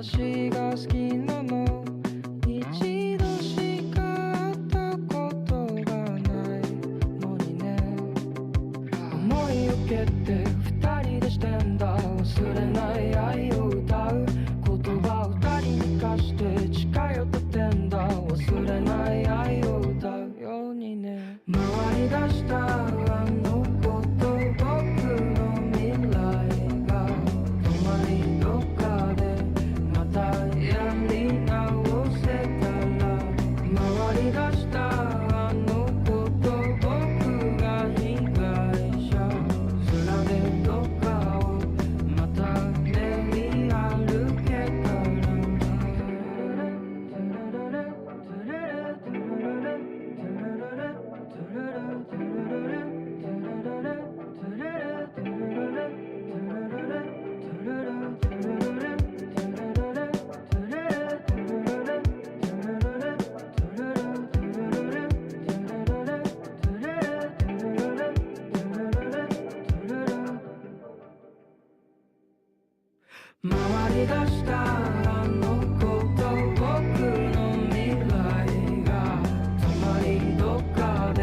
私が好きなの一度しか会ったことがないのにね思い受けて二人でしてんだ忘れない愛を歌う言葉を二人に貸して近寄っててんだ忘れない愛を歌うようにね回り出したあの子と僕の未来が止まりどっかでまたやり直せたら回り出したあの子と僕が被害者面でどっかをまた練り歩けたら回り出したあの子と僕の未来が止まりどっかで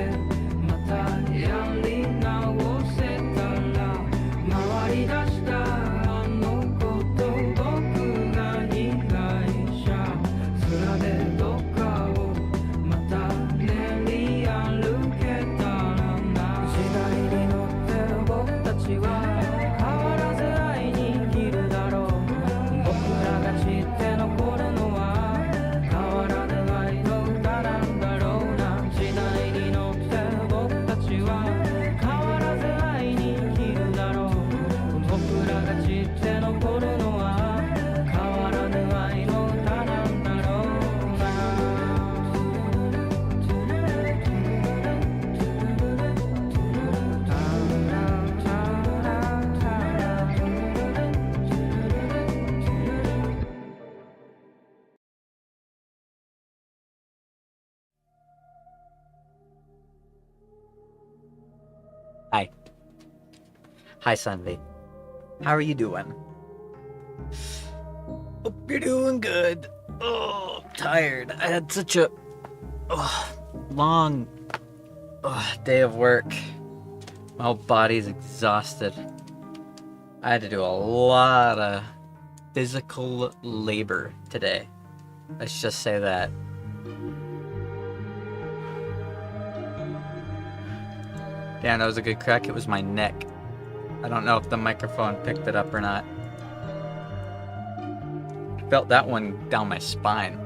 またやり直せたら回り出したあの子と僕が被害者面でどっかをまた練り歩けたらな時代に乗ってる僕たちは変わらず愛に生きるだろう僕らが知って残るのは変わらぬ愛の歌なんだろうな時代に乗って僕たちは変わらず愛に生きるだろう僕らが知って残るのは変わらぬ愛の歌なんだろうな Hi. Hi, Sunday. How are you doing? Hope you're doing good. Oh, I'm tired. I had such a long day of work. My whole body's exhausted. I had to do a lot of physical labor today. Let's just say that. Damn, that was a good crack. It was my neck. I don't know if the microphone picked it up or not. I felt that one down my spine.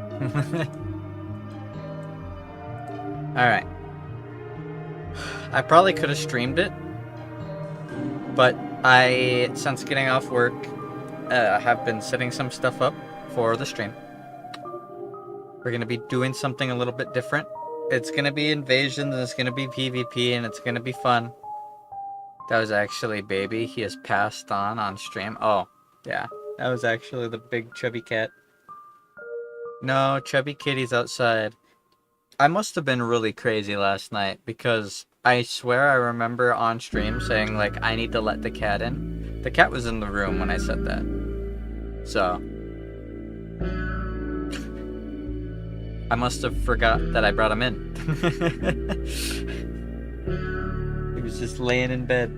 Alright. I probably could have streamed it, but since getting off work, have been setting some stuff up for the stream. We're going to be doing something a little bit different. It's going to be invasions, and it's going to be PvP, and it's going to be fun. That was actually Baby. He has passed on stream. Oh, yeah. That was actually the big chubby cat. No, chubby kitty's outside. I must have been really crazy last night, because I swear I remember on stream saying, like, I need to let the cat in. The cat was in the room when I said that. So I must have forgot that I brought him in. He was just laying in bed,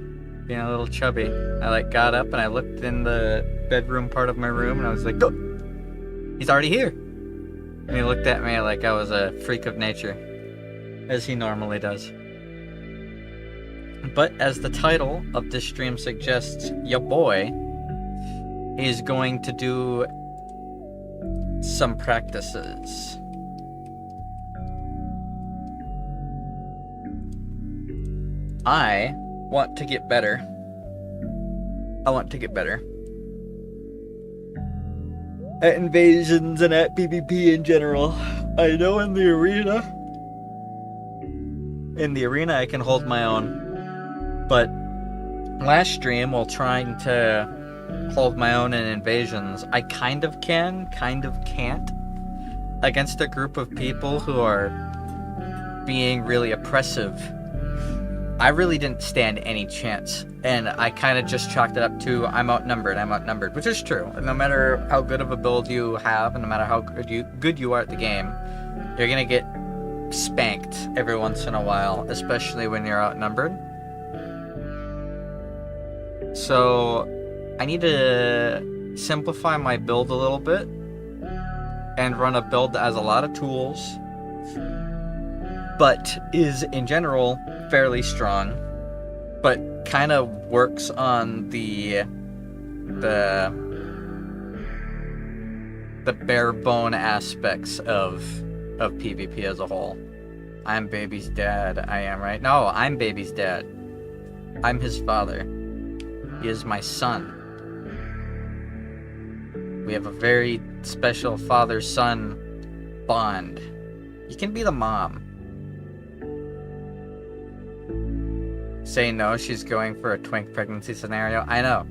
being a little chubby. I got up and I looked in the bedroom part of my room and I was like, oh, he's already here. And he looked at me like I was a freak of nature, as he normally does. But as the title of this stream suggests, your boy is going to do some practices. I want to get better. At invasions and at PvP in general. I know in the arena I can hold my own. But last stream, while trying to hold my own in invasions, I kind of can, kind of can't. Against a group of people who are being really oppressive, I really didn't stand any chance, and I kind of just chalked it up to I'm outnumbered, which is true. No matter how good of a build you have, and no matter how good you are at the game, you're gonna get spanked every once in a while, especially when you're outnumbered. So I need to simplify my build a little bit and run a build that has a lot of tools, but is in general fairly strong, but kind of works on the bare bone aspects of PvP as a whole. I'm Baby's dad. I am, right? No, I'm Baby's dad. I'm his father. He is my son. We have a very special father-son bond. You can be the mom. Say no, she's going for a twink pregnancy scenario. I know.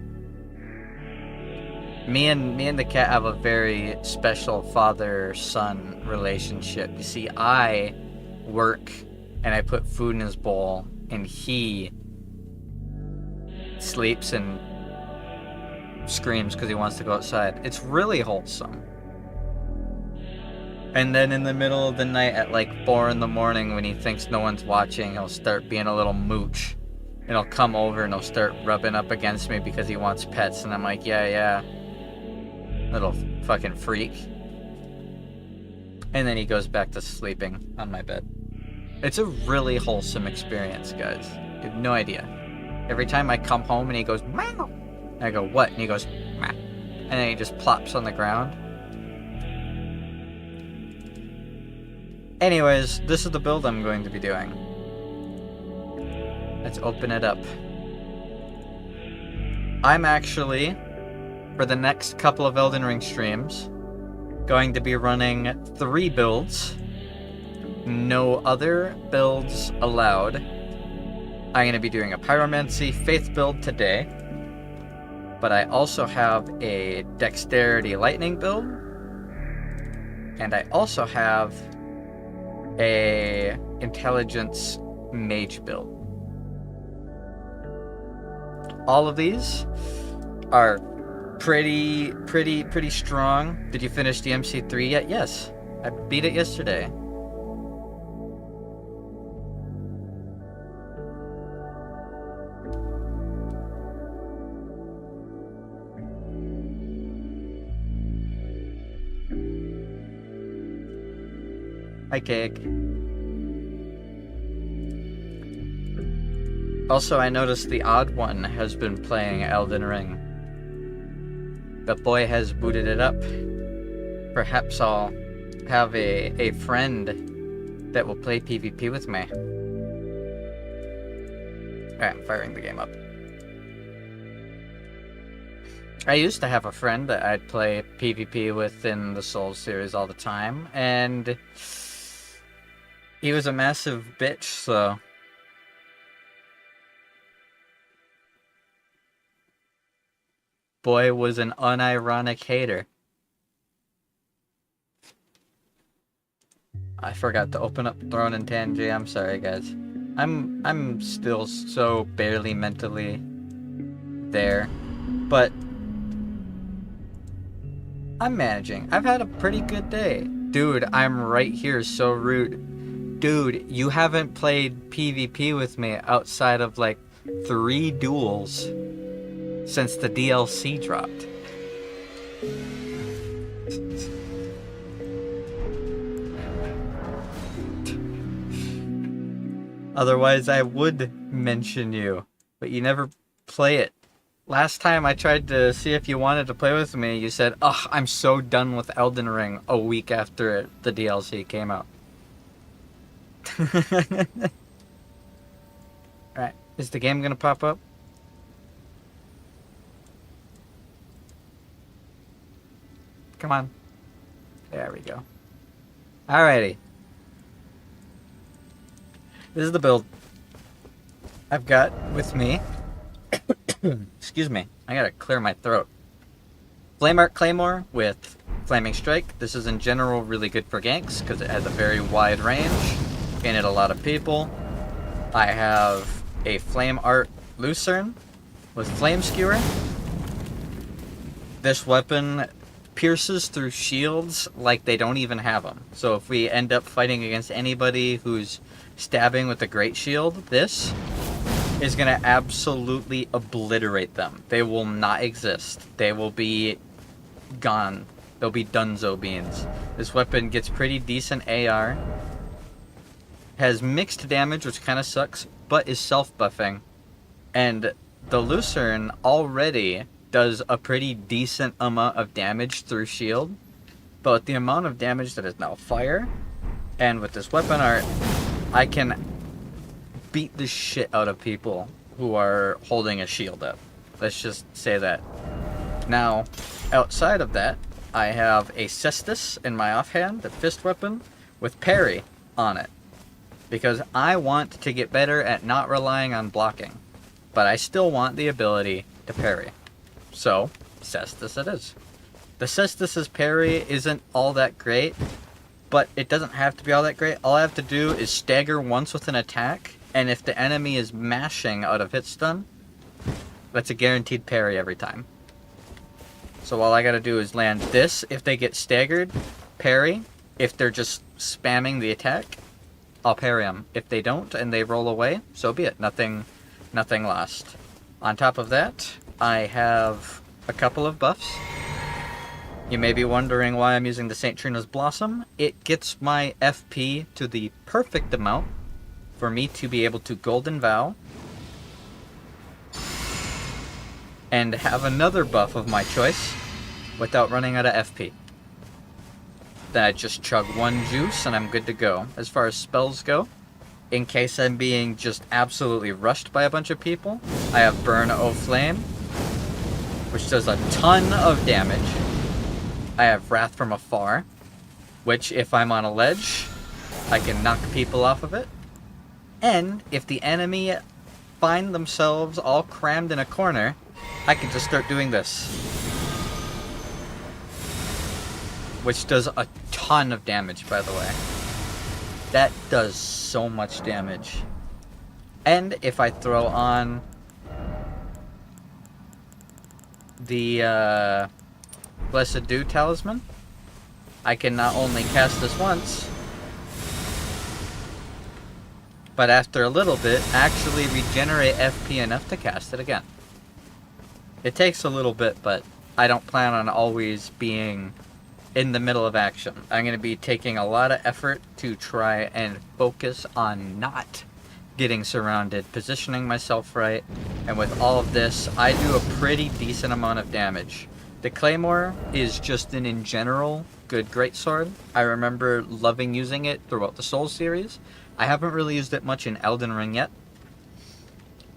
Me and the cat have a very special father-son relationship. You see, I work and I put food in his bowl, and he sleeps and screams because he wants to go outside. It's really wholesome. And then in the middle of the night at like 4 in the morning, when he thinks no one's watching, he'll start being a little mooch. And he'll come over and he'll start rubbing up against me because he wants pets. And I'm like, yeah. Little fucking freak. And then he goes back to sleeping on my bed. It's a really wholesome experience, guys. You have no idea. Every time I come home and he goes, meow. And I go, what? And he goes, meow. And then he just plops on the ground. Anyways, this is the build I'm going to be doing. Let's open it up. I'm actually, for the next couple of Elden Ring streams, going to be running 3 builds. No other builds allowed. I'm going to be doing a Pyromancy Faith build today. But I also have a Dexterity Lightning build. And I also have a Intelligence Mage build. All of these are pretty strong. Did you finish the MC3 yet? Yes. I beat it yesterday. Hi, Cake. Also, I noticed the odd one has been playing Elden Ring. The boy has booted it up. Perhaps I'll have a friend that will play PvP with me. Alright, I'm firing the game up. I used to have a friend that I'd play PvP with in the Souls series all the time, and he was a massive bitch, so boy was an unironic hater. I forgot to open up Throne and Tangy. I'm sorry, guys. I'm still so barely mentally there, but I'm managing. I've had a pretty good day. Dude, I'm right here, so rude. Dude, you haven't played PvP with me outside of like 3 duels since the DLC dropped. Otherwise, I would mention you, but you never play it. Last time I tried to see if you wanted to play with me, you said, "Ugh, I'm so done with Elden Ring," a week after the DLC came out. Alright, is the game gonna pop up? Come on. There we go. Alrighty. This is the build I've got with me. Excuse me. I gotta clear my throat. Flame Arc Claymore with Flaming Strike. This is in general really good for ganks because it has a very wide range. Can hit a lot of people. I have a Flame Art Lucerne with Flame Skewer. This weapon pierces through shields like they don't even have them. So if we end up fighting against anybody who's stabbing with a great shield, this is going to absolutely obliterate them. They will not exist. They will be gone. They'll be dunzo beans. This weapon gets pretty decent AR. Has mixed damage, which kind of sucks, but is self-buffing. And the Lucerne already does a pretty decent amount of damage through shield. But with the amount of damage that is now fire, and with this weapon art, I can beat the shit out of people who are holding a shield up. Let's just say that. Now, outside of that, I have a Cestus in my offhand, the fist weapon, with parry on it. Because I want to get better at not relying on blocking. But I still want the ability to parry. So, Cestus it is. The Cestus's parry isn't all that great, but it doesn't have to be all that great. All I have to do is stagger once with an attack, and if the enemy is mashing out of hit stun, that's a guaranteed parry every time. So all I gotta do is land this if they get staggered, parry. If they're just spamming the attack, I'll parry them. If they don't and they roll away, so be it. Nothing lost. On top of that, I have a couple of buffs. You may be wondering why I'm using the St. Trina's Blossom. It gets my FP to the perfect amount for me to be able to Golden Vow and have another buff of my choice without running out of FP. Then I just chug one juice and I'm good to go. As far as spells go, in case I'm being just absolutely rushed by a bunch of people, I have Burn O Flame, which does a ton of damage. I have Wrath from Afar, which if I'm on a ledge, I can knock people off of it. And if the enemy find themselves all crammed in a corner, I can just start doing this. Which does a ton of damage, by the way. That does so much damage. And if I throw on the Blessed Dew Talisman, I can not only cast this once, but after a little bit, actually regenerate FP enough to cast it again. It takes a little bit, but I don't plan on always being in the middle of action. I'm going to be taking a lot of effort to try and focus on not getting surrounded, positioning myself right, and with all of this, I do a pretty decent amount of damage. The Claymore is just an, in general, good greatsword. I remember loving using it throughout the Souls series. I haven't really used it much in Elden Ring yet.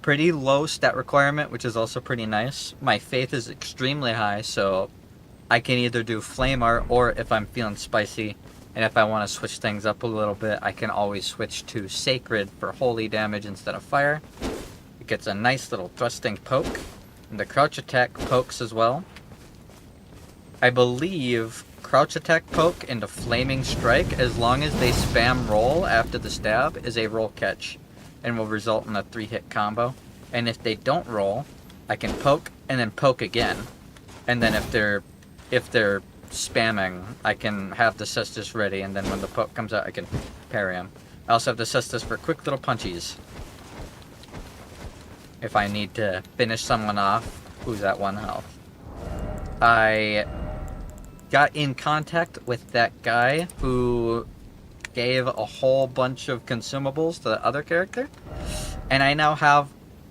Pretty low stat requirement, which is also pretty nice. My faith is extremely high, so I can either do Flame Art, or if I'm feeling spicy, and if I want to switch things up a little bit, I can always switch to Sacred for holy damage instead of fire. It gets a nice little thrusting poke, and the crouch attack pokes as well. I believe crouch attack poke into flaming strike, as long as they spam roll after the stab, is a roll catch and will result in a 3-hit combo. And if they don't roll, I can poke and then poke again. And then if they're spamming, I can have the Cestus ready, and then when the poke comes out, I can parry him. I also have the Cestus for quick little punchies. If I need to finish someone off who's at 1 health. I got in contact with that guy who gave a whole bunch of consumables to the other character, and I now have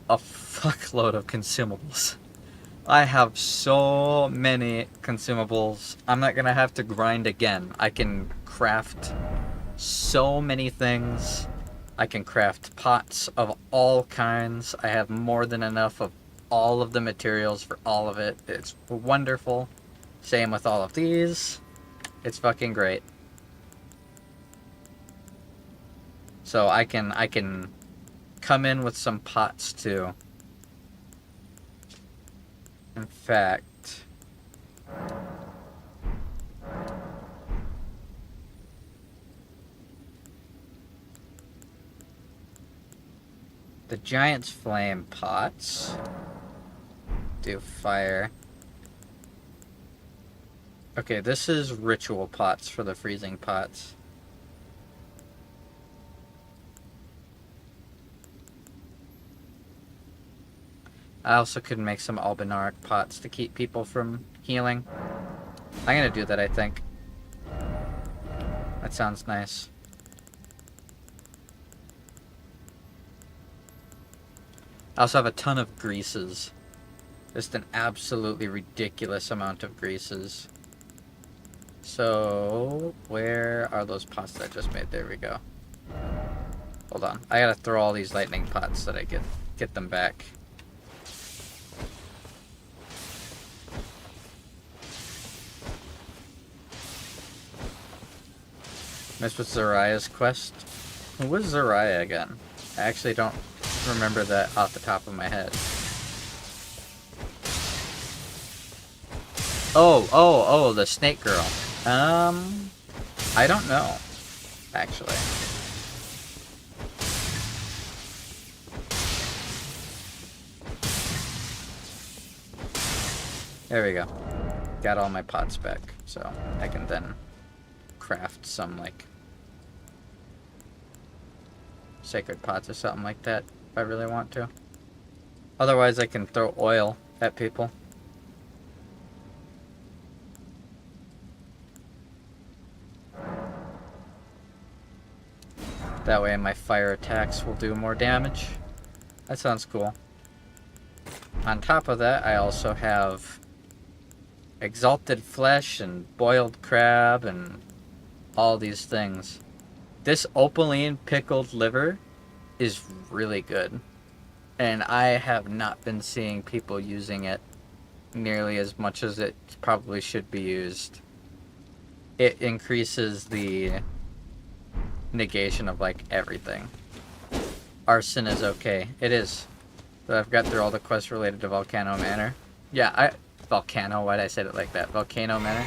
a fuckload of consumables. I have so many consumables. I'm not gonna have to grind again. I can craft so many things. I can craft pots of all kinds. I have more than enough of all of the materials for all of it. It's wonderful. Same with all of these. It's fucking great. So I can come in with some pots too. In fact, The Giant's Flame pots do fire. Okay, this is ritual pots for the freezing pots. I also could make some albinaric pots to keep people from healing. I'm gonna do that, I think. That sounds nice. I also have a ton of greases. Just an absolutely ridiculous amount of greases. So, where are those pots that I just made? There we go. Hold on. I gotta throw all these lightning pots so that I get them back. Messed with Zariah's quest. Who was Zariah again? I actually don't remember that off the top of my head. Oh, the snake girl. I don't know, actually. There we go. Got all my pots back, so I can then craft some, like, sacred pots or something like that if I really want to. Otherwise, I can throw oil at people. That way my fire attacks will do more damage. That sounds cool. On top of that, I also have exalted flesh and boiled crab and all these things. This opaline pickled liver is really good. And I have not been seeing people using it nearly as much as it probably should be used. It increases the negation of, like, everything. Arson is okay. It is. So I've got through all the quests related to Volcano Manor. Yeah, Volcano, why'd I say it like that? Volcano Manor?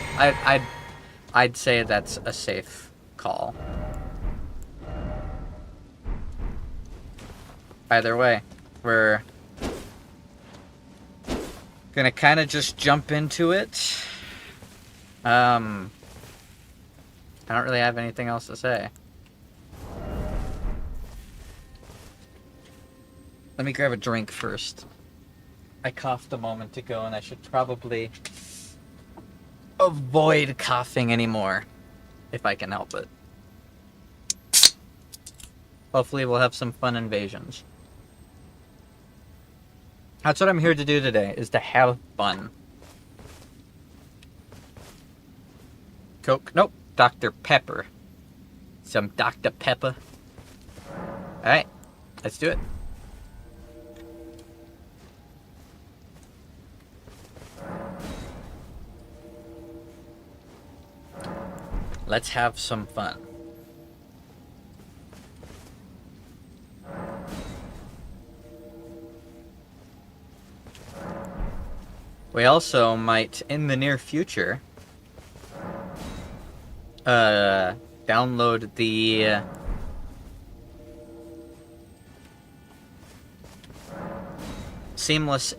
I'd say that's a safe call. Either way, we're gonna kind of just jump into it. I don't really have anything else to say. Let me grab a drink first. I coughed a moment ago and I should probably avoid coughing anymore if I can help it. Hopefully we'll have some fun invasions. That's what I'm here to do today, is to have fun. Coke? Nope. Dr. Pepper. Some Dr. Pepper. Alright, let's do it. Let's have some fun. We also might, in the near future, download the Seamless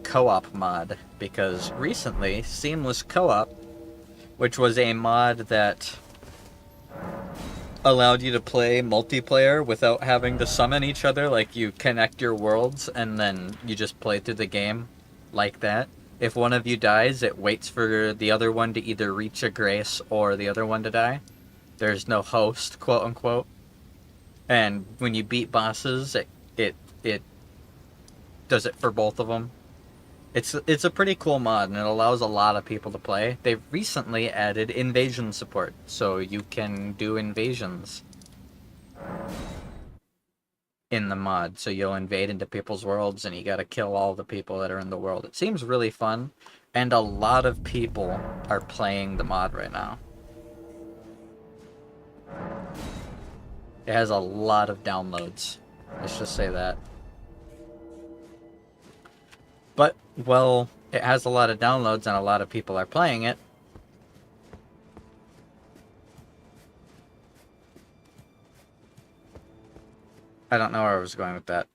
Co-op mod, because recently Seamless Co-op, which was a mod that allowed you to play multiplayer without having to summon each other, like you connect your worlds and then you just play through the game like that. If one of you dies, it waits for the other one to either reach a grace or the other one to die. There's no host, quote unquote. And when you beat bosses, it does it for both of them. It's a pretty cool mod, and it allows a lot of people to play. They've recently added invasion support, so you can do invasions in the mod. So you'll invade into people's worlds, and you gotta kill all the people that are in the world. It seems really fun, and a lot of people are playing the mod right now. It has a lot of downloads. Let's just say that. But, well, it has a lot of downloads and a lot of people are playing it. I don't know where I was going with that.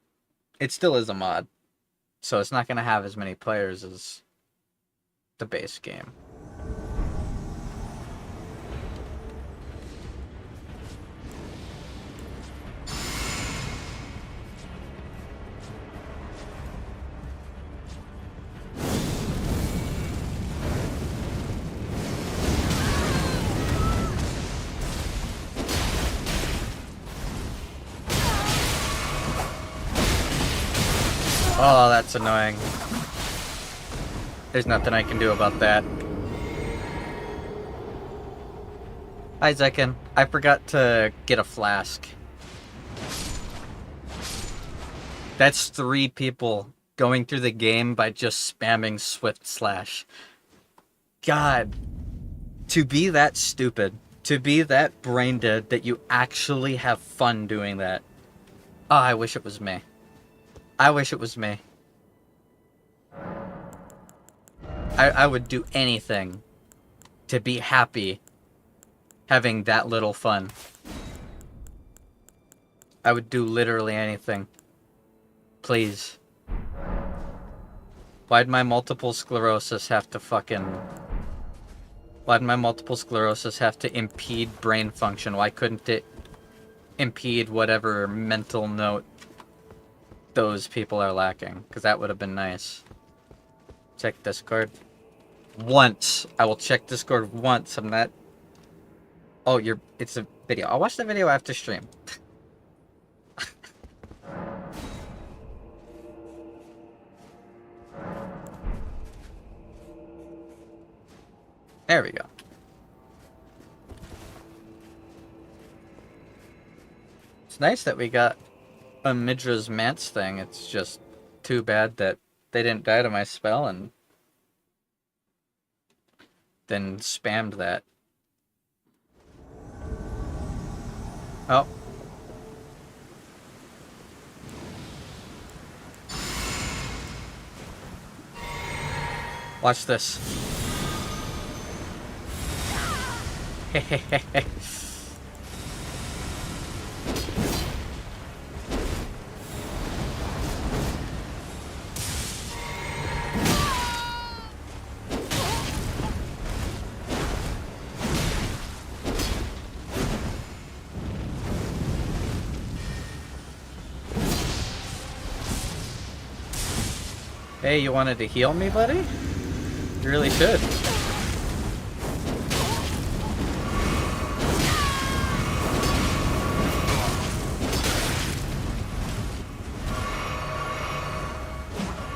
It still is a mod, so it's not going to have as many players as the base game. Oh, that's annoying. There's nothing I can do about that. Hi, Zekin. I forgot to get a flask. That's 3 people going through the game by just spamming Swift Slash. God. To be that stupid. To be that brain dead that you actually have fun doing that. Oh, I wish it was me. I wish it was me. I would do anything to be happy having that little fun. I would do literally anything. Please. Why'd my multiple sclerosis have to impede brain function? Why couldn't it impede whatever mental note those people are lacking? Because that would have been nice. Check Discord. Once. I will check Discord once. I'm not... Oh, it's a video. I'll watch the video after stream. There we go. It's nice that we got a Midra's Mance thing. It's just too bad that they didn't die to my spell and then spammed that. Oh. Watch this. Hey, you wanted to heal me, buddy? You really should.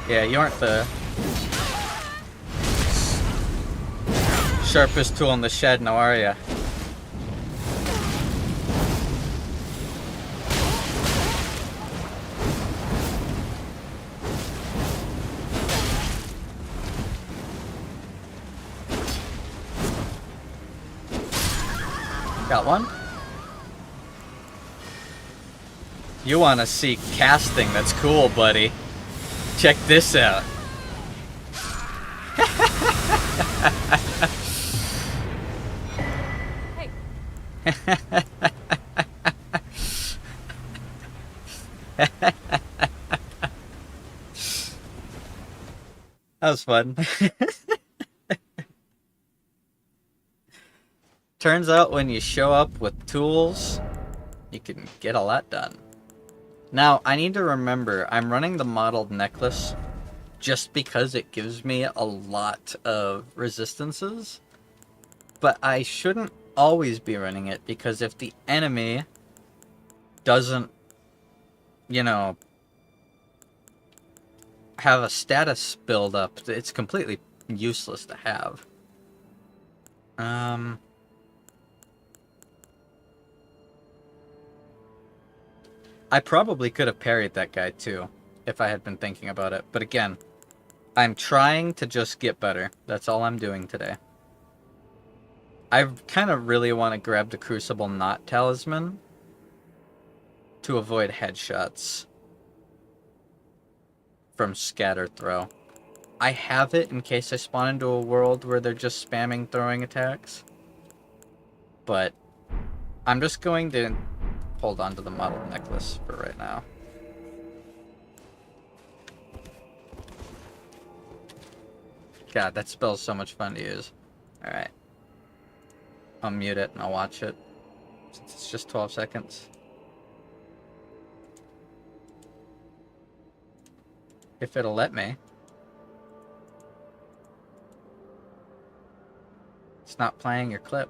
Yeah, you aren't the sharpest tool in the shed now, are ya? Got one? You want to see casting? That's cool, buddy. Check this out. Hey. That was fun. Turns out when you show up with tools, you can get a lot done. Now, I need to remember, I'm running the modeled necklace just because it gives me a lot of resistances. But I shouldn't always be running it, because if the enemy doesn't, you know, have a status build up, it's completely useless to have. I probably could have parried that guy too, if I had been thinking about it. But again, I'm trying to just get better. That's all I'm doing today. I kind of really want to grab the Crucible Knot Talisman to avoid headshots from Scatter Throw. I have it in case I spawn into a world where they're just spamming throwing attacks. But I'm just going to hold on to the modeled necklace for right now. God, that spell's so much fun to use. Alright. I'll mute it and I'll watch it. Since it's just 12 seconds. If it'll let me. It's not playing your clip.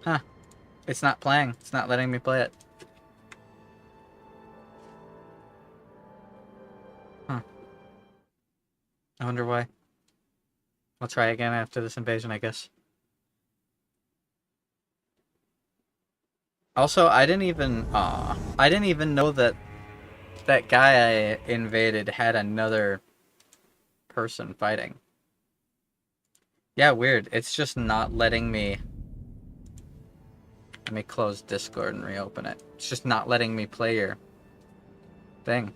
Huh. It's not playing. It's not letting me play it. Huh. I wonder why. I'll try again after this invasion, I guess. Also, I didn't even know that that guy I invaded had another person fighting. Yeah, weird. It's just not letting me... Let me close Discord and reopen it. It's just not letting me play your thing.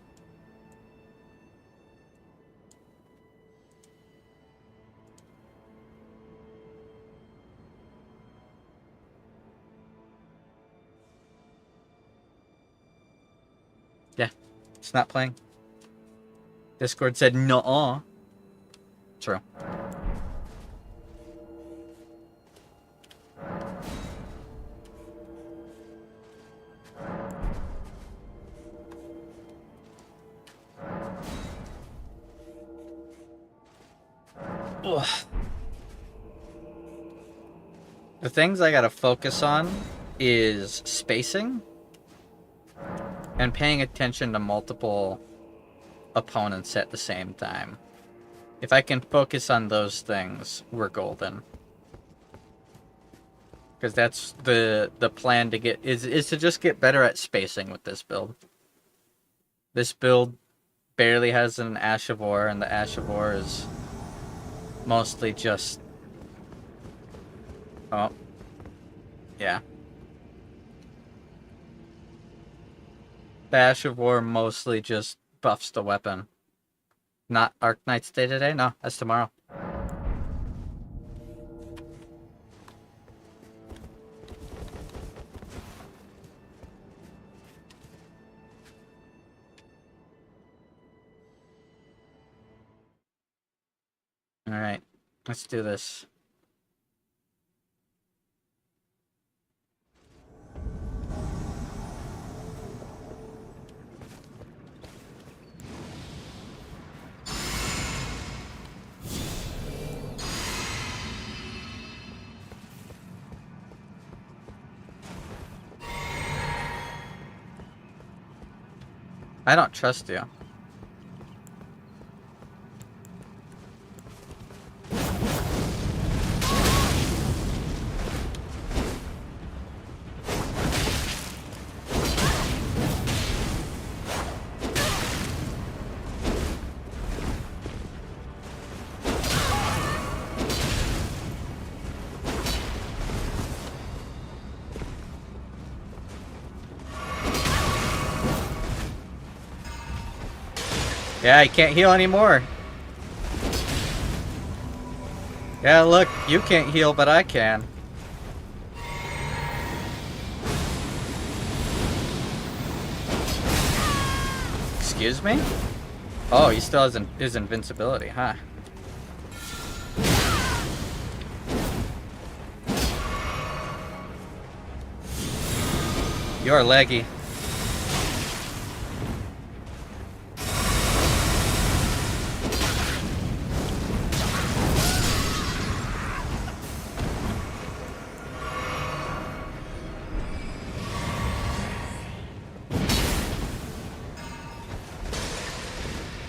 Yeah, it's not playing. Discord said no. True. Ugh. The things I gotta focus on is spacing and paying attention to multiple opponents at the same time. If I can focus on those things, we're golden. Because that's the plan to get is to just get better at spacing with this build. This build barely has an Ash of War, and the Ash of War is mostly just... Oh. Yeah. The Ash of War mostly just buffs the weapon. Not Arc Knight's day today? No, that's tomorrow. Alright, let's do this. I don't trust you. Yeah, I can't heal anymore. Yeah, look, you can't heal, but I can. Excuse me? Oh, he still has his invincibility, huh? You're laggy.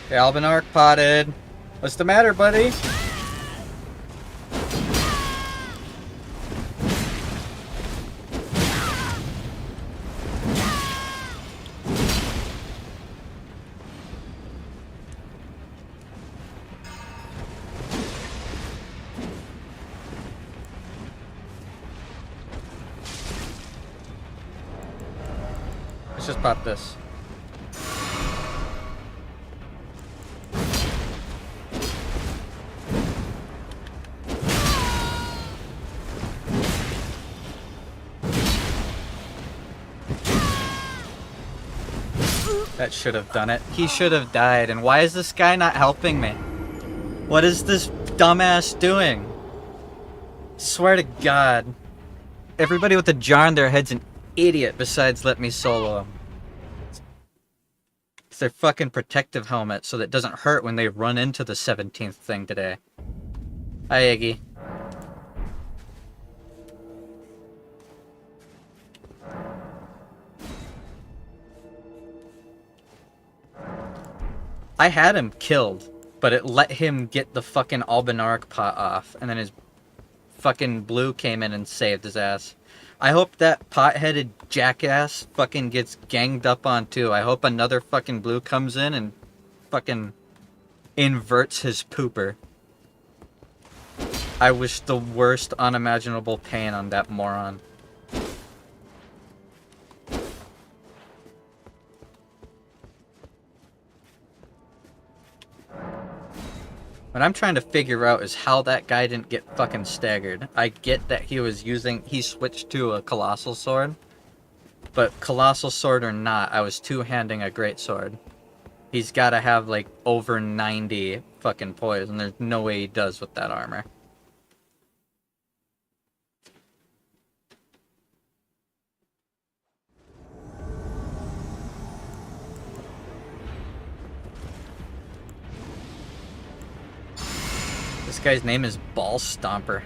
Albinarch potted. What's the matter, buddy? Let's just pop this. That should have done it. He should have died. And why is this guy not helping me? What is this dumbass doing? Swear to God. Everybody with a jar on their head's an idiot besides let me solo them. It's their fucking protective helmet so that it doesn't hurt when they run into the 17th thing today. Hi, Iggy. I had him killed, but it let him get the fucking Albinaric pot off, and then his fucking blue came in and saved his ass. I hope that pot-headed jackass fucking gets ganged up on too. I hope another fucking blue comes in and fucking inverts his pooper. I wish the worst unimaginable pain on that moron. What I'm trying to figure out is how that guy didn't get fucking staggered. I get that he switched to a Colossal Sword. But Colossal Sword or not, I was two-handing a Greatsword. He's gotta have like over 90 fucking poise, and there's no way he does with that armor. This guy's name is Ball Stomper.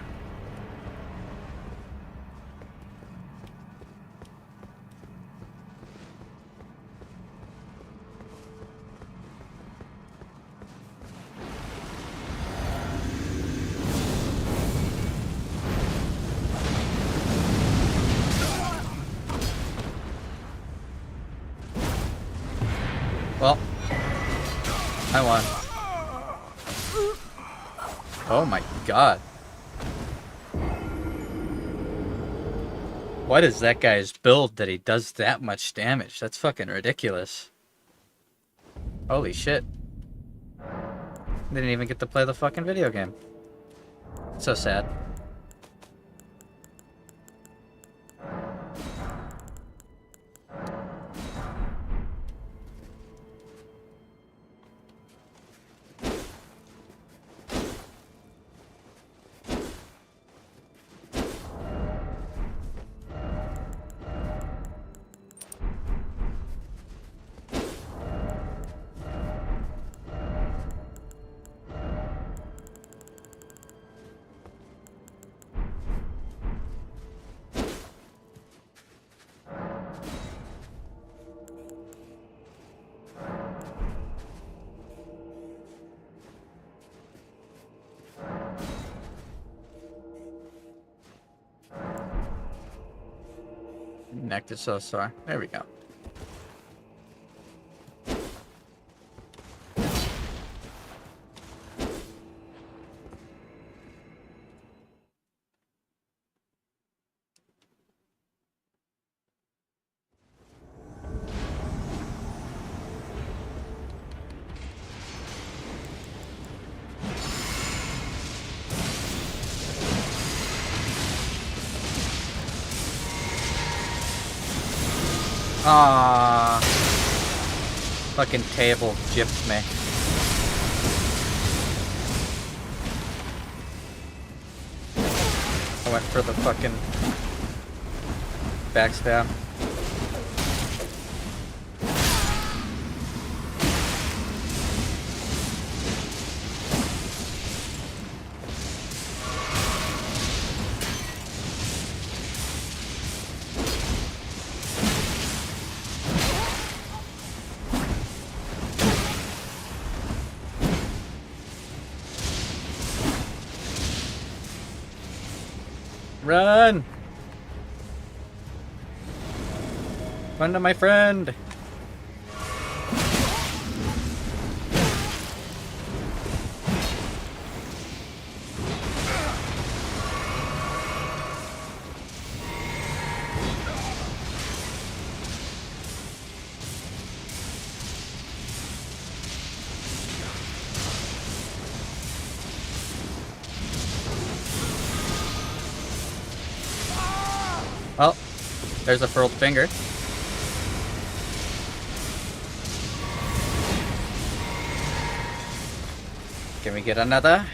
Well, I won. Oh my God. What is that guy's build that he does that much damage? That's fucking ridiculous. Holy shit. Didn't even get to play the fucking video game. So sad. Neck is so sore. There we go. Ah, fucking table gypped me. I went for the fucking backstab. Run! Run to my friend! Well, there's a furled finger. Can we get another?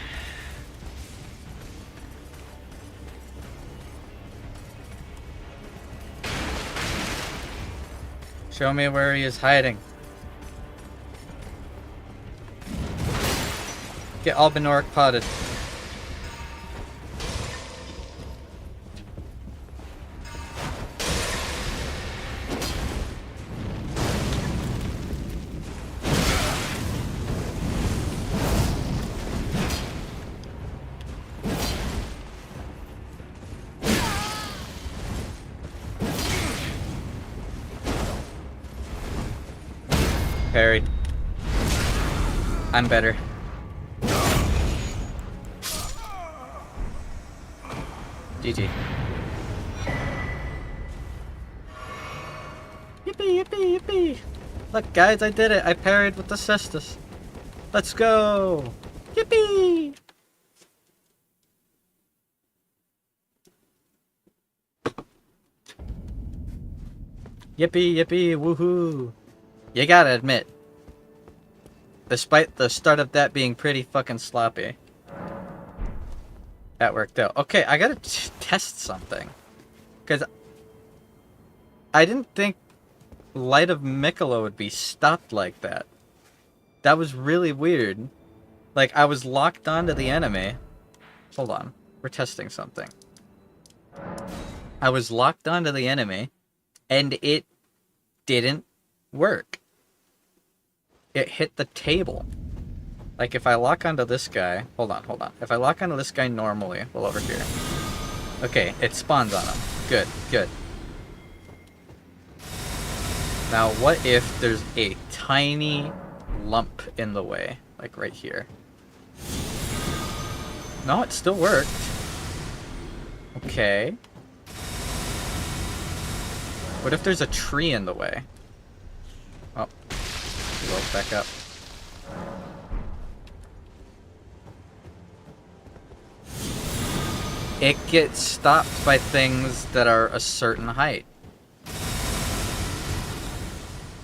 Show me where he is hiding. Get Albinoric potted. Parried. I'm better. GG. Yippee, yippee, yippee. Look, guys, I did it. I parried with the cestus. Let's go. Yippee. Yippee, yippee, woohoo. You gotta admit, despite the start of that being pretty fucking sloppy, that worked out. Okay, I gotta test something. Because I didn't think Light of Miquella would be stopped like that. That was really weird. Like, I was locked onto the enemy. Hold on. We're testing something. I was locked onto the enemy, and it didn't work. It hit the table. Like, if I lock onto this guy... Hold on. If I lock onto this guy normally... Well, over here. Okay, it spawns on him. Good. Now, what if there's a tiny lump in the way? Like, right here. No, it still worked. Okay. What if there's a tree in the way? Oh. Reload back up. It gets stopped by things that are a certain height.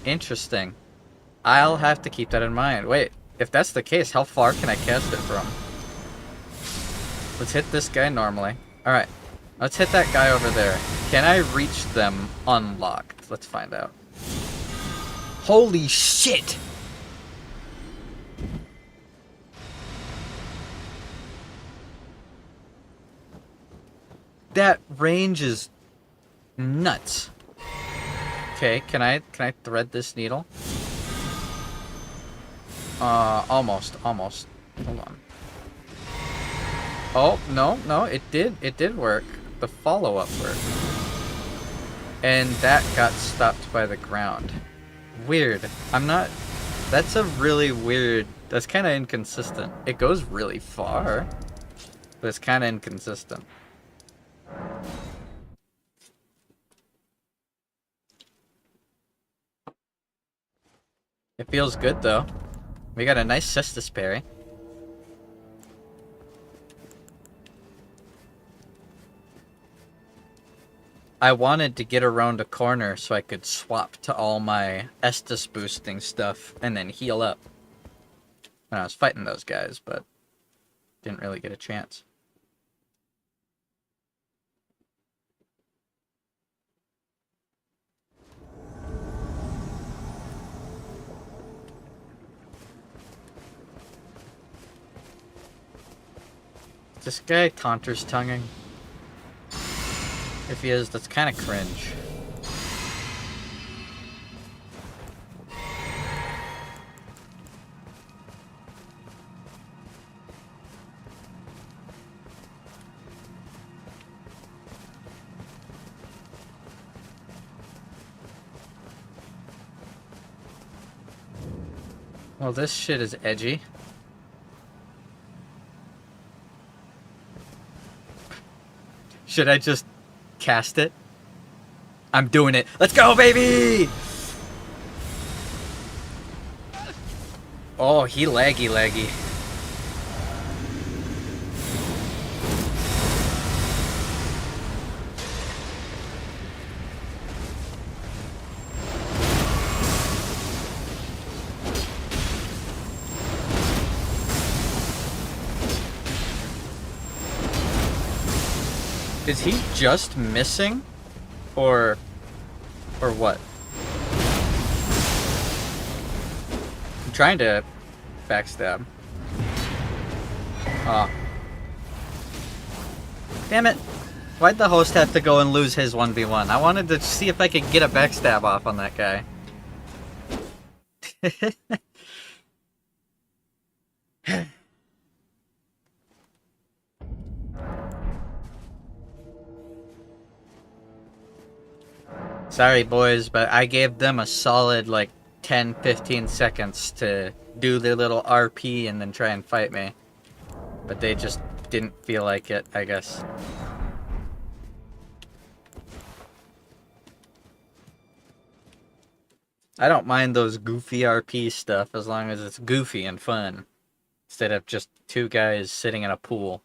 Interesting. I'll have to keep that in mind. Wait, if that's the case, how far can I cast it from? Let's hit this guy normally. Alright, let's hit that guy over there. Can I reach them unlocked? Let's find out. Holy shit! That range is nuts. Okay, can I thread this needle? Almost. Hold on. Oh, no, it did work. The follow-up worked. And that got stopped by the ground. Weird. That's a really weird, that's kind of inconsistent. It goes really far, but it's kind of inconsistent. It feels good, though. We got a nice cestus parry. I wanted to get around a corner so I could swap to all my Estus boosting stuff and then heal up when I was fighting those guys, but didn't really get a chance. This guy Taunter's tonguing. If he is, that's kind of cringe. Well, this shit is edgy. Should I just cast it? I'm doing it. Let's go, baby! Oh, he laggy. Is he just missing? Or what? I'm trying to backstab. Oh. Damn it. Why'd the host have to go and lose his 1v1? I wanted to see if I could get a backstab off on that guy. Sorry, boys, but I gave them a solid, like, 10-15 seconds to do their little RP and then try and fight me. But they just didn't feel like it, I guess. I don't mind those goofy RP stuff as long as it's goofy and fun. Instead of just two guys sitting in a pool.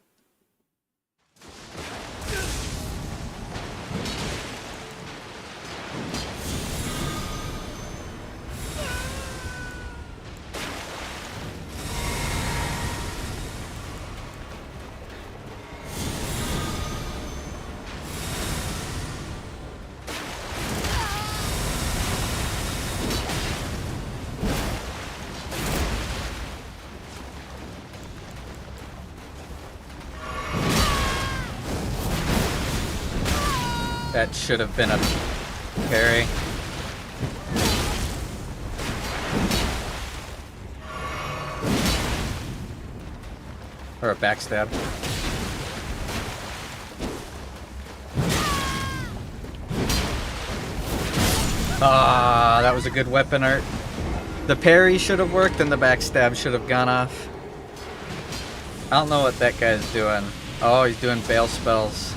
That should have been a parry. Or a backstab. Ah, that was a good weapon art. The parry should have worked and the backstab should have gone off. I don't know what that guy's doing. Oh, he's doing bail spells.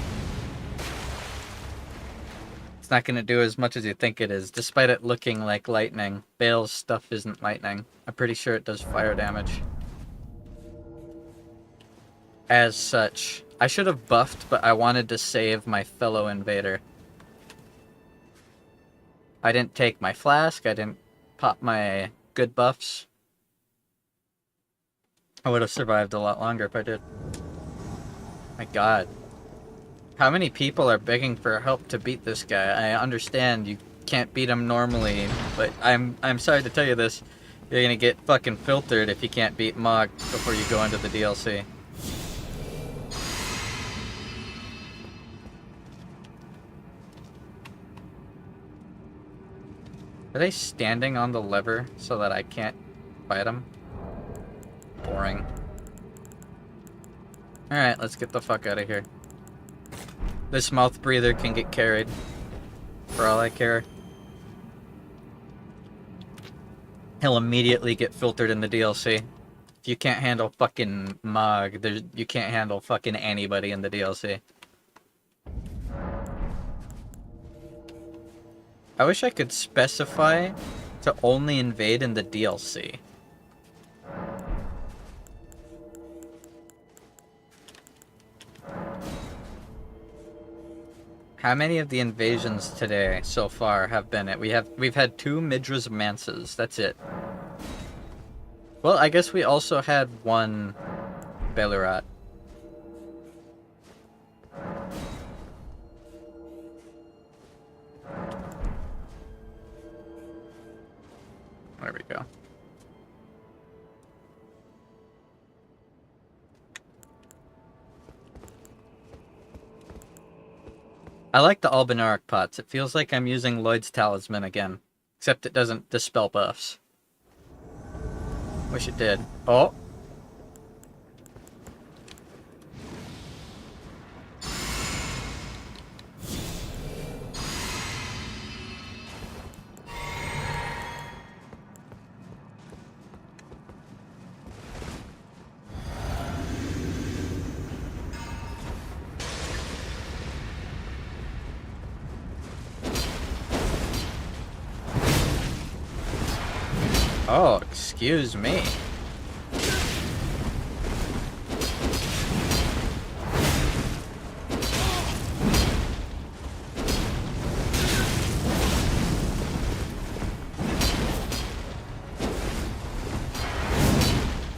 It's not going to do as much as you think it is, despite it looking like lightning. Bale's stuff isn't lightning. I'm pretty sure it does fire damage. As such, I should have buffed, but I wanted to save my fellow invader. I didn't take my flask, I didn't pop my good buffs. I would have survived a lot longer if I did. My god. How many people are begging for help to beat this guy? I understand you can't beat him normally, but I'm sorry to tell you this. You're gonna get fucking filtered if you can't beat Mog before you go into the DLC. Are they standing on the lever so that I can't fight them? Boring. Alright, let's get the fuck out of here. This mouth breather can get carried. For all I care. He'll immediately get filtered in the DLC. If you can't handle fucking Mog, you can't handle fucking anybody in the DLC. I wish I could specify to only invade in the DLC. How many of the invasions today so far have been it? We've had 2 Midra's Manses. That's it. Well, I guess we also had 1 Belurat. There we go. I like the Albinaric pots. It feels like I'm using Lloyd's Talisman again. Except it doesn't dispel buffs. Wish it did. Oh! Oh, excuse me.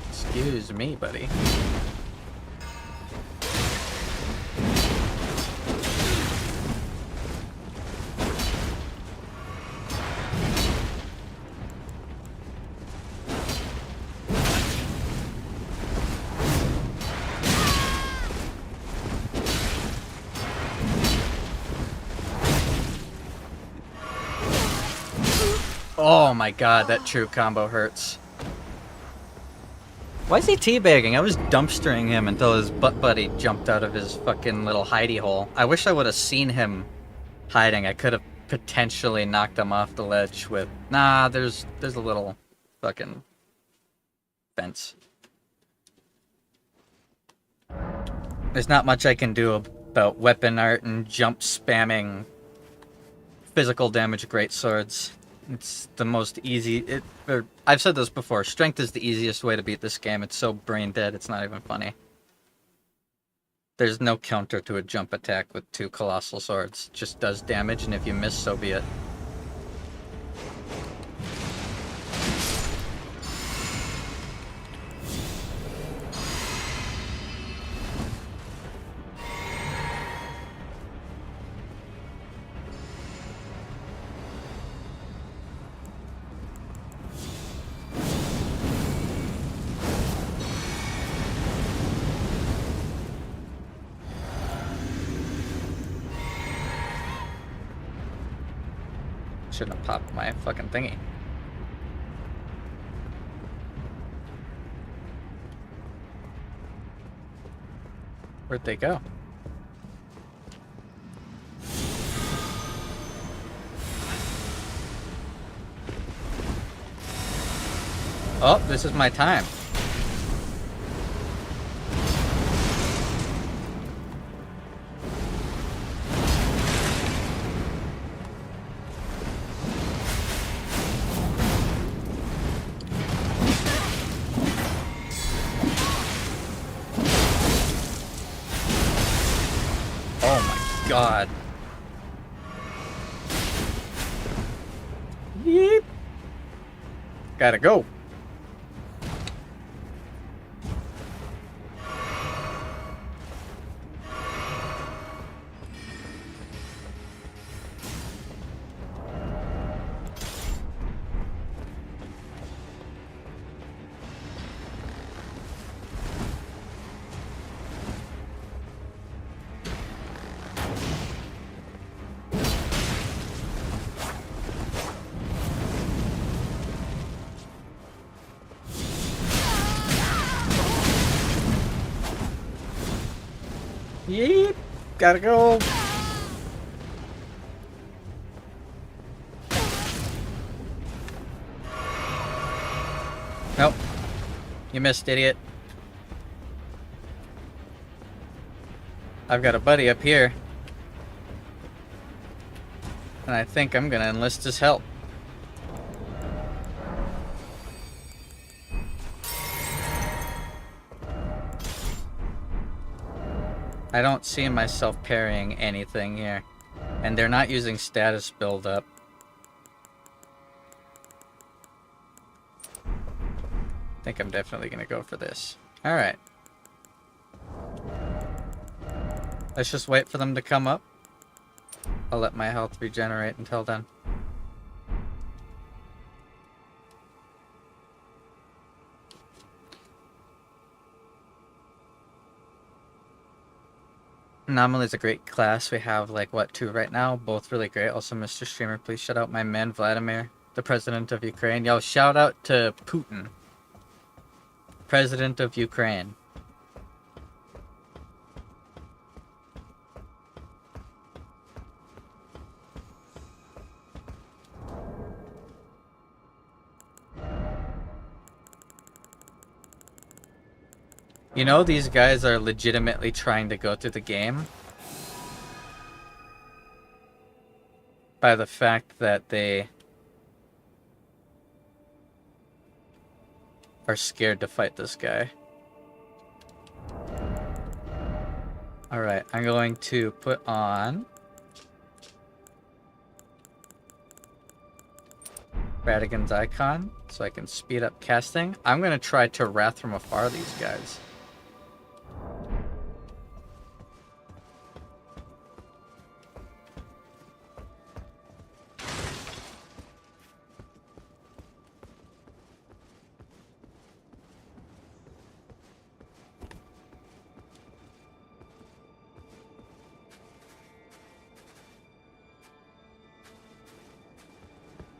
Excuse me, buddy. Oh my god, that true combo hurts. Why is he teabagging? I was dumpstering him until his butt buddy jumped out of his fucking little hidey hole. I wish I would have seen him hiding. I could have potentially knocked him off the ledge with... Nah, there's a little fucking fence. There's not much I can do about weapon art and jump spamming physical damage greatswords. It's the most easy... I've said this before, strength is the easiest way to beat this game. It's so brain dead, it's not even funny. There's no counter to a jump attack with 2 colossal swords. It just does damage, and if you miss, so be it. Shouldn't have popped my fucking thingy. Where'd they go? Oh, this is my time. God. Yeep. Gotta go. Yeep. Gotta go. Nope. You missed, idiot. I've got a buddy up here. And I think I'm gonna enlist his help. I don't see myself parrying anything here. And they're not using status build-up. I think I'm definitely gonna go for this. Alright. Let's just wait for them to come up. I'll let my health regenerate until then. Anomaly is a great class. We have, like, what, 2 right now? Both really great. Also, Mr. Streamer, please shout out my man, Vladimir, the president of Ukraine. Yo, shout out to Putin, president of Ukraine. You know, these guys are legitimately trying to go through the game by the fact that they are scared to fight this guy. Alright, I'm going to put on Radigan's icon so I can speed up casting. I'm going to try to wrath from afar these guys.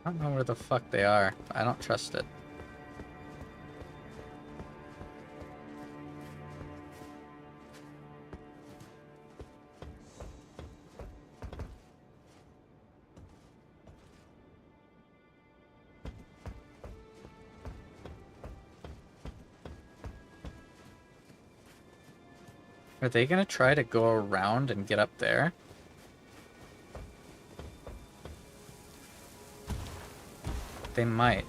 I don't know where the fuck they are. I don't trust it. Are they gonna try to go around and get up there? They might.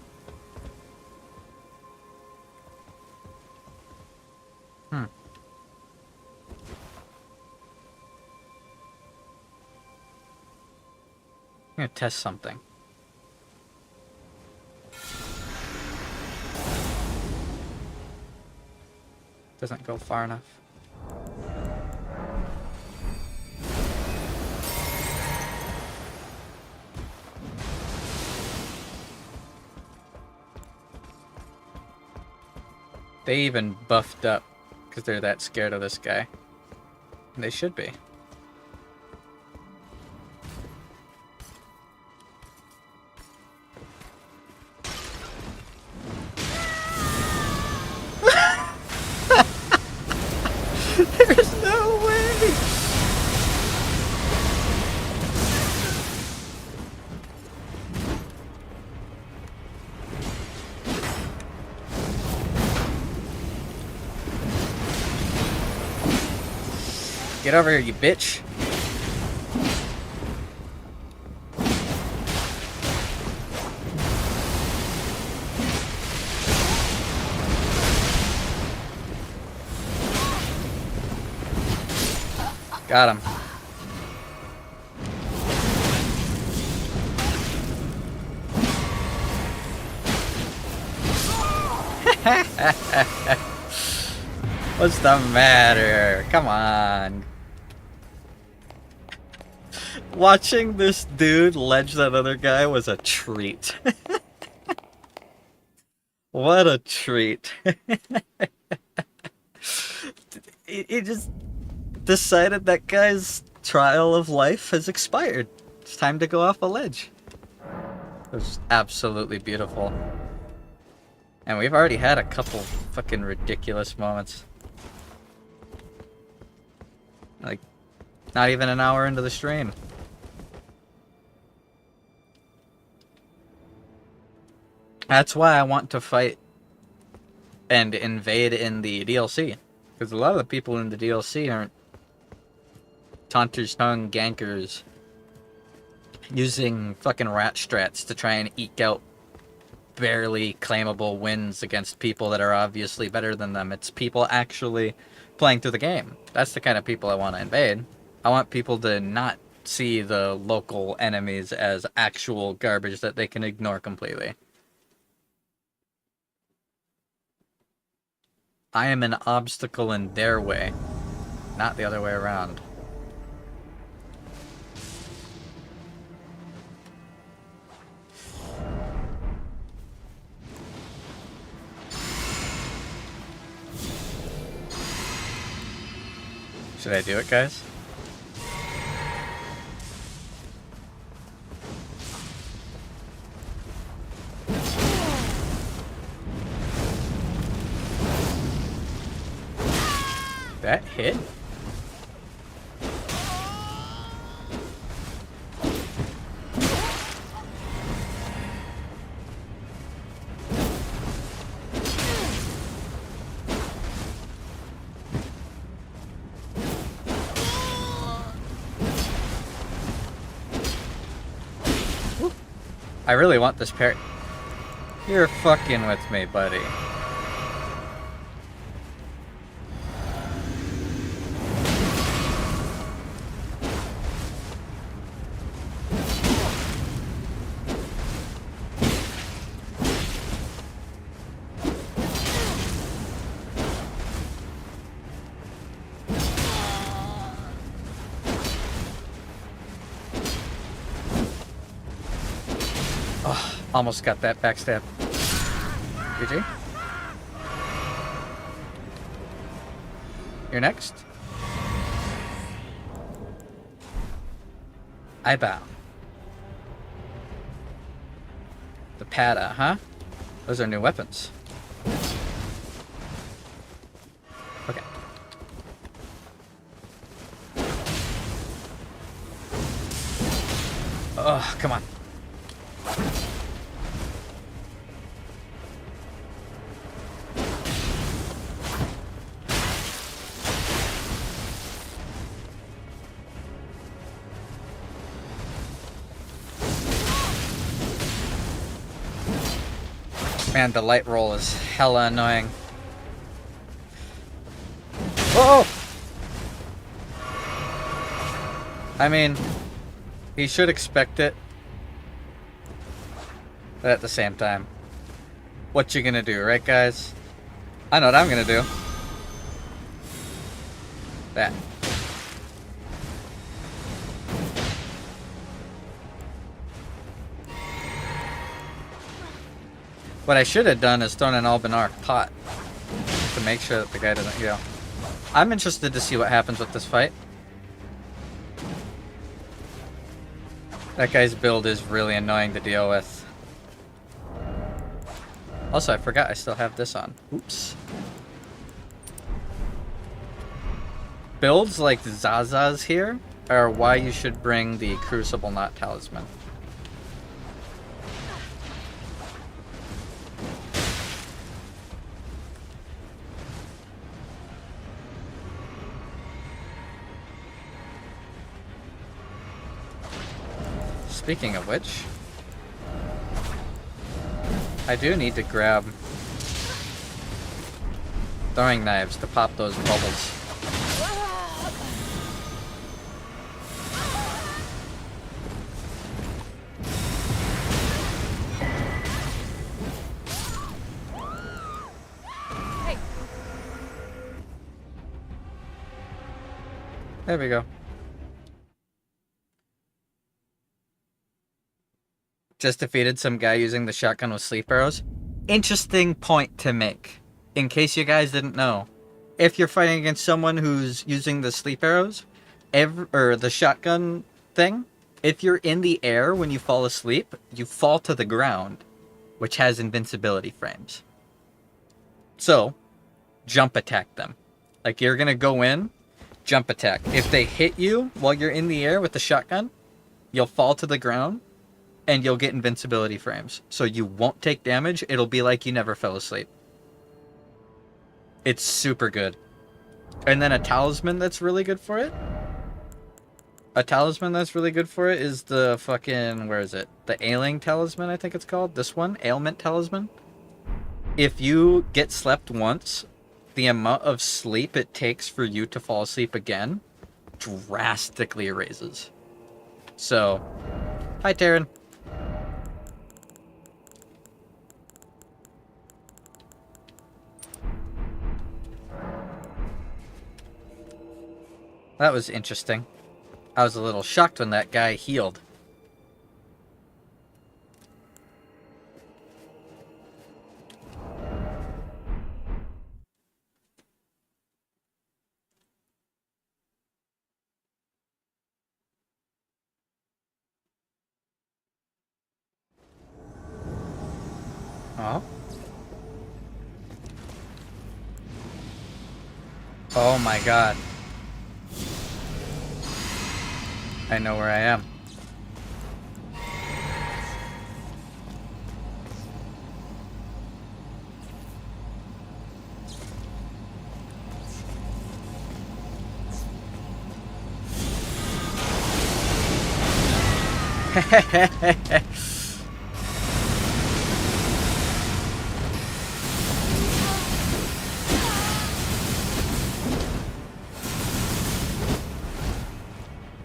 I'm gonna test something. Doesn't go far enough. They even buffed up because they're that scared of this guy. And they should be. There's no way! Get over here, you bitch. Got him. What's the matter? Come on. Watching this dude ledge that other guy was a treat. What a treat. He just decided that guy's trial of life has expired. It's time to go off a ledge. It was absolutely beautiful. And we've already had a couple fucking ridiculous moments. Like, not even an hour into the stream. That's why I want to fight and invade in the DLC. Because a lot of the people in the DLC aren't Taunter's Tongue gankers using fucking rat strats to try and eke out barely claimable wins against people that are obviously better than them. It's people actually playing through the game. That's the kind of people I want to invade. I want people to not see the local enemies as actual garbage that they can ignore completely. I am an obstacle in their way, not the other way around. Should I do it, guys? That hit? I really want this parry. You're fucking with me, buddy. Almost got that backstab. GG. You're next. I bow. The Pada, huh? Those are new weapons. Okay. Oh, come on. Man, the light roll is hella annoying. Oh! I mean, he should expect it. But at the same time, what you gonna do, right, guys? I know what I'm gonna do. That. What I should have done is thrown an Albanar pot to make sure that the guy doesn't go. I'm interested to see what happens with this fight. That guy's build is really annoying to deal with. Also, I forgot I still have this on. Oops. Builds like Zaza's here are why you should bring the Crucible Knot Talisman. Speaking of which, I do need to grab throwing knives to pop those bubbles. Hey. There we go. Just defeated some guy using the shotgun with sleep arrows. Interesting point to make. In case you guys didn't know. If you're fighting against someone who's using the sleep arrows, or the shotgun thing, if you're in the air when you fall asleep, you fall to the ground, which has invincibility frames. So, jump attack them. Like, you're gonna go in, jump attack. If they hit you while you're in the air with the shotgun, you'll fall to the ground, and you'll get invincibility frames. So you won't take damage. It'll be like you never fell asleep. It's super good. And then a talisman that's really good for it. A talisman that's really good for it is the fucking... Where is it? The Ailing Talisman, I think it's called. This one. Ailment Talisman. If you get slept once, the amount of sleep it takes for you to fall asleep again drastically raises. So... Hi, Taryn. That was interesting. I was a little shocked when that guy healed. Oh. Oh my god. I know where I am.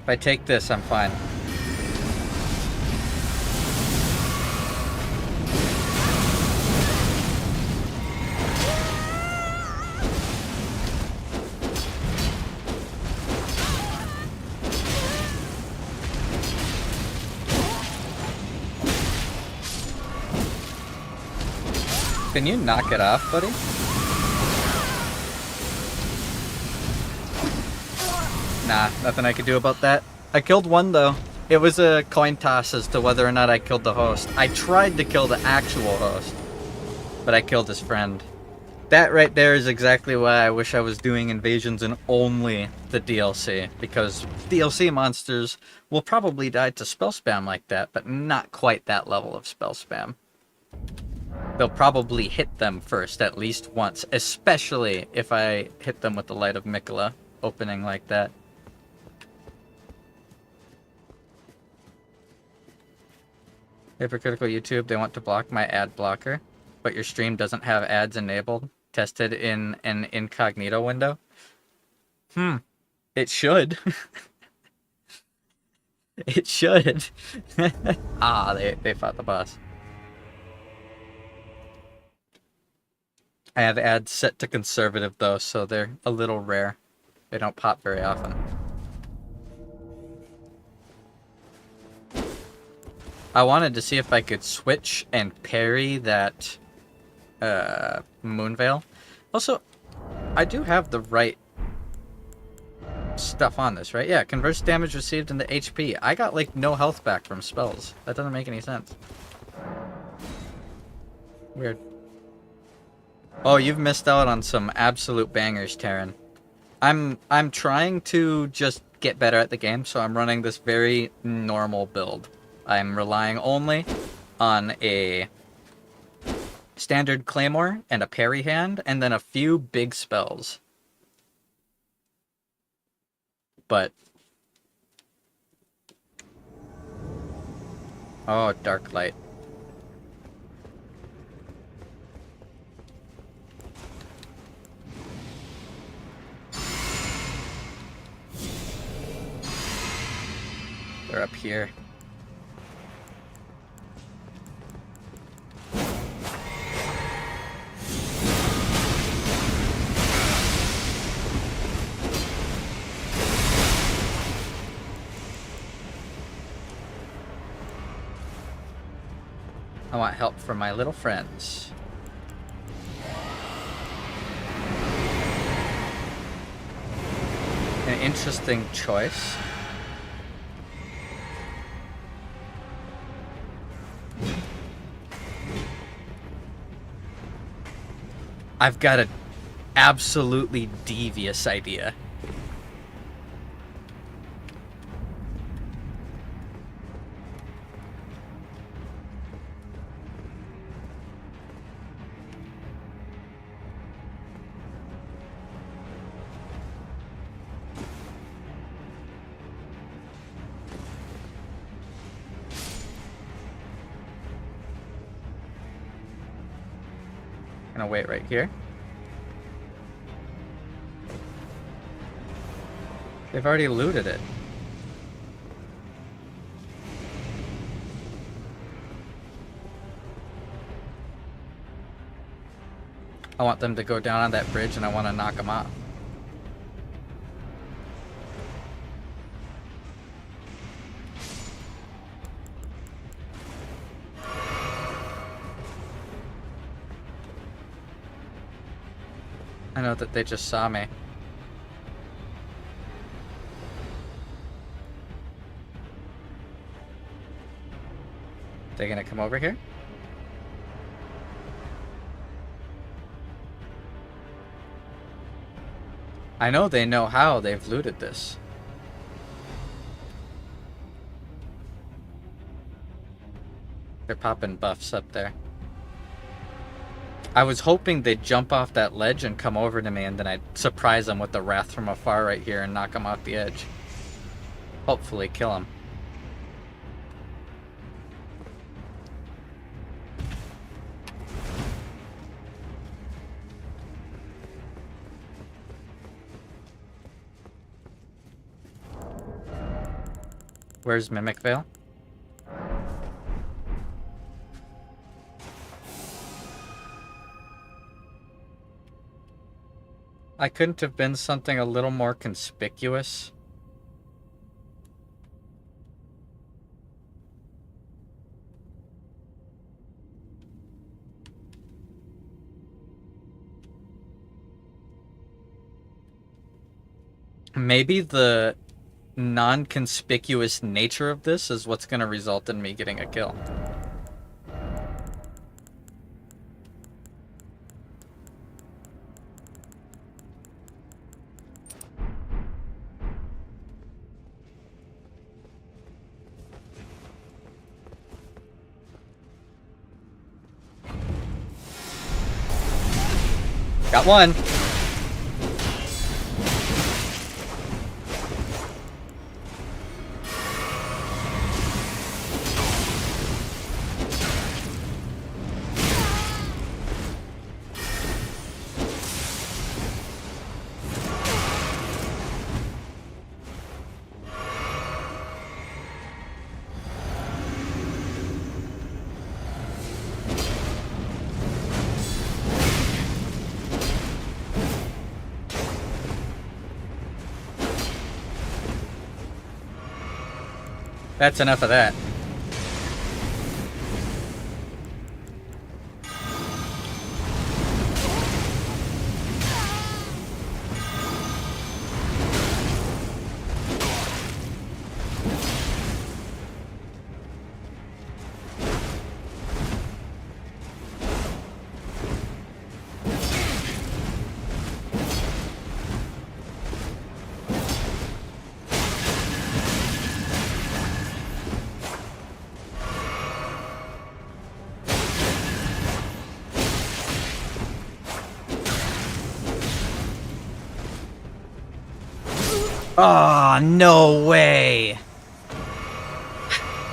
If I take this, I'm fine. Can you knock it off, buddy? Nah, nothing I could do about that. I killed one, though. It was a coin toss as to whether or not I killed the host. I tried to kill the actual host, but I killed his friend. That right there is exactly why I wish I was doing invasions in only the DLC, because DLC monsters will probably die to spell spam like that, but not quite that level of spell spam. They'll probably hit them first at least once, especially if I hit them with the Light of Mikola opening like that. Hypocritical YouTube, they want to block my ad blocker, but your stream doesn't have ads enabled. Tested in an incognito window. It should. It should. Ah, they fought the boss. I have ads set to conservative though, so they're a little rare. They don't pop very often. I wanted to see if I could switch and parry that Moonveil. Also, I do have the right stuff on this, right? Yeah, converts damage received into HP. I got like no health back from spells. That doesn't make any sense. Weird. Oh, you've missed out on some absolute bangers, Taryn. I'm trying to just get better at the game, so I'm running this very normal build. I'm relying only on a standard claymore and a parry hand, and then a few big spells. But oh, dark light. They're up here. I want help from my little friends. An interesting choice. I've got an absolutely devious idea. Gonna wait right here. They've already looted it. I want them to go down on that bridge and I want to knock them off. I know that they just saw me. They gonna come over here? I know they know how they've looted this. They're popping buffs up there. I was hoping they'd jump off that ledge and come over to me, and then I'd surprise them with the Wrath from afar right here and knock them off the edge. Hopefully kill them. Where's Mimic Veil? I couldn't have been something a little more conspicuous. Maybe the non-conspicuous nature of this is what's going to result in me getting a kill. Got one. That's enough of that. Oh, no way.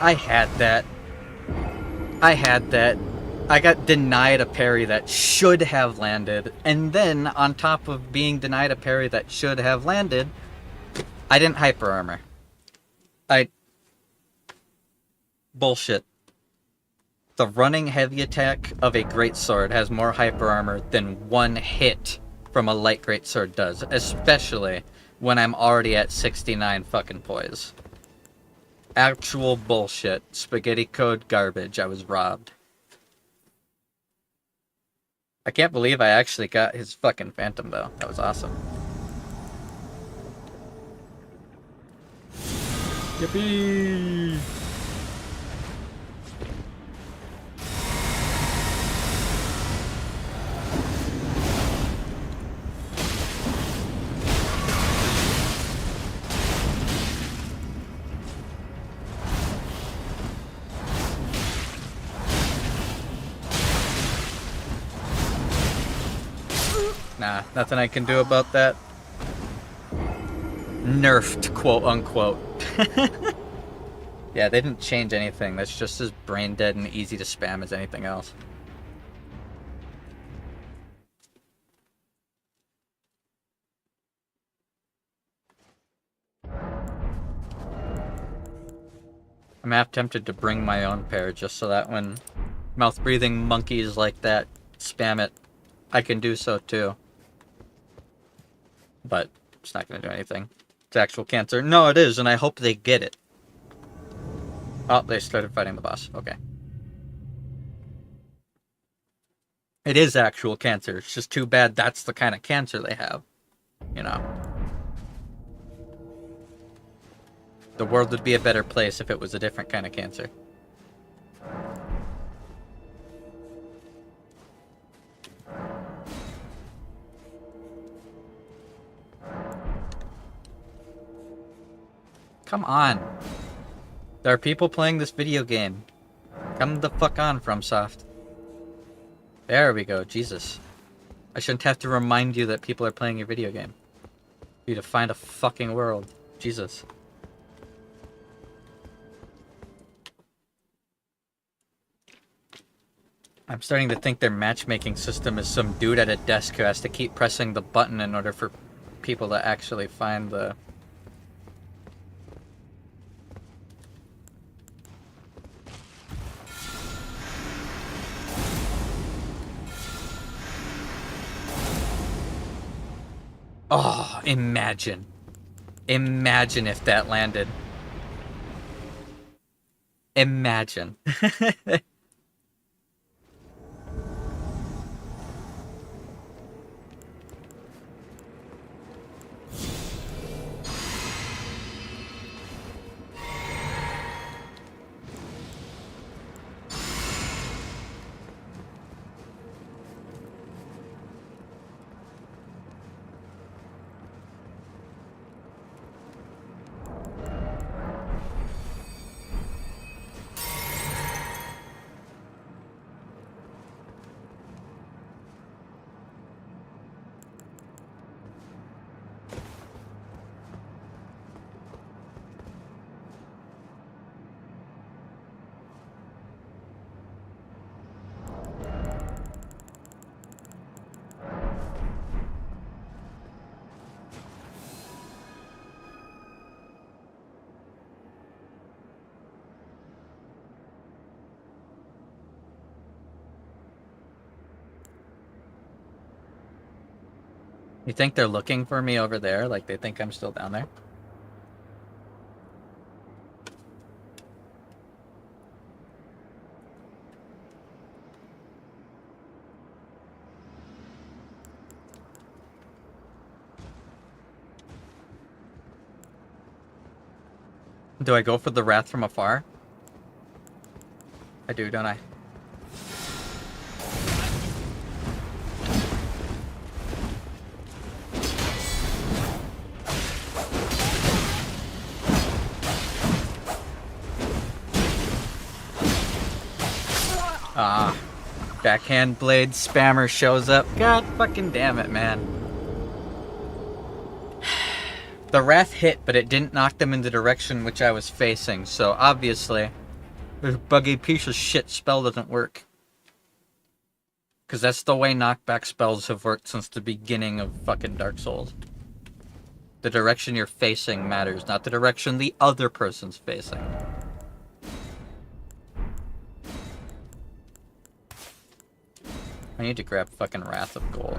I had that. I had that. I got denied a parry that should have landed. And then, on top of being denied a parry that should have landed, I didn't hyper armor. Bullshit. The running heavy attack of a greatsword has more hyper armor than one hit from a light greatsword does. Especially when I'm already at 69 fucking poise. Actual bullshit. Spaghetti code garbage. I was robbed. I can't believe I actually got his fucking phantom though. That was awesome. Yippee! Nah, nothing I can do about that. Nerfed, quote unquote. Yeah, they didn't change anything. That's just as brain dead and easy to spam as anything else. I'm half tempted to bring my own pair just so that when mouth-breathing monkeys like that spam it, I can do so too. But it's not going to do anything. It's actual cancer. No, it is, and I hope they get it. Oh, they started fighting the boss. Okay. It is actual cancer. It's just too bad that's the kind of cancer they have. You know. The world would be a better place if it was a different kind of cancer. Come on. There are people playing this video game. Come the fuck on, FromSoft. There we go. Jesus. I shouldn't have to remind you that people are playing your video game. For you to find a fucking world. Jesus. I'm starting to think their matchmaking system is some dude at a desk who has to keep pressing the button in order for people to actually find the... Oh, imagine. Imagine if that landed. Imagine. You think they're looking for me over there? Like they think I'm still down there? Do I go for the wrath from afar? I do, don't I? Ah. Backhand blade spammer shows up. God fucking damn it, man. The wrath hit, but it didn't knock them in the direction which I was facing, so obviously this buggy piece of shit spell doesn't work. Because that's the way knockback spells have worked since the beginning of fucking Dark Souls. The direction you're facing matters, not the direction the other person's facing. I need to grab fucking Wrath of Gold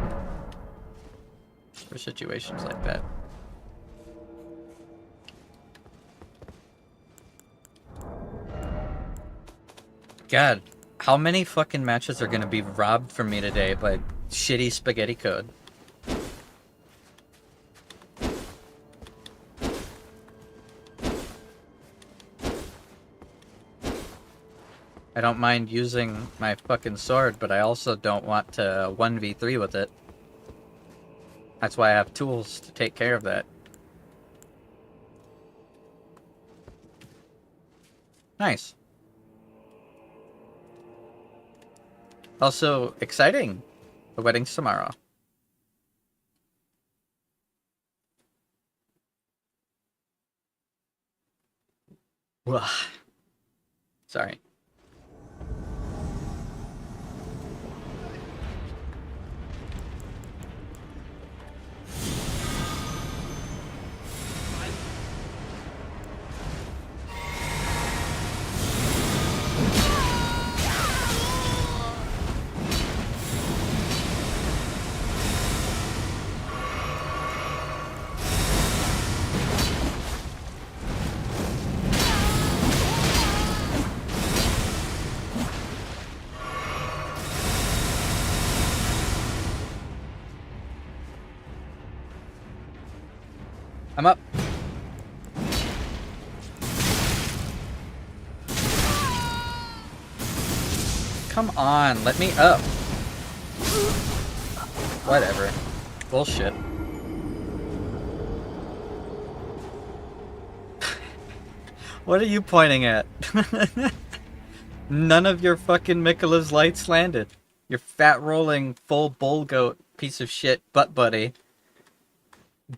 for situations like that. God, how many fucking matches are gonna be robbed from me today by shitty spaghetti code? I don't mind using my fucking sword, but I also don't want to 1v3 with it. That's why I have tools to take care of that. Nice. Also, exciting! The wedding's tomorrow. Ugh. Sorry. I'm up. Come on, let me up. Whatever. Bullshit. What are you pointing at? None of your fucking Mikola's lights landed. Your fat rolling full bull goat piece of shit butt buddy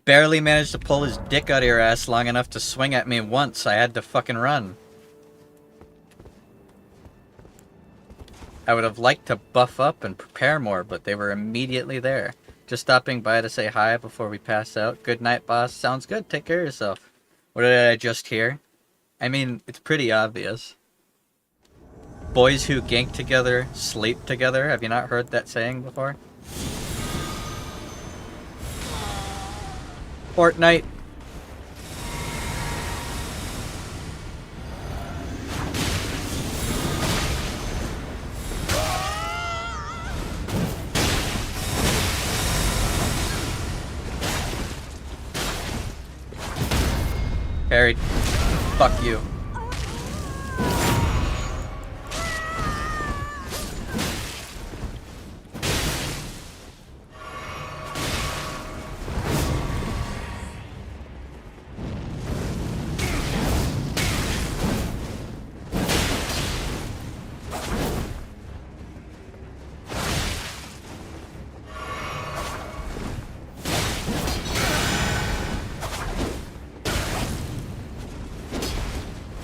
barely managed to pull his dick out of your ass long enough to swing at me once. I had to fucking run. I would have liked to buff up and prepare more, but they were immediately there. Just stopping by to say hi before we pass out. Good night, boss. Sounds good. Take care of yourself. What did I just hear? I mean, it's pretty obvious. Boys who gank together sleep together. Have you not heard that saying before? Fortnite. Parried. Fuck you.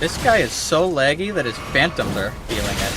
This guy is so laggy that his phantoms are feeling it.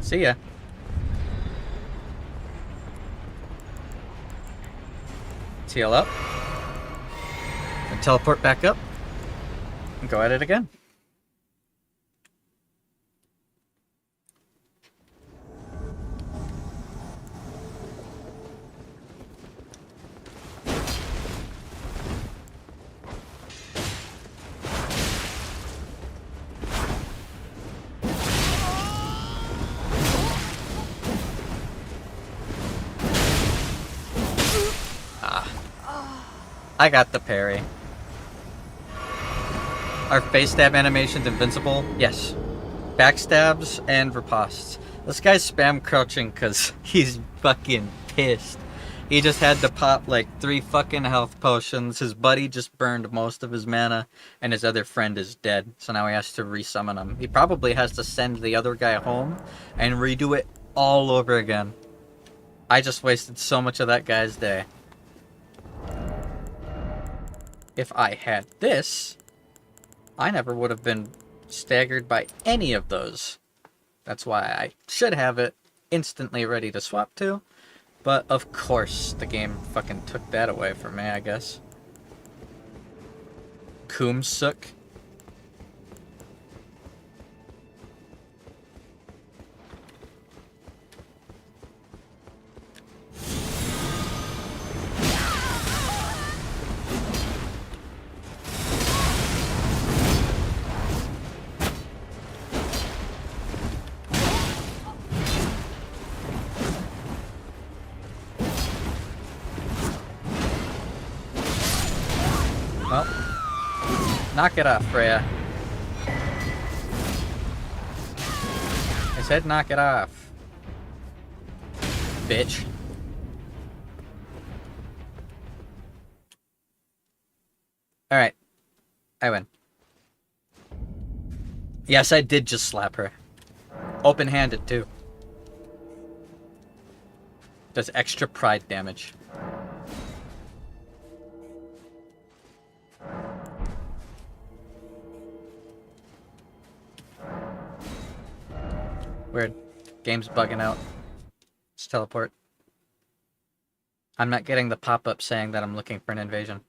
See ya. Heal up. And teleport back up. And go at it again. I got the parry. Are face stab animations invincible? Yes. Backstabs and ripostes. This guy's spam crouching because he's fucking pissed. He just had to pop like 3 fucking health potions. His buddy just burned most of his mana, and his other friend is dead. So now he has to resummon him. He probably has to send the other guy home and redo it all over again. I just wasted so much of that guy's day. If I had this, I never would have been staggered by any of those. That's why I should have it instantly ready to swap to. But of course, the game fucking took that away from me, I guess. Kumsuk. Well, knock it off, Freya. I said knock it off. Bitch. Alright. I win. Yes, I did just slap her. Open-handed, too. Does extra pride damage. Weird. Game's bugging out. Let's teleport. I'm not getting the pop-up saying that I'm looking for an invasion.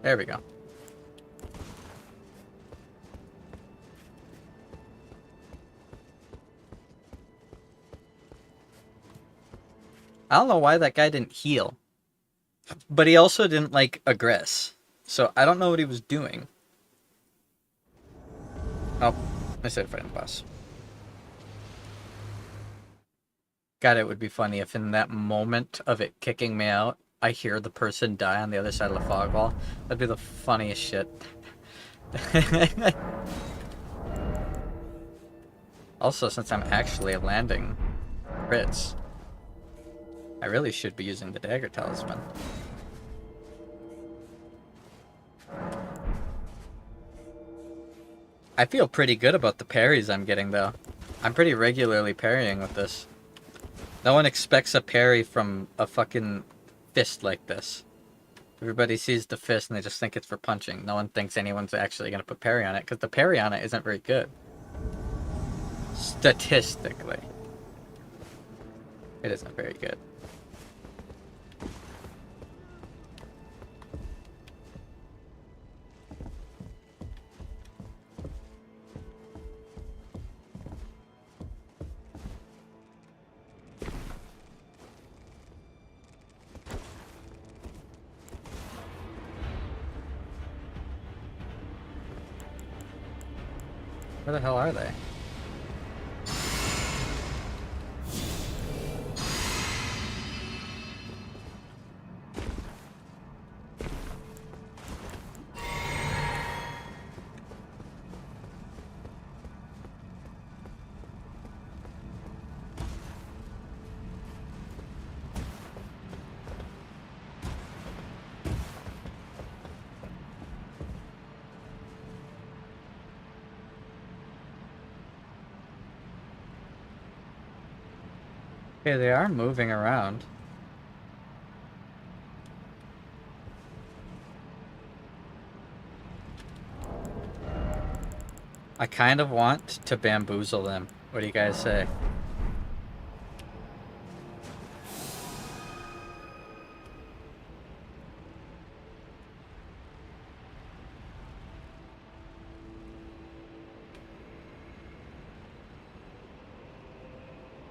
There we go. I don't know why that guy didn't heal. But he also didn't, like, aggress. So I don't know what he was doing. Oh, I said fighting the boss. God, it would be funny if in that moment of it kicking me out, I hear the person die on the other side of the fog wall. That'd be the funniest shit. Also, since I'm actually landing crits, I really should be using the dagger talisman. I feel pretty good about the parries I'm getting, though. I'm pretty regularly parrying with this. No one expects a parry from a fucking fist like this. Everybody sees the fist and they just think it's for punching. No one thinks anyone's actually going to put parry on it, because the parry on it isn't very good. Statistically. It isn't very good. Where the hell are they? Okay, they are moving around. I kind of want to bamboozle them. What do you guys say?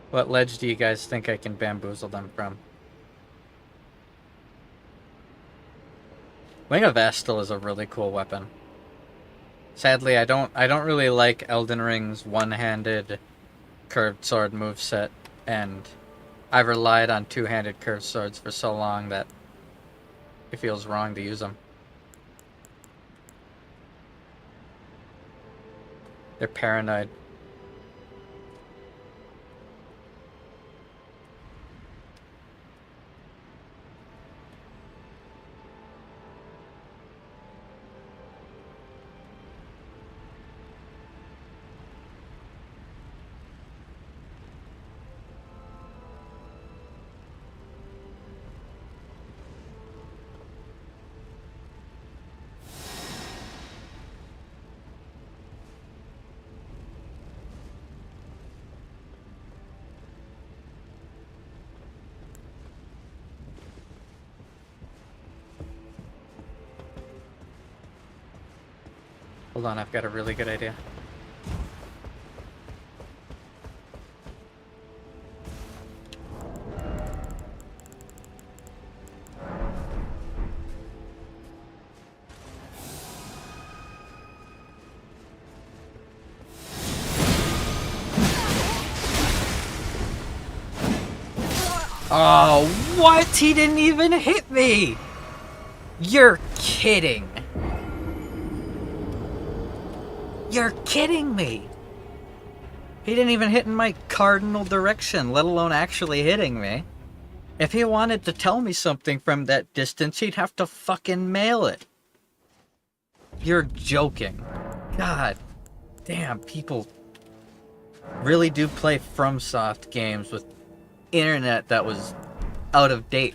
What ledge do you guys think I can bamboozle them from? Wing of Vestal is a really cool weapon. Sadly, I don't really like Elden Ring's one-handed curved sword moveset, and I've relied on two-handed curved swords for so long that it feels wrong to use them. They're paranoid. Hold on, I've got a really good idea. Oh, what? He didn't even hit me! You're kidding. You're kidding me! He didn't even hit in my cardinal direction, let alone actually hitting me. If he wanted to tell me something from that distance, he'd have to fucking mail it. You're joking. God damn, people really do play FromSoft games with internet that was out of date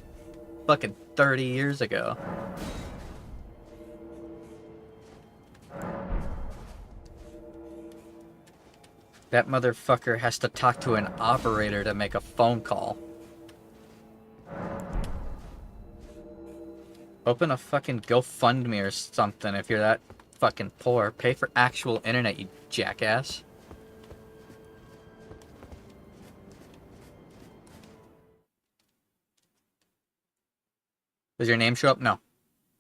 fucking 30 years ago. That motherfucker has to talk to an operator to make a phone call. Open a fucking GoFundMe or something if you're that fucking poor. Pay for actual internet, you jackass. Does your name show up? No.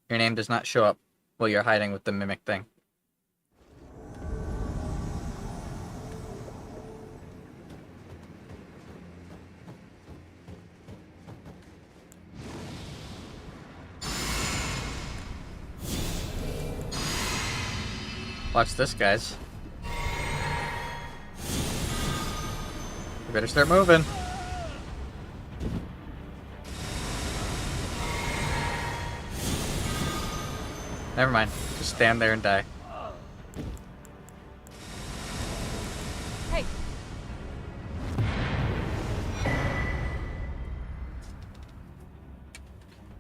Your name does not show up while you're hiding with the mimic thing. Watch this, guys. You better start moving. Never mind. Just stand there and die. Hey.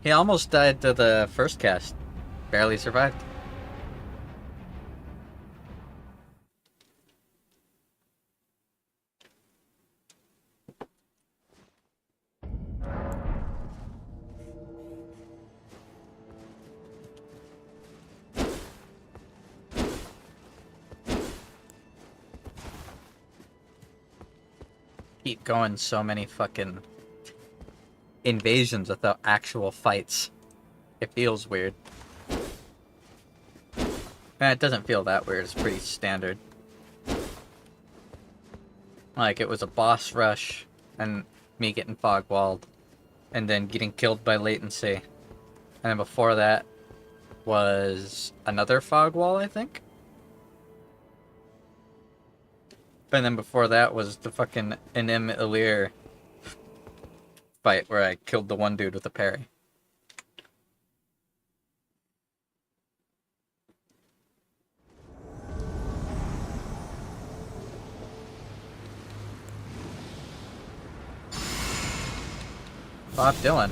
He almost died to the first cast. Barely survived. Keep going so many fucking invasions without actual fights. It feels weird. It doesn't feel that weird, it's pretty standard. Like, it was a boss rush, and me getting fog-walled, and then getting killed by latency. And then before that was another fog wall, I think? And then before that was the fucking Enim Ilir fight where I killed the one dude with a parry. Bob Dylan.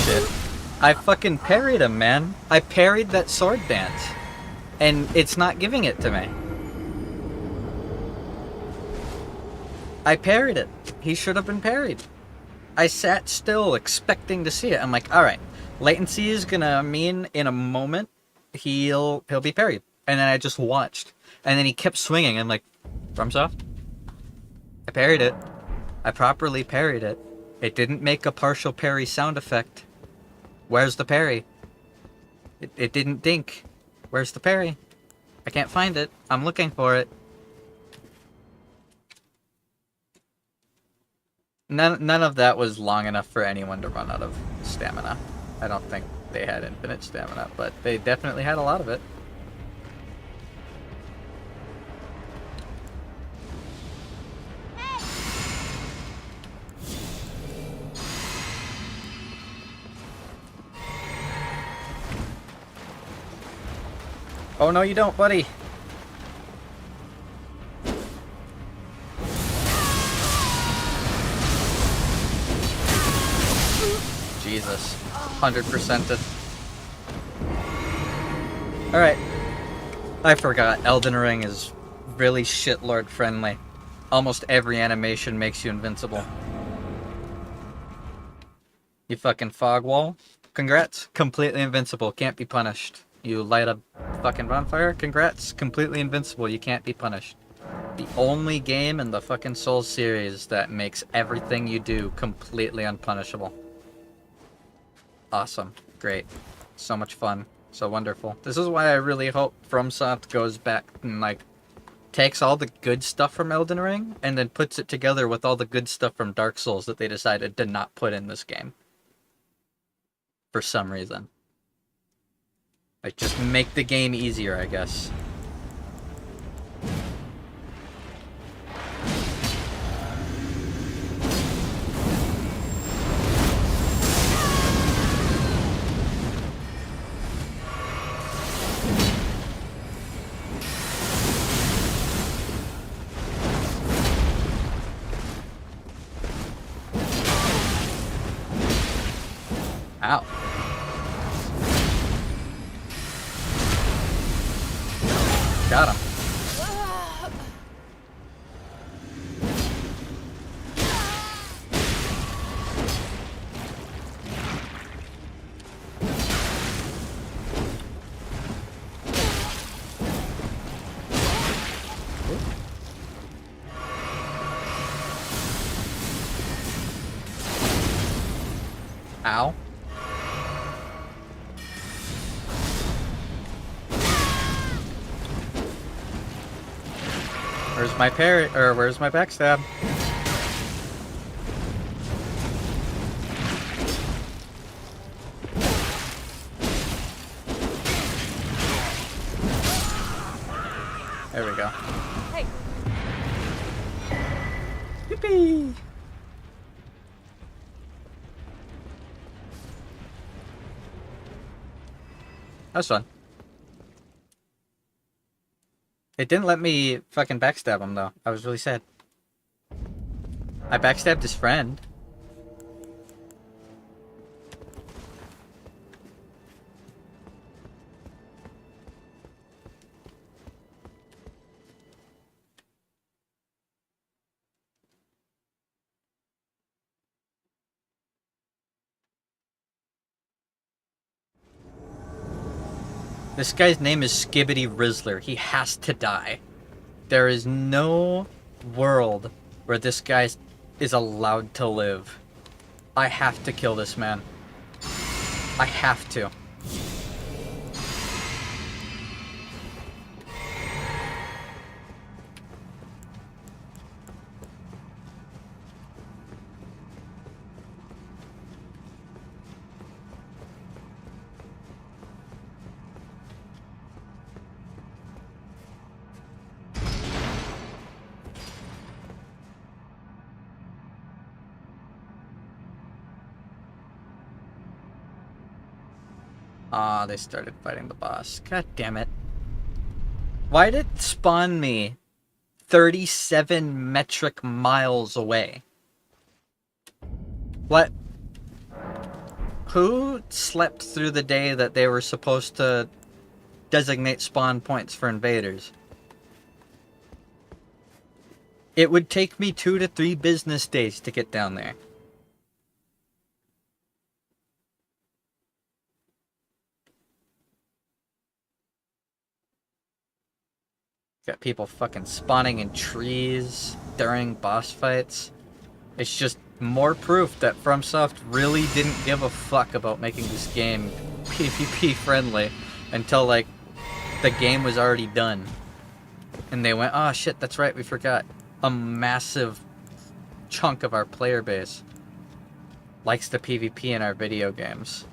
shit. I fucking parried him, man. I parried that sword dance. And it's not giving it to me. I parried it. He should have been parried. I sat still expecting to see it. I'm like, alright, latency is gonna mean in a moment he'll be parried. And then I just watched. And then he kept swinging. I'm like, FromSoft? I parried it. I properly parried it. It didn't make a partial parry sound effect. Where's the parry? It didn't dink. Where's the parry? I can't find it. I'm looking for it. None of that was long enough for anyone to run out of stamina. I don't think they had infinite stamina, but they definitely had a lot of it. Oh no, you don't, buddy. Jesus. 100%ed. Alright. I forgot. Elden Ring is really shitlord friendly. Almost every animation makes you invincible. You fucking fog wall? Congrats. Completely invincible. Can't be punished. You light a fucking bonfire? Congrats. Completely invincible. You can't be punished. The only game in the fucking Souls series that makes everything you do completely unpunishable. Awesome. Great. So much fun. So wonderful. This is why I really hope FromSoft goes back and, like, takes all the good stuff from Elden Ring and then puts it together with all the good stuff from Dark Souls that they decided to not put in this game. For some reason. Like, just make the game easier, I guess. Ow. Got him. Ow. Where's my parry, or where's my backstab? There we go. Hey, Yippee! That was fun. It didn't let me fucking backstab him, though. I was really sad. I backstabbed his friend. This guy's name is Skibbity Rizzler. He has to die. There is no world where this guy is allowed to live. I have to kill this man. I have to. Ah, they started fighting the boss. God damn it. Why did it spawn me 37 metric miles away? What? Who slept through the day that they were supposed to designate spawn points for invaders? It would take me 2 to 3 business days to get down there. Got people fucking spawning in trees during boss fights. It's just more proof that FromSoft really didn't give a fuck about making this game PvP friendly until, like, the game was already done. And they went, oh shit, that's right, we forgot. A massive chunk of our player base likes the PvP in our video games.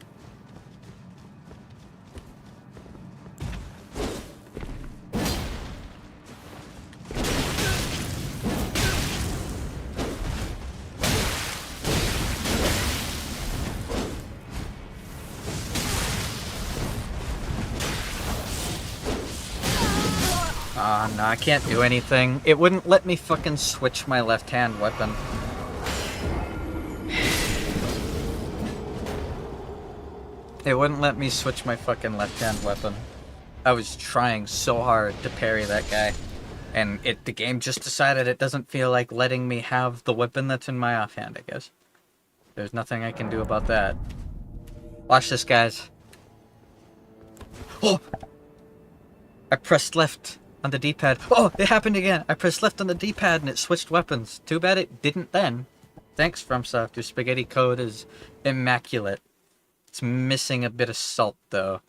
No, I can't do anything. It wouldn't let me fucking switch my left-hand weapon. It wouldn't let me switch my fucking left-hand weapon. I was trying so hard to parry that guy. And the game just decided it doesn't feel like letting me have the weapon that's in my offhand, I guess. There's nothing I can do about that. Watch this, guys. Oh! I pressed left on the D-pad. Oh, it happened again. I pressed left on the D-pad and it switched weapons. Too bad it didn't then. Thanks, FromSoft. Your spaghetti code is immaculate. It's missing a bit of salt, though.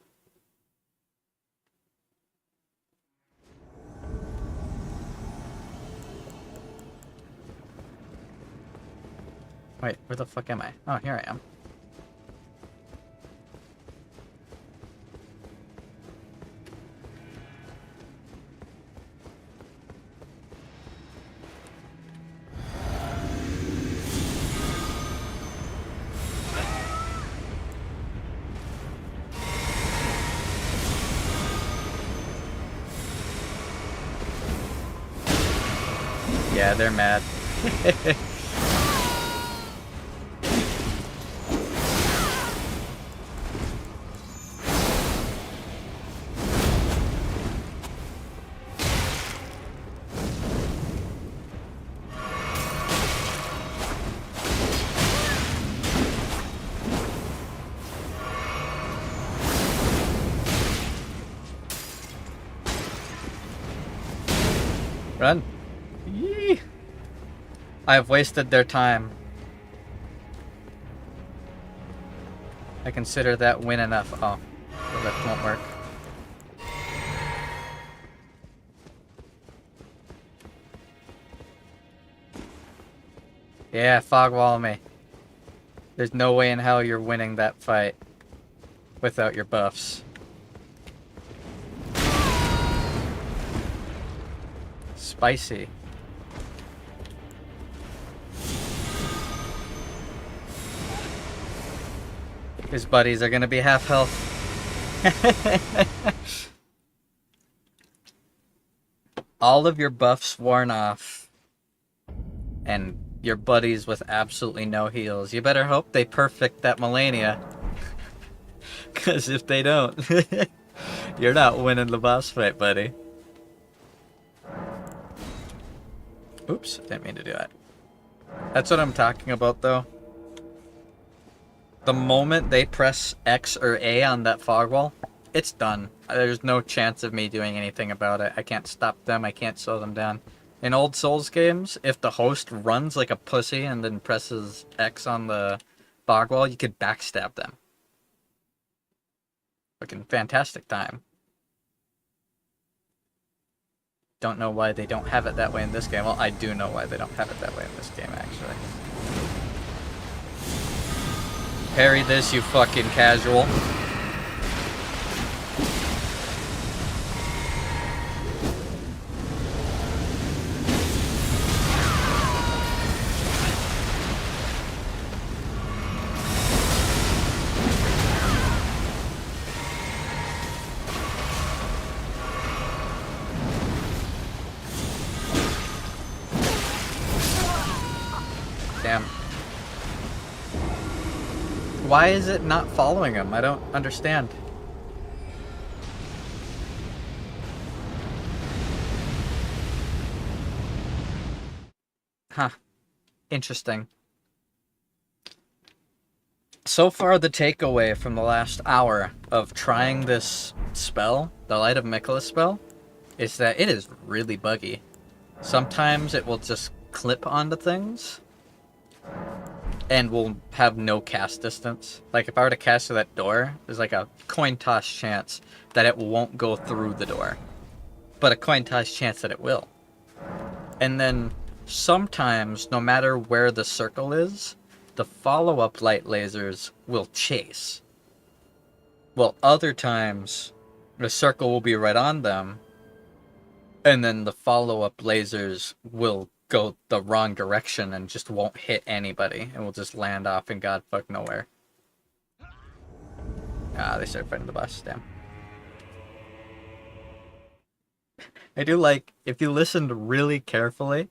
Wait, where the fuck am I? Oh, here I am. Yeah, they're mad. Run. Yee. I have wasted their time. I consider that win enough. Oh, the lift won't work. Yeah, fog wall me. There's no way in hell you're winning that fight without your buffs. Spicy. His buddies are gonna be half health. All of your buffs worn off. And your buddies with absolutely no heals. You better hope they perfect that Melania. Because if they don't, you're not winning the boss fight, buddy. Oops, didn't mean to do that. That's what I'm talking about, though. The moment they press X or A on that fog wall, it's done. There's no chance of me doing anything about it. I can't stop them. I can't slow them down. In old Souls games, if the host runs like a pussy and then presses X on the fog wall, you could backstab them. Fucking fantastic time. Don't know why they don't have it that way in this game. Well, I do know why they don't have it that way in this game, actually. Parry this, you fucking casual. Damn. Why is it not following him? I don't understand. Huh. Interesting. So far, the takeaway from the last hour of trying this spell, the Light of Mikula spell, is that it is really buggy. Sometimes it will just clip onto things and will have no cast distance. Like if I were to cast through that door, there's like a coin toss chance that it won't go through the door, but a coin toss chance that it will. And then sometimes, no matter where the circle is, the follow-up light lasers will chase. Well, other times, the circle will be right on them, and then the follow-up lasers will go the wrong direction and just won't hit anybody, and will just land off in god fuck nowhere. Ah, they started fighting the boss, damn. I do like, if you listened really carefully,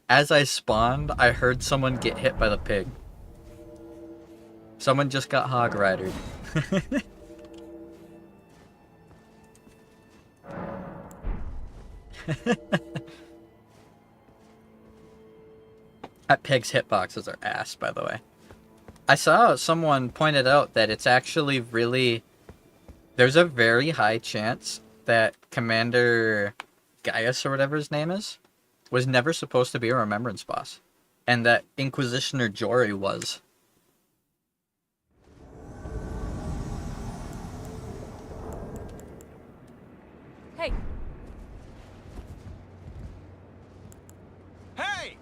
as I spawned, I heard someone get hit by the pig. Someone just got hog ridered. That pig's hitboxes are ass, by the way. I saw someone pointed out that it's actually really... There's a very high chance that Commander Gaius, or whatever his name is, was never supposed to be a Remembrance boss. And that Inquisitioner Jory was. Hey, Hey!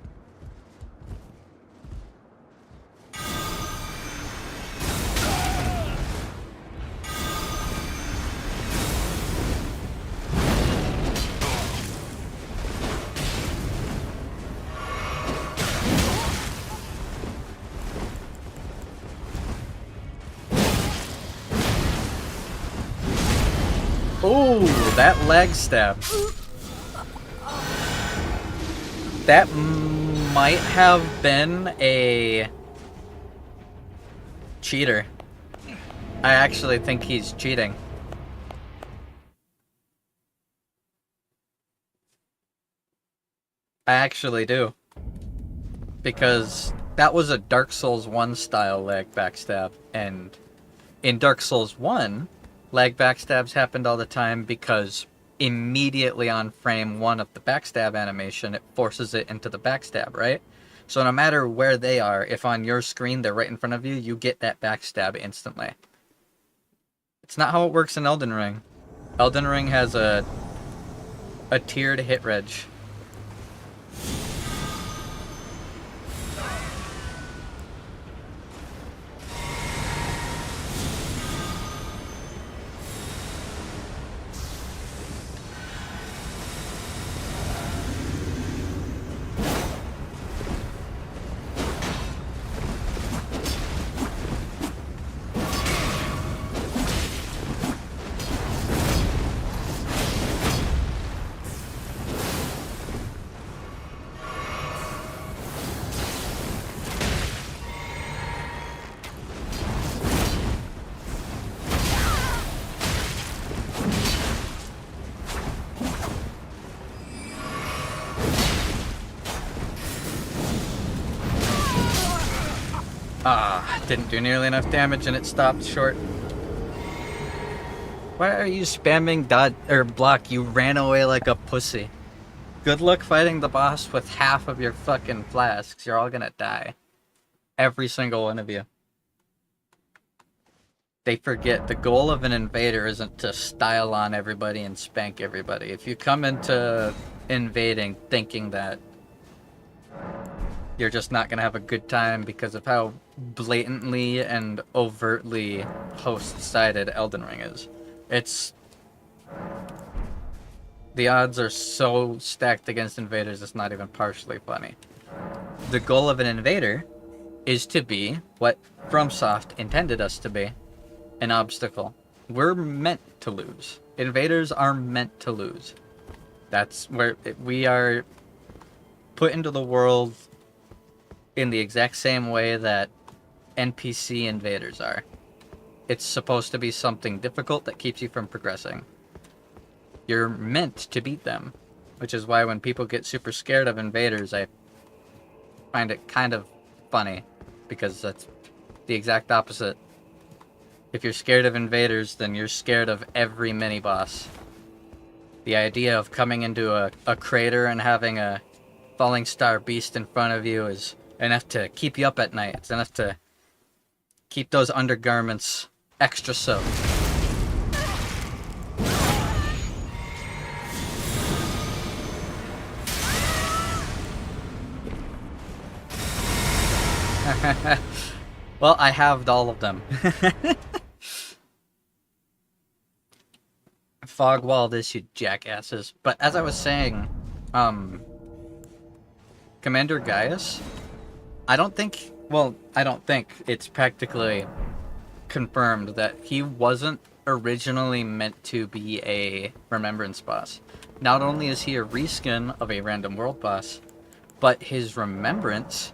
Ooh, that leg stab. That might have been a cheater. I actually think he's cheating. I actually do. Because that was a Dark Souls 1 style leg backstab, and in Dark Souls 1, leg backstabs happened all the time because immediately on frame 1 of the backstab animation, it forces it into the backstab, right? So no matter where they are, if on your screen they're right in front of you, you get that backstab instantly. It's not how it works in Elden Ring. Elden Ring has a tiered hit reg. Ah, didn't do nearly enough damage and it stopped short. Why are you spamming dodge or block? You ran away like a pussy. Good luck fighting the boss with half of your fucking flasks. You're all gonna die. Every single one of you. They forget the goal of an invader isn't to style on everybody and spank everybody. If you come into invading thinking that you're just not gonna have a good time because of how blatantly and overtly host-sided Elden Ring is. The odds are so stacked against invaders, it's not even partially funny. The goal of an invader is to be what FromSoft intended us to be, an obstacle. We're meant to lose. Invaders are meant to lose. That's where we are put into the world in the exact same way that NPC invaders are. It's supposed to be something difficult that keeps you from progressing. You're meant to beat them, which is why when people get super scared of invaders, I find it kind of funny, because that's the exact opposite. If you're scared of invaders, then you're scared of every mini-boss. The idea of coming into a crater and having a falling star beast in front of you is enough to keep you up at night. It's enough to keep those undergarments extra soaked. Well, I halved all of them. Fog wall this, you jackasses. But as I was saying, Commander Gaius, I don't think it's practically confirmed that he wasn't originally meant to be a remembrance boss. Not only is he a reskin of a random world boss, but his remembrance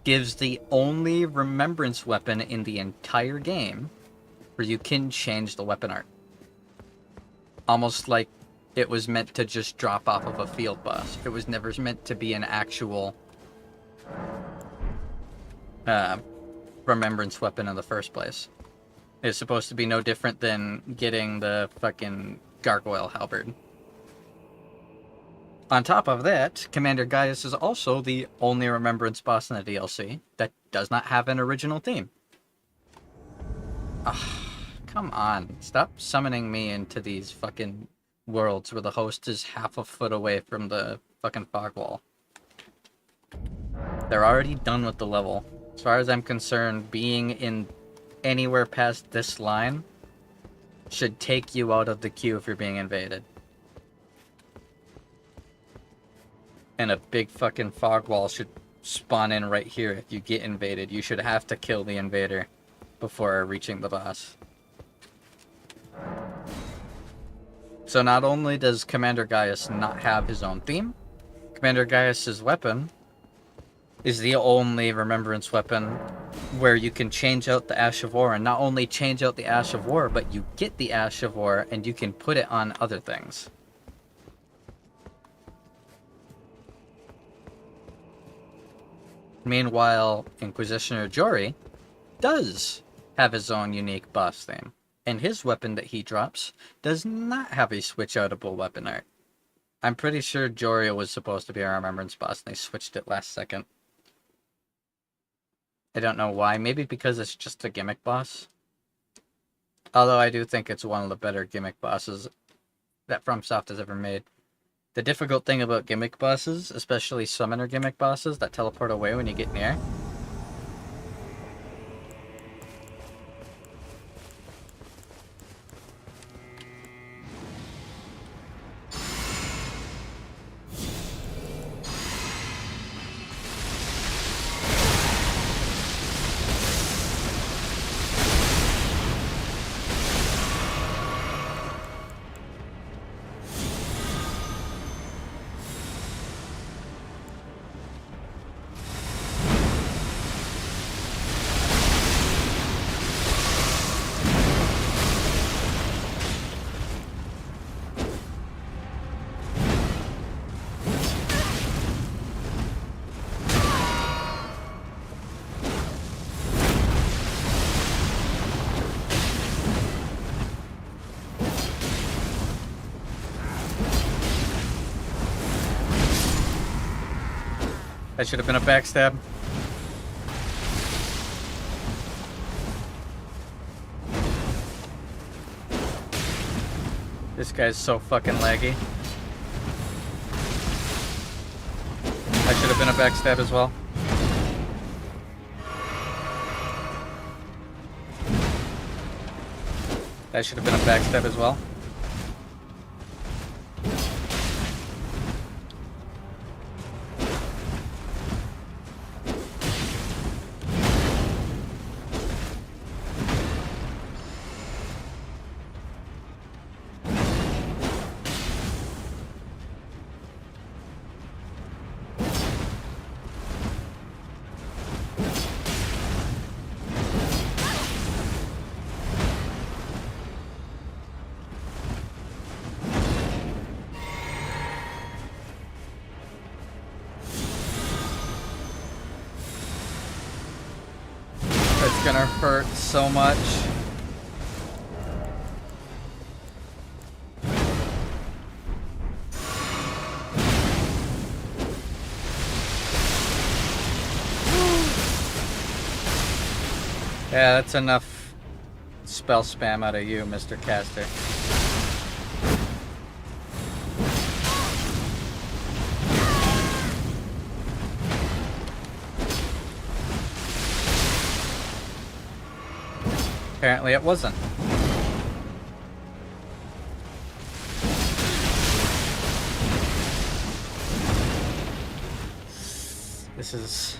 gives the only remembrance weapon in the entire game where you can change the weapon art. Almost like it was meant to just drop off of a field boss. It was never meant to be an actual remembrance weapon in the first place. It's supposed to be no different than getting the fucking gargoyle halberd. On top of that, Commander Gaius is also the only remembrance boss in the DLC that does not have an original theme. Come on. Stop summoning me into these fucking worlds where the host is half a foot away from the fucking fog wall. They're already done with the level. As far as I'm concerned, being in anywhere past this line should take you out of the queue if you're being invaded. And a big fucking fog wall should spawn in right here if you get invaded. You should have to kill the invader before reaching the boss. So not only does Commander Gaius not have his own theme, Commander Gaius's weapon is the only remembrance weapon where you can change out the Ash of War, and not only change out the Ash of War, but you get the Ash of War and you can put it on other things. Meanwhile, Inquisitioner Jory does have his own unique boss theme, and his weapon that he drops does not have a switch-outable weapon art. I'm pretty sure Jory was supposed to be a remembrance boss, and they switched it last second. I don't know why. Maybe because it's just a gimmick boss. Although I do think it's one of the better gimmick bosses that FromSoft has ever made. The difficult thing about gimmick bosses, especially summoner gimmick bosses that teleport away when you get near, that should have been a backstab. This guy's so fucking laggy. That should have been a backstab as well. That should have been a backstab as well. gonna hurt so much. Yeah, that's enough spell spam out of you, Mr. Caster. Apparently it wasn't. This is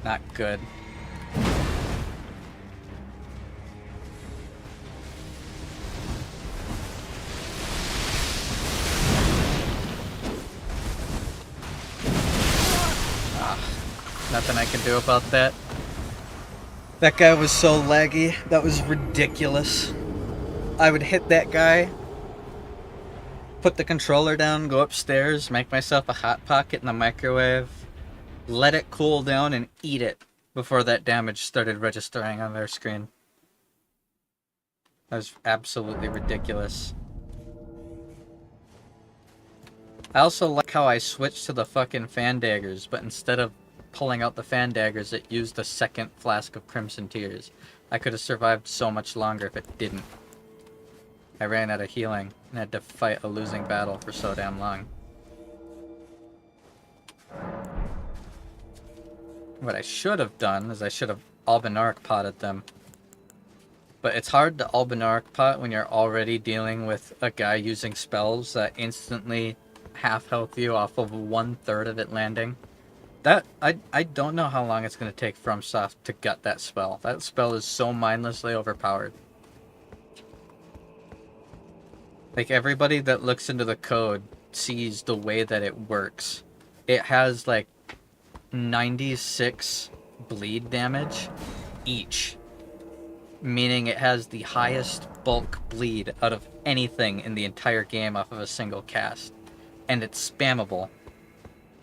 not good. Nothing I can do about that. That guy was so laggy. That was ridiculous. I would hit that guy, put the controller down, go upstairs, make myself a hot pocket in the microwave, let it cool down, and eat it before that damage started registering on their screen. That was absolutely ridiculous. I also like how I switched to the fucking fan daggers, but instead of pulling out the fan daggers, it used a second flask of Crimson Tears. I could have survived so much longer if it didn't. I ran out of healing and had to fight a losing battle for so damn long. What I should have done is I should have Albinaric potted them. But it's hard to Albinaric pot when you're already dealing with a guy using spells that instantly half health you off of 1/3 of it landing. That I don't know how long it's going to take FromSoft to gut that spell. That spell is so mindlessly overpowered. Like, everybody that looks into the code sees the way that it works. It has like 96 bleed damage each, meaning it has the highest bulk bleed out of anything in the entire game off of a single cast. And it's spammable,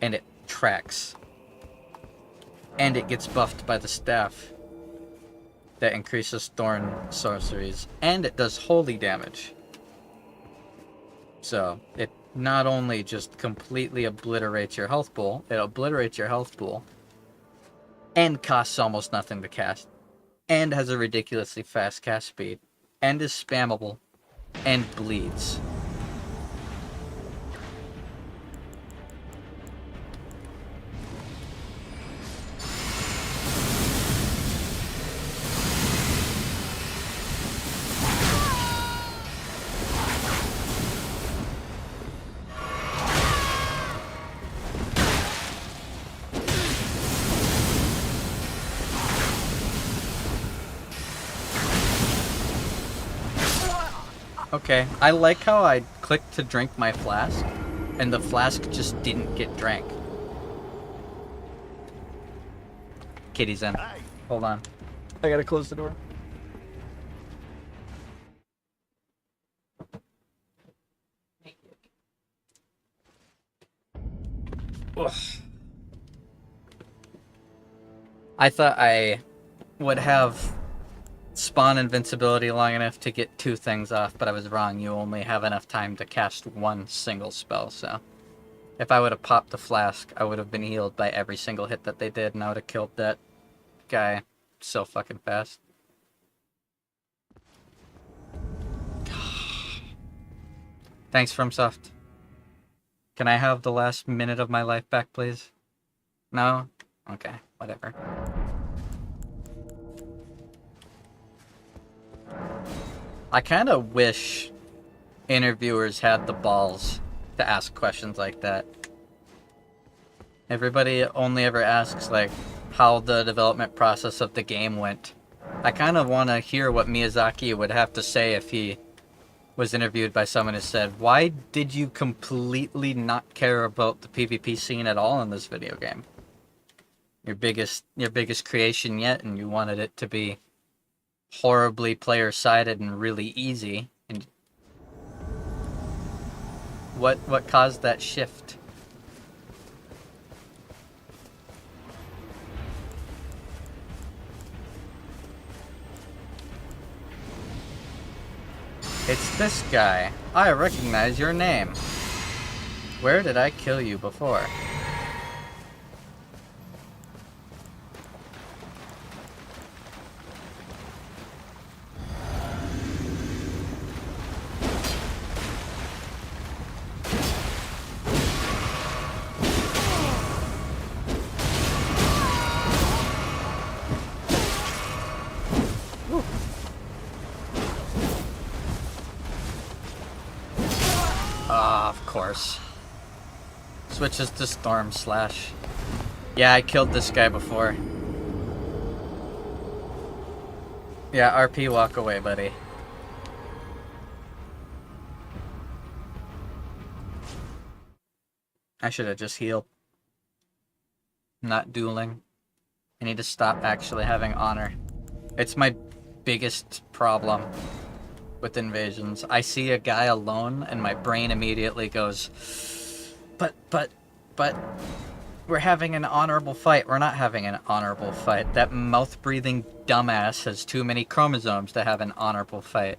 and it tracks. And it gets buffed by the staff that increases thorn sorceries, and it does holy damage. So it not only just completely obliterates your health pool, it obliterates your health pool, and costs almost nothing to cast, and has a ridiculously fast cast speed, and is spammable, and bleeds. Okay, I like how I clicked to drink my flask, and the flask just didn't get drank. Kitty's in. Hold on. I gotta close the door. Ugh. I thought I would have spawn invincibility long enough to get 2 things off, but I was wrong. You only have enough time to cast 1 single spell, so if I would have popped the flask, I would have been healed by every single hit that they did, and I would have killed that guy so fucking fast. Thanks, FromSoft. Can I have the last minute of my life back, please? No? Okay, whatever. I kind of wish interviewers had the balls to ask questions like that. Everybody only ever asks, like, how the development process of the game went. I kind of want to hear what Miyazaki would have to say if he was interviewed by someone who said, why did you completely not care about the PvP scene at all in this video game? Your biggest creation yet, and you wanted it to be horribly player-sided and really easy. And what caused that shift? It's this guy. I recognize your name. Where did I kill you before? Of course. Switches to Storm Slash. Yeah, I killed this guy before. Yeah, RP, walk away, buddy. I should have just healed. Not dueling. I need to stop actually having honor. It's my biggest problem with invasions. I see a guy alone and my brain immediately goes, but, we're having an honorable fight. We're not having an honorable fight. That mouth-breathing dumbass has too many chromosomes to have an honorable fight.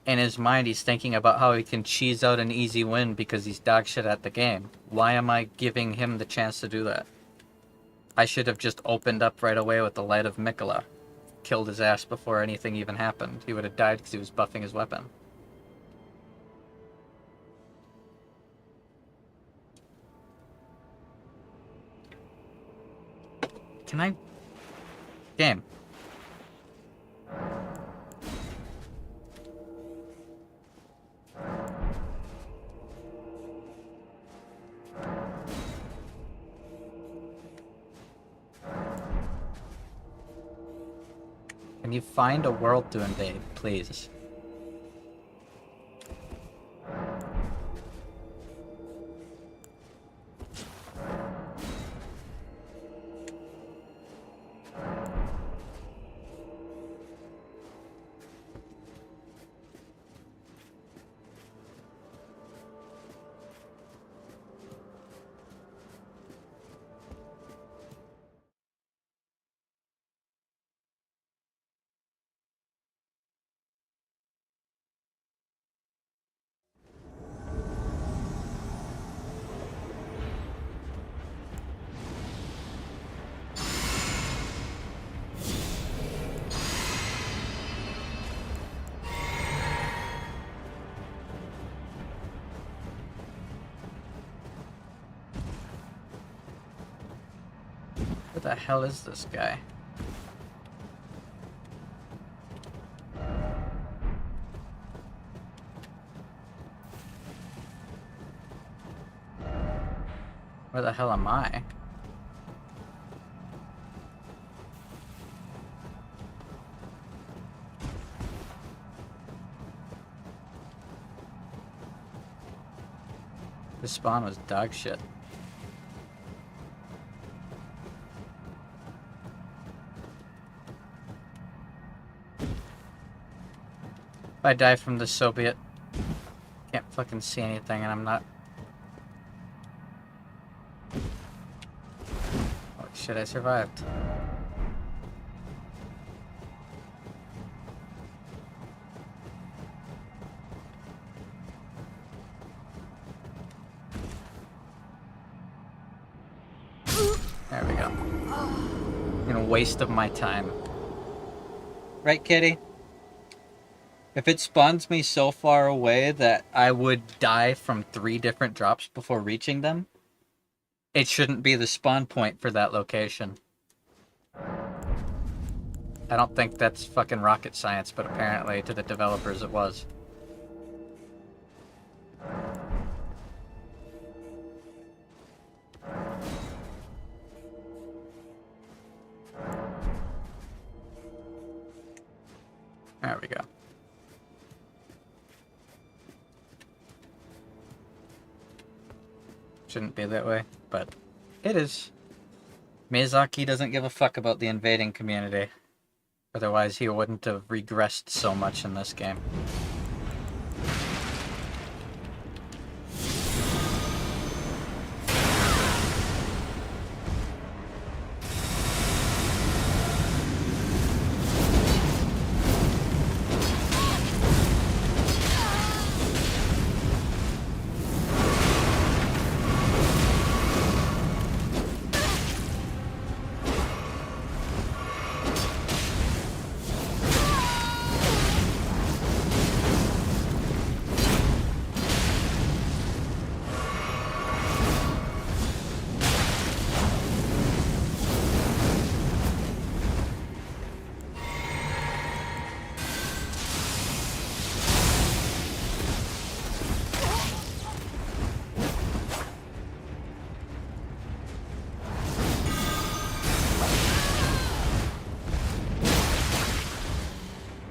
In his mind, he's thinking about how he can cheese out an easy win because he's dog shit at the game. Why am I giving him the chance to do that? I should have just opened up right away with the Light of Mikola. Killed his ass before anything even happened. He would have died because he was buffing his weapon. Can I... Game. Can you find a world to invade, please? Who the hell is this guy? Where the hell am I? This spawn was dog shit. If I die from this, so be it. Can't fucking see anything and I'm not... Oh shit, I survived. There we go. A waste of my time. Right, kitty? If it spawns me so far away that I would die from 3 different drops before reaching them, it shouldn't be the spawn point for that location. I don't think that's fucking rocket science, but apparently to the developers it was. There we go. Shouldn't be that way, but it is. Miyazaki doesn't give a fuck about the invading community. Otherwise, he wouldn't have regressed so much in this game.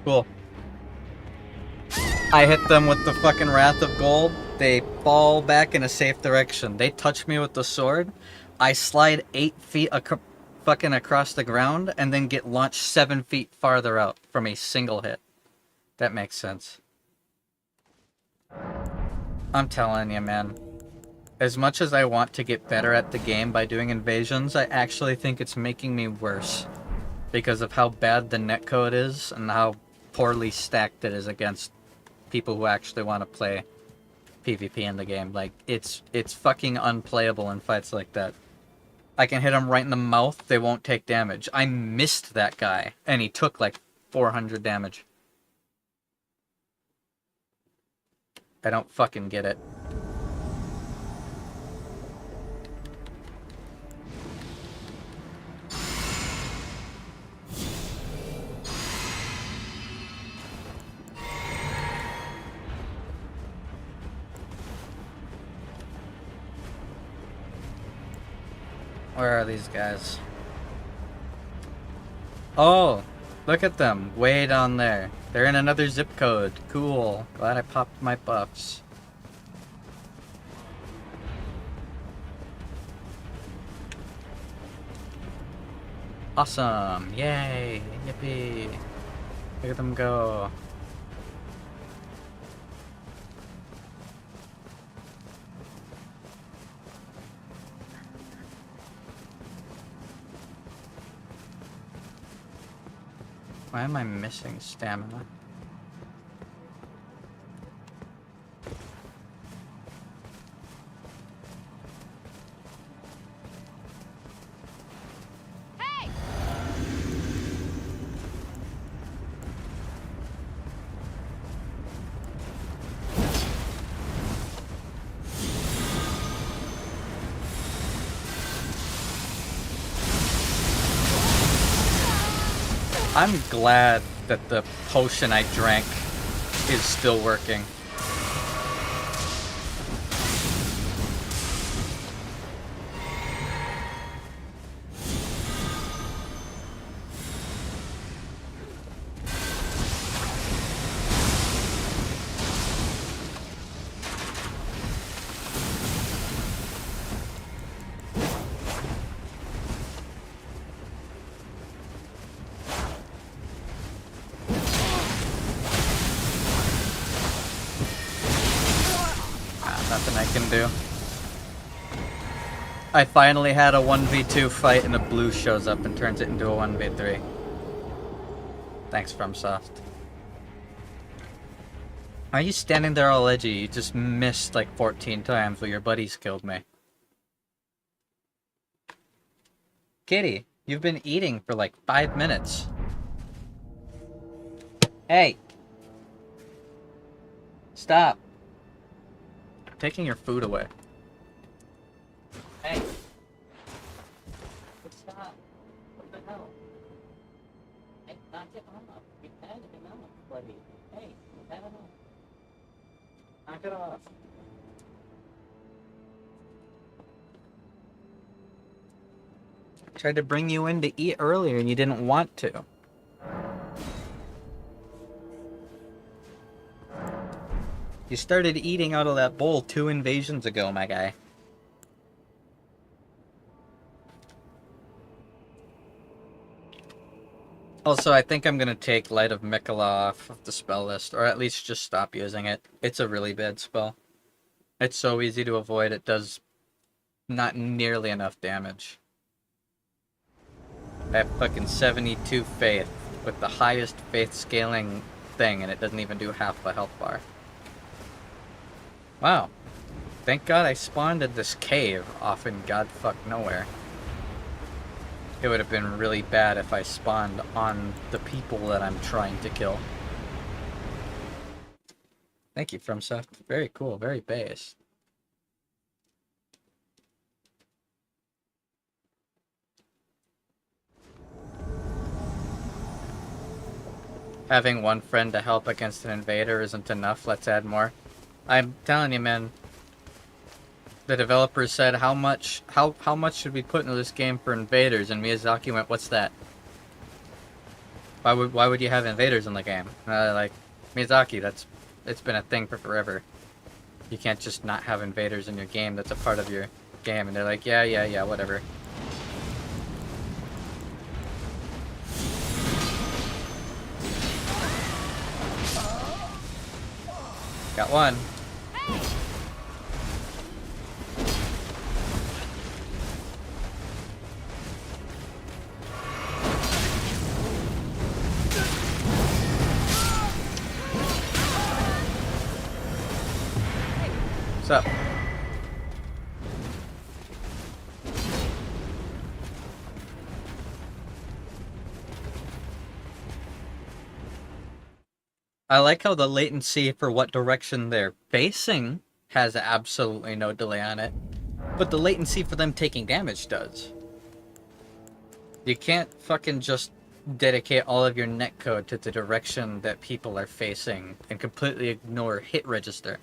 Cool. I hit them with the fucking Wrath of Gold. They fall back in a safe direction. They touch me with the sword. I slide 8 feet fucking across the ground and then get launched 7 feet farther out from a single hit. That makes sense. I'm telling you, man. As much as I want to get better at the game by doing invasions, I actually think it's making me worse. Because of how bad the netcode is and how poorly stacked it is against people who actually want to play PvP in the game. Like, it's fucking unplayable in fights like that. I can hit him right in the mouth, they won't take damage. I missed that guy, and he took like 400 damage. I don't fucking get it. Where are these guys? Oh, look at them, way down there. They're in another zip code. Cool. Glad I popped my buffs. Awesome. Yay. Yippee. Look at them go. Why am I missing stamina? Hey! I'm glad that the potion I drank is still working. Nothing I can do. I finally had a 1v2 fight and a blue shows up and turns it into a 1v3. Thanks, FromSoft. Are you standing there all edgy? You just missed like 14 times while your buddies killed me. Kitty, you've been eating for like 5 minutes. Hey! Stop! Taking your food away. Hey! Stop! What the hell? Hey, knock it off. You had it enough, buddy. Hey, you had it off. Knock it off. Tried to bring you in to eat earlier and you didn't want to. You started eating out of that bowl 2 invasions ago, my guy. Also, I think I'm gonna take Light of Mikola off of the spell list, or at least just stop using it. It's a really bad spell. It's so easy to avoid, it does not nearly enough damage. I have fucking 72 faith with the highest faith scaling thing, and it doesn't even do half the health bar. Wow. Thank God I spawned in this cave off in godfuck nowhere. It would have been really bad if I spawned on the people that I'm trying to kill. Thank you, FromSoft. Very cool, very base. Having one friend to help against an invader isn't enough. Let's add more. I'm telling you, man. The developers said, how much should we put into this game for invaders? And Miyazaki went, what's that? Why would you have invaders in the game? Like, Miyazaki, it's been a thing for forever. You can't just not have invaders in your game. That's a part of your game. And they're like, yeah, whatever. Got one. What's up? I like how the latency for what direction they're facing has absolutely no delay on it, but the latency for them taking damage does. You can't fucking just dedicate all of your netcode to the direction that people are facing and completely ignore hit register.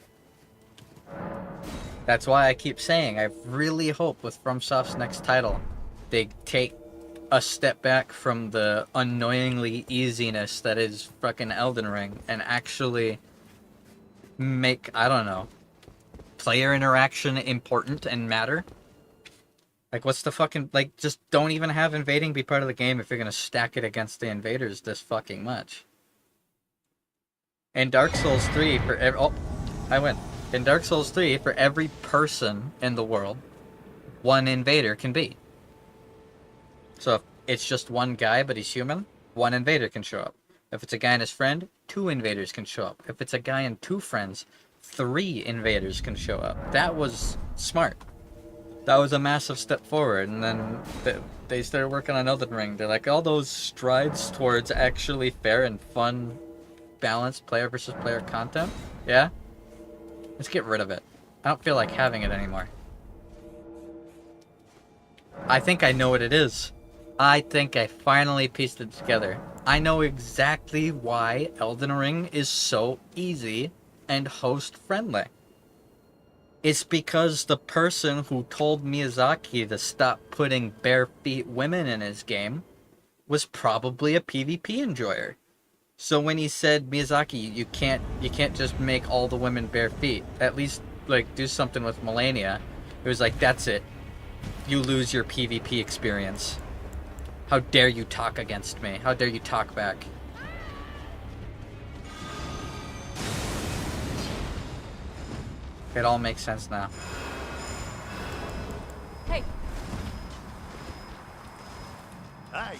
That's why I keep saying I really hope with FromSoft's next title they take a step back from the annoyingly easiness that is fucking Elden Ring and actually make, I don't know, player interaction important and matter. Like, what's the fucking, like, just don't even have invading be part of the game if you're gonna stack it against the invaders this fucking much. In Dark Souls 3, for every, oh, I win. In Dark Souls 3, for every person in the world, one invader can be. So if it's just one guy, but he's human, one invader can show up. If it's a guy and his friend, 2 invaders can show up. If it's a guy and 2 friends, 3 invaders can show up. That was smart. That was a massive step forward. And then they started working on Elden Ring. They're like, all those strides towards actually fair and fun, balanced player versus player content. Yeah? Let's get rid of it. I don't feel like having it anymore. I think I know what it is. I think I finally pieced it together. I know exactly why Elden Ring is so easy and host friendly. It's because the person who told Miyazaki to stop putting bare feet women in his game was probably a PvP enjoyer. So when he said, Miyazaki, you can't just make all the women bare feet. At least, like, do something with Melania. It was like, that's it. You lose your PvP experience. How dare you talk against me? How dare you talk back? It all makes sense now. Hey, Hey!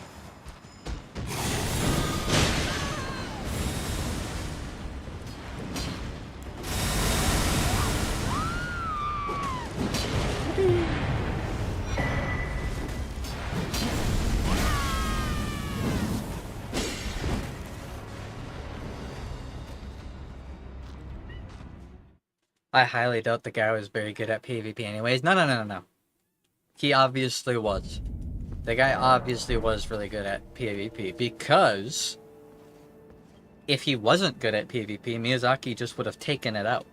I highly doubt the guy was very good at PvP anyways. No. He obviously was. The guy obviously was really good at PvP because if he wasn't good at PvP, Miyazaki just would have taken it out.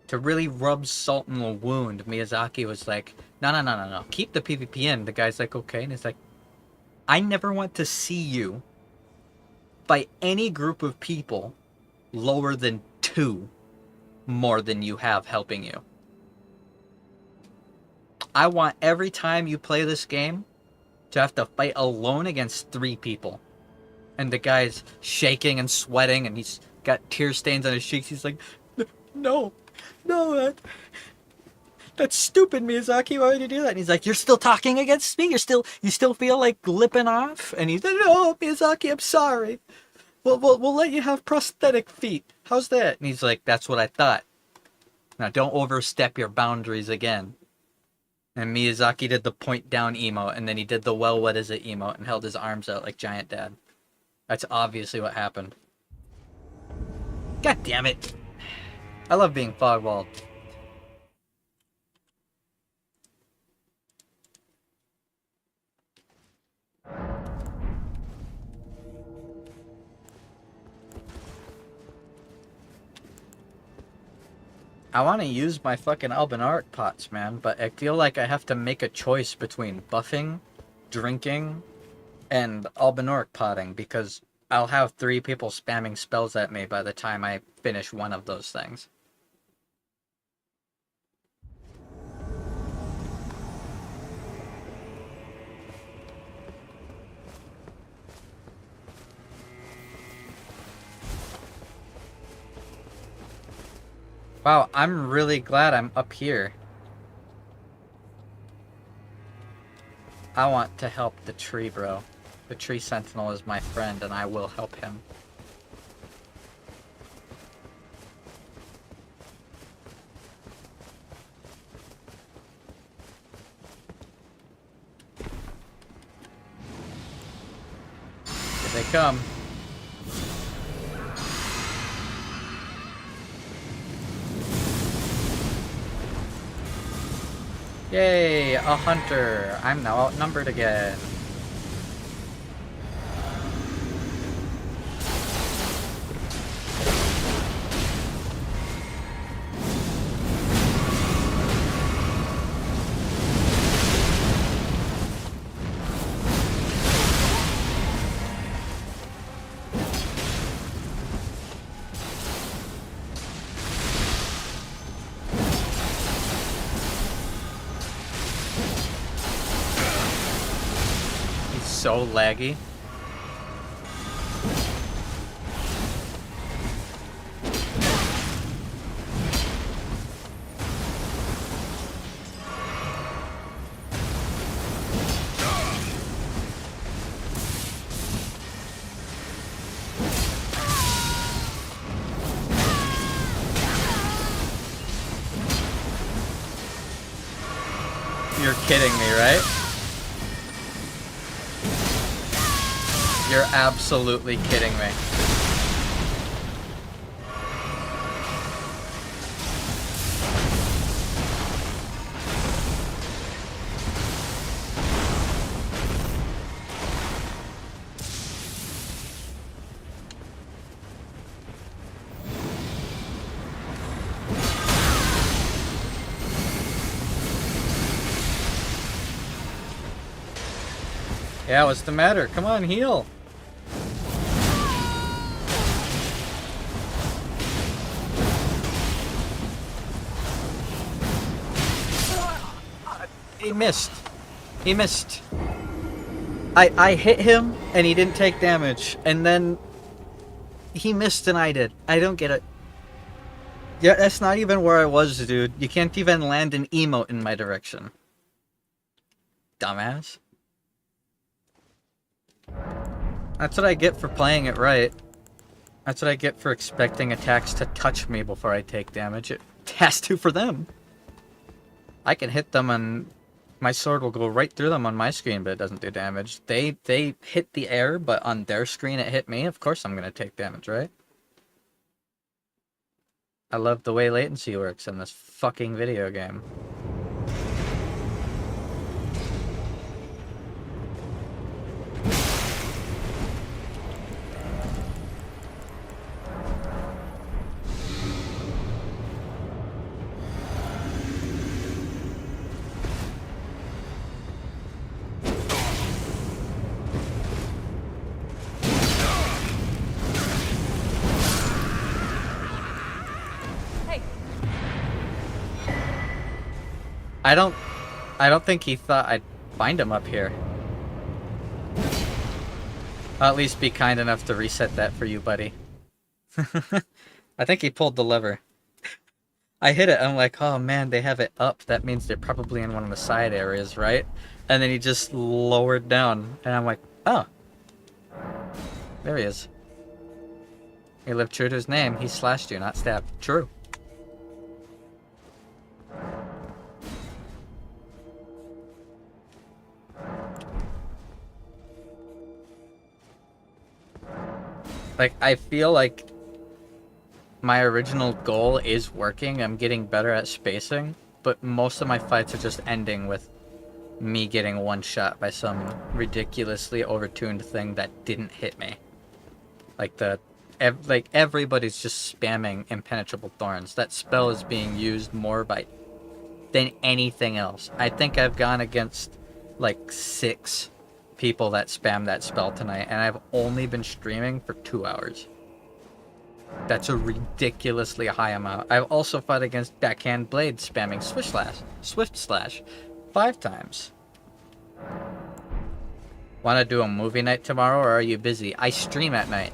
To really rub salt in the wound, Miyazaki was like, no. Keep the PvP in. The guy's like, okay. And he's like, I never want to see you by any group of people lower than 2 more than you have helping you. I want every time you play this game to have to fight alone against 3 people. And the guy's shaking and sweating and he's got tear stains on his cheeks. He's like, no, that's stupid, Miyazaki. Why would you do that? And he's like, you're still talking against me? You still feel like lipping off? And he's like, no, Miyazaki, I'm sorry. We'll let you have prosthetic feet. How's that? And he's like, that's what I thought. Now don't overstep your boundaries again. And Miyazaki did the point down emote, and then he did the well, what is it emote, and held his arms out like Giant Dad. That's obviously what happened. God damn it. I love being fogwalled. I want to use my fucking albinaric pots, man, but I feel like I have to make a choice between buffing, drinking, and albinaric potting, because I'll have 3 people spamming spells at me by the time I finish one of those things. Wow, I'm really glad I'm up here. I want to help the tree, bro. The tree sentinel is my friend, and I will help him. Here they come. Yay, a hunter. I'm now outnumbered again. So laggy. You're kidding me, right? You're absolutely kidding me. Yeah, what's the matter? Come on, heal. He missed. He missed. I hit him and he didn't take damage. And then he missed and I did. I don't get it. Yeah, that's not even where I was, dude. You can't even land an emote in my direction. Dumbass. That's what I get for playing it right. That's what I get for expecting attacks to touch me before I take damage. It has to for them. I can hit them and my sword will go right through them on my screen, but it doesn't do damage. They hit the air, but on their screen it hit me. Of course I'm gonna take damage, right? I love the way latency works in this fucking video game. I don't think he thought I'd find him up here. I'll at least be kind enough to reset that for you, buddy. I think he pulled the lever. I hit it, I'm like, oh man, they have it up. That means they're probably in one of the side areas, right? And then he just lowered down, and I'm like, oh. There he is. He lived true to his name. He slashed you, not stabbed. True. Like, I feel like my original goal is working. I'm getting better at spacing, but most of my fights are just ending with me getting one shot by some ridiculously overtuned thing that didn't hit me. Like everybody's just spamming Impenetrable Thorns. That spell is being used more than anything else. I think I've gone against like 6 people that spam that spell tonight, and I've only been streaming for 2 hours. That's a ridiculously high amount. I've also fought against Backhand Blade spamming Swift Slash 5 times. Want to do a movie night tomorrow, or are you busy? I stream at night.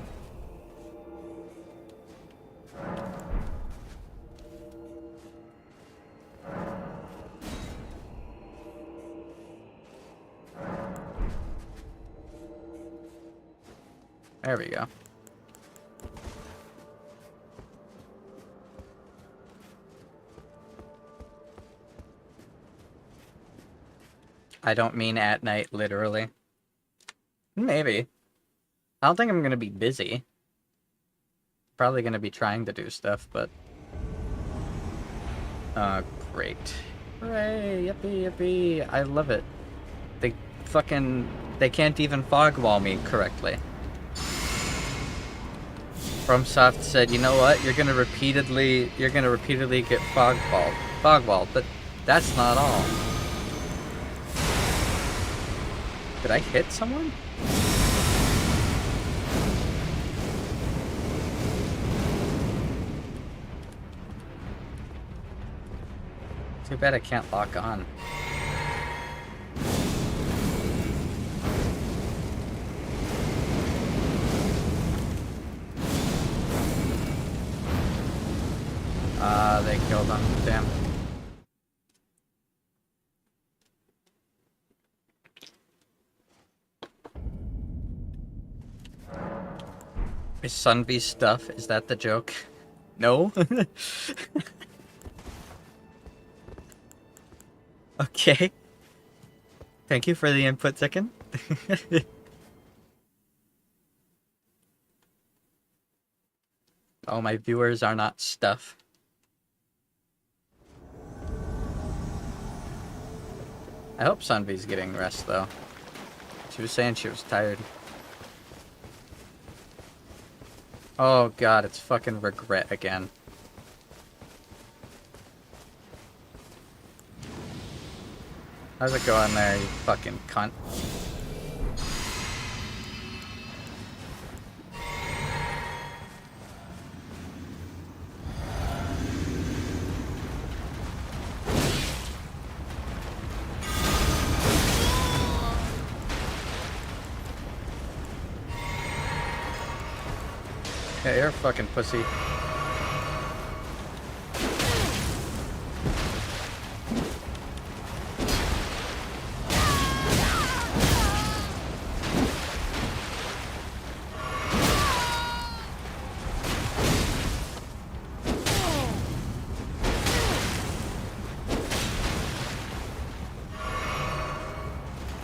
There we go. I don't mean at night, literally. Maybe. I don't think I'm gonna be busy. Probably gonna be trying to do stuff, but... great. Hooray! Yippee, yippee! I love it. They can't even fog wall me correctly. FromSoft said, you know what? You're gonna repeatedly get fog walled, but that's not all. Did I hit someone? Too bad I can't lock on. They killed him. Damn. Is Sunvy's stuff? Is that the joke? No? Okay. Thank you for the input, Tekken. Oh, my viewers are not stuff. I hope Sunvy's getting rest, though. She was saying she was tired. Oh god, it's fucking regret again. How's it going there, you fucking cunt? Yeah, you're a fucking pussy.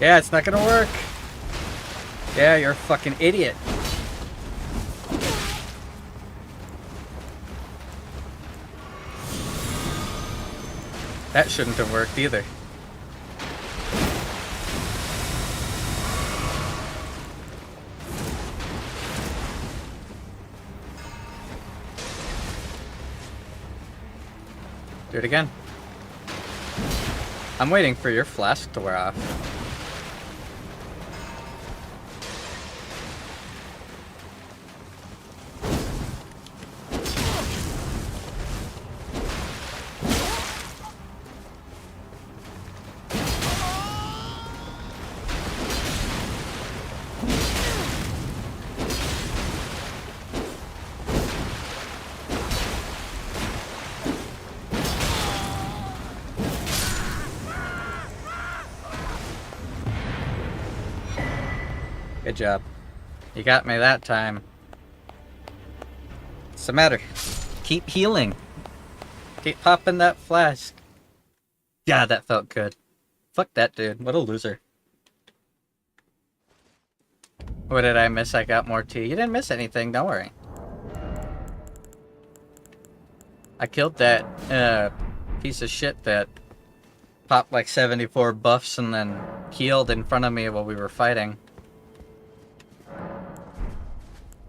Yeah, it's not gonna work. Yeah, you're a fucking idiot. That shouldn't have worked either. Do it again. I'm waiting for your flask to wear off. Good job. You got me that time. What's the matter? Keep healing. Keep popping that flask. God, that felt good. Fuck that dude. What a loser. What did I miss? I got more tea. You didn't miss anything. Don't worry. I killed that piece of shit that popped like 74 buffs and then healed in front of me while we were fighting.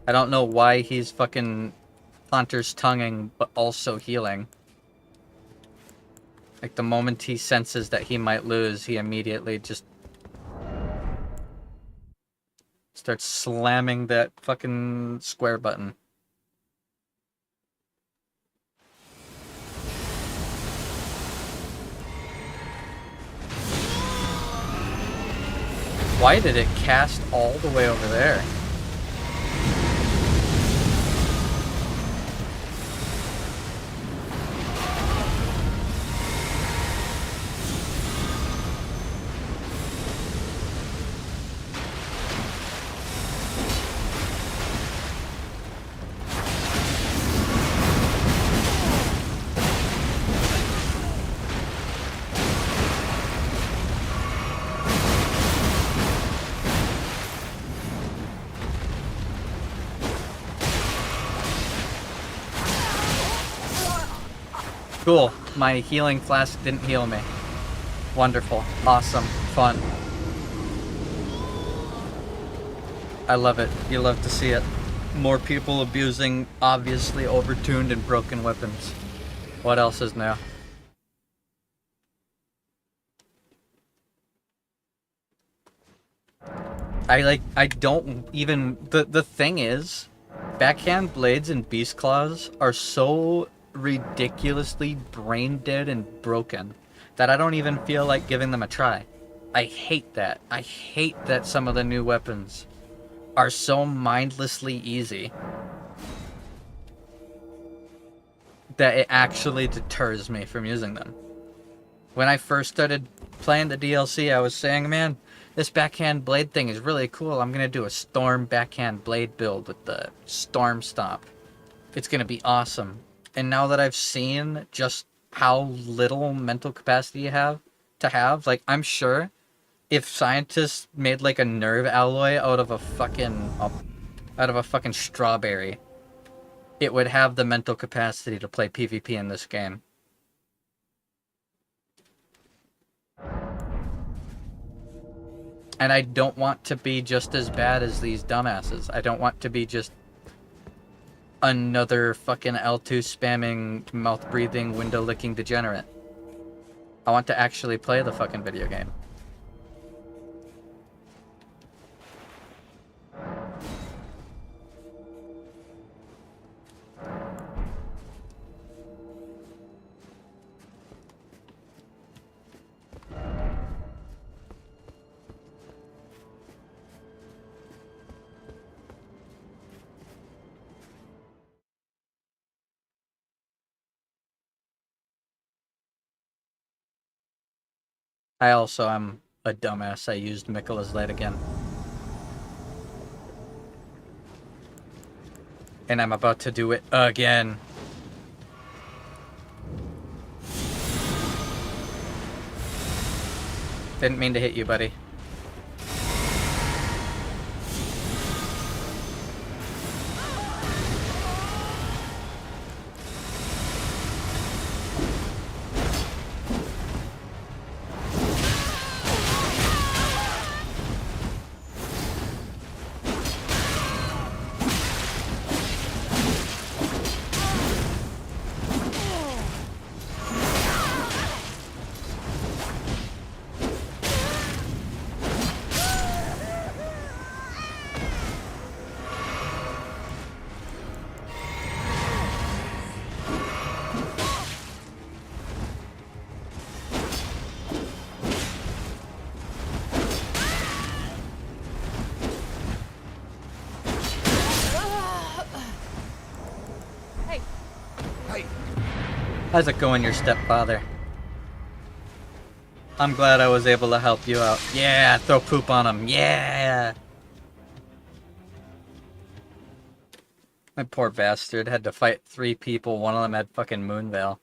I don't know why he's fucking Hunter's tonguing, but also healing. Like, the moment he senses that he might lose, he immediately just Start slamming that fucking square button. Why did it cast all the way over there? Cool. My healing flask didn't heal me. Wonderful. Awesome. Fun. I love it. You love to see it. More people abusing obviously overtuned and broken weapons. What else is new? I don't even... The thing is, backhand blades and beast claws are so ridiculously brain dead and broken that I don't even feel like giving them a try. I hate that. I hate that some of the new weapons are so mindlessly easy that it actually deters me from using them. When I first started playing the DLC, I was saying, man, this backhand blade thing is really cool. I'm gonna do a storm backhand blade build with the storm stomp. It's gonna be awesome. And now that I've seen just how little mental capacity you have to have, like, I'm sure if scientists made like a nerve alloy out of a fucking strawberry, it would have the mental capacity to play PvP in this game. And I don't want to be just as bad as these dumbasses. I don't want to be just another fucking L2 spamming, mouth breathing, window licking degenerate. I want to actually play the fucking video game. I also am a dumbass. I used Mikkela's Light again. And I'm about to do it again. Didn't mean to hit you, buddy. How's it going, your stepfather? I'm glad I was able to help you out. Yeah, throw poop on him. Yeah! My poor bastard had to fight 3 people. One of them had fucking Moonveil.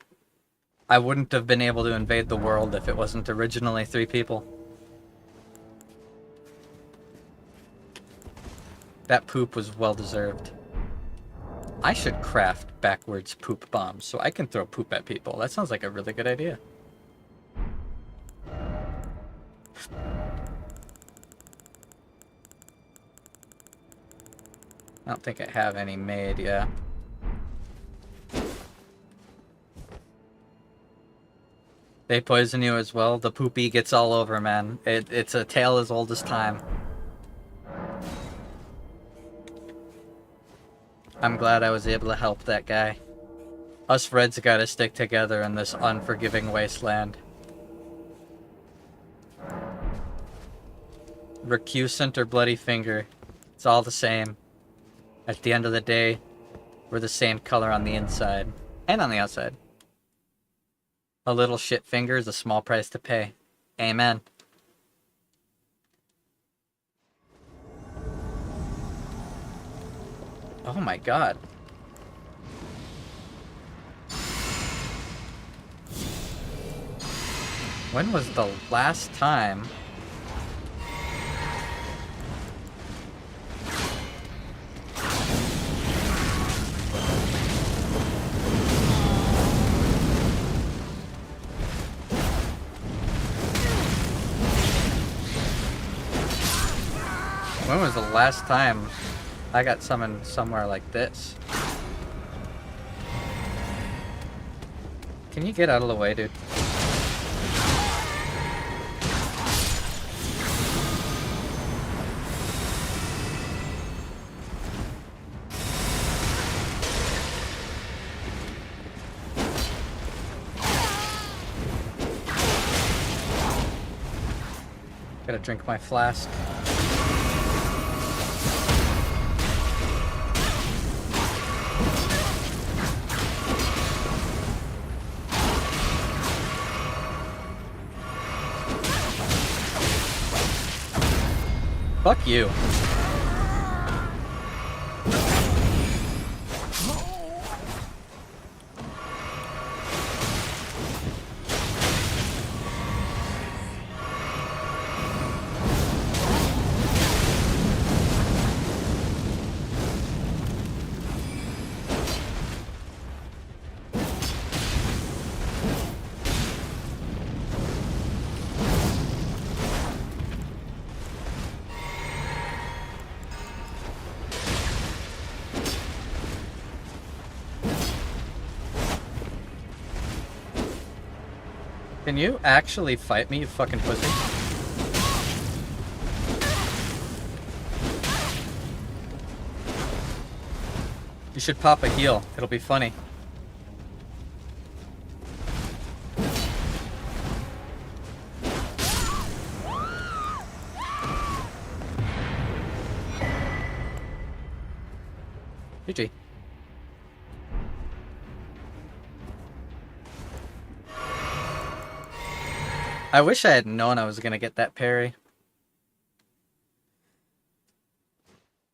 I wouldn't have been able to invade the world if it wasn't originally 3 people. That poop was well deserved. I should craft backwards poop bombs so I can throw poop at people. That sounds like a really good idea. I don't think I have any made, yeah. They poison you as well? The poopy gets all over, man. It's a tale as old as time. I'm glad I was able to help that guy. Us Reds gotta stick together in this unforgiving wasteland. Recusant or bloody finger, it's all the same. At the end of the day, we're the same color on the inside and on the outside. A little shit finger is a small price to pay. Amen. Oh my god. When was the last time I got summoned somewhere like this? Can you get out of the way, dude? Gotta drink my flask. Fuck you. Can you actually fight me, you fucking pussy? You should pop a heal. It'll be funny. GG. I wish I had known I was gonna get that parry.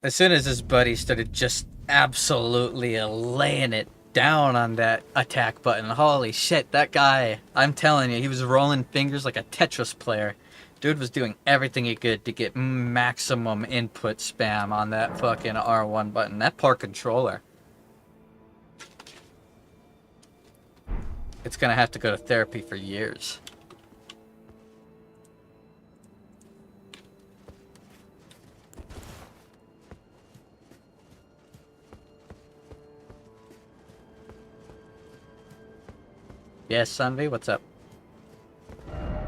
As soon as his buddy started just absolutely laying it down on that attack button, holy shit, that guy, I'm telling you, he was rolling fingers like a Tetris player. Dude was doing everything he could to get maximum input spam on that fucking R1 button. That poor controller. It's gonna have to go to therapy for years. Yes, Sunvi, what's up?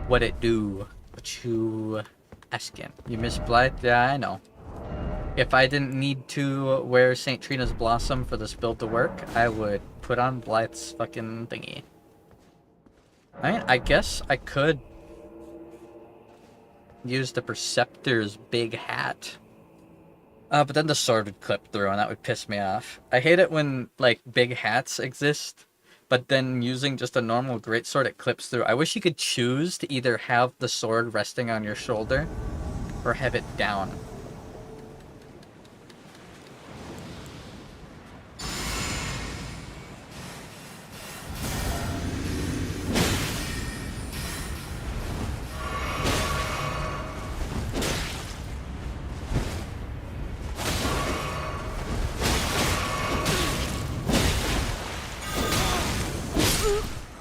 What it do? What you asking? You miss Blythe? Yeah, I know. If I didn't need to wear St. Trina's Blossom for this build to work, I would put on Blythe's fucking thingy. I mean, I guess I could use the Perceptor's big hat. But then the sword would clip through and that would piss me off. I hate it when, like, big hats exist, but then using just a normal greatsword, it clips through. I wish you could choose to either have the sword resting on your shoulder or have it down.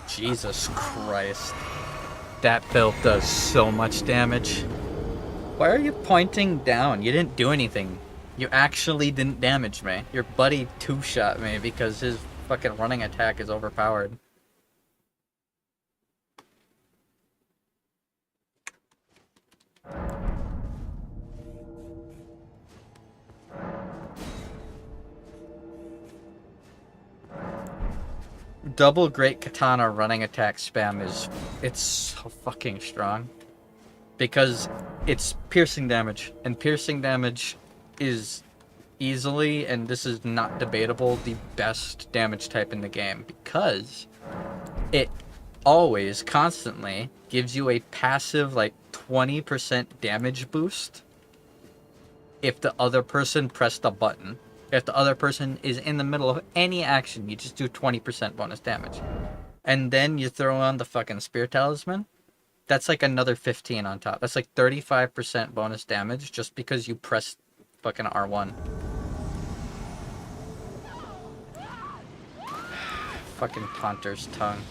Jesus Christ. That build does so much damage. Why are you pointing down? You didn't do anything. You actually didn't damage me. Your buddy two-shot me because his fucking running attack is overpowered. double Great Katana running attack spam it's so fucking strong. Because it's piercing damage, and piercing damage is easily, and this is not debatable, the best damage type in the game, because it always, constantly, gives you a passive, like, 20% damage boost if the other person pressed a button. If the other person is in the middle of any action, you just do 20% bonus damage. And then you throw on the fucking Spear Talisman. That's like another 15 on top. That's like 35% bonus damage just because you press fucking R1. Fucking Taunter's tongue.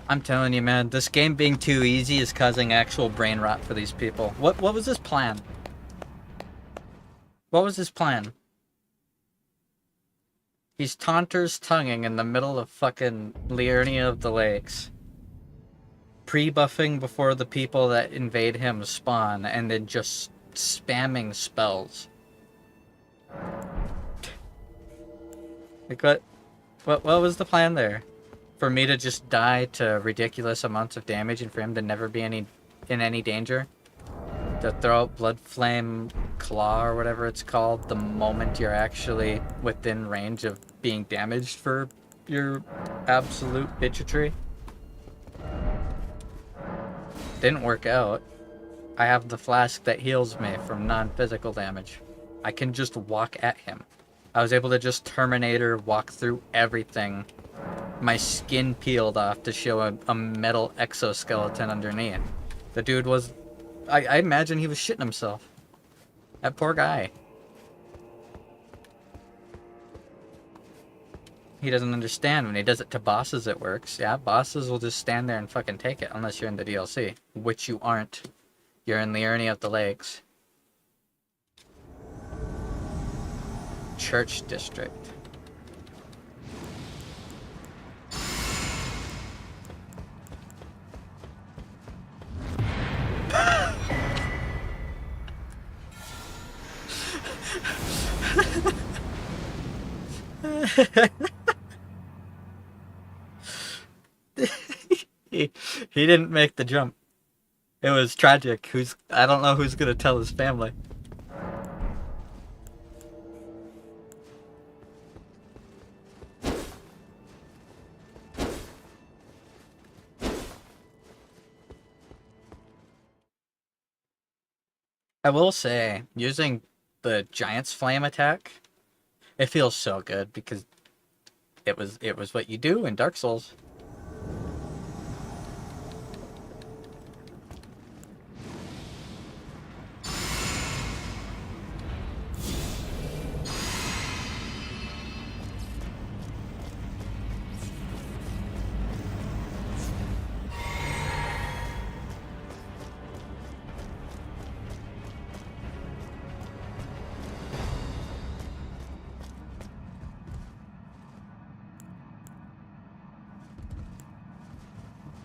I'm telling you, man, this game being too easy is causing actual brain rot for these people. What was his plan? What was his plan? He's Taunter's tonguing in the middle of fucking Liurnia of the Lakes. Pre-buffing before the people that invade him spawn, and then just spamming spells. Like, what was the plan there? For me to just die to ridiculous amounts of damage and for him to never be in any danger? To throw out Blood Flame Claw or whatever it's called the moment you're actually within range of being damaged for your absolute bitchatry? Didn't work out. I have the flask that heals me from non-physical damage. I can just walk at him. I was able to just Terminator walk through everything. My skin peeled off to show a metal exoskeleton underneath. The dude was... I imagine he was shitting himself. That poor guy. He doesn't understand. When he does it to bosses, it works. Yeah, bosses will just stand there and fucking take it, unless you're in the DLC. Which you aren't. You're in the Liurnia of the Lakes. Church District. he didn't make the jump. It was tragic. I don't know who's gonna tell his family. I will say, using the Giant's Flame attack, it feels so good because it was what you do in Dark Souls.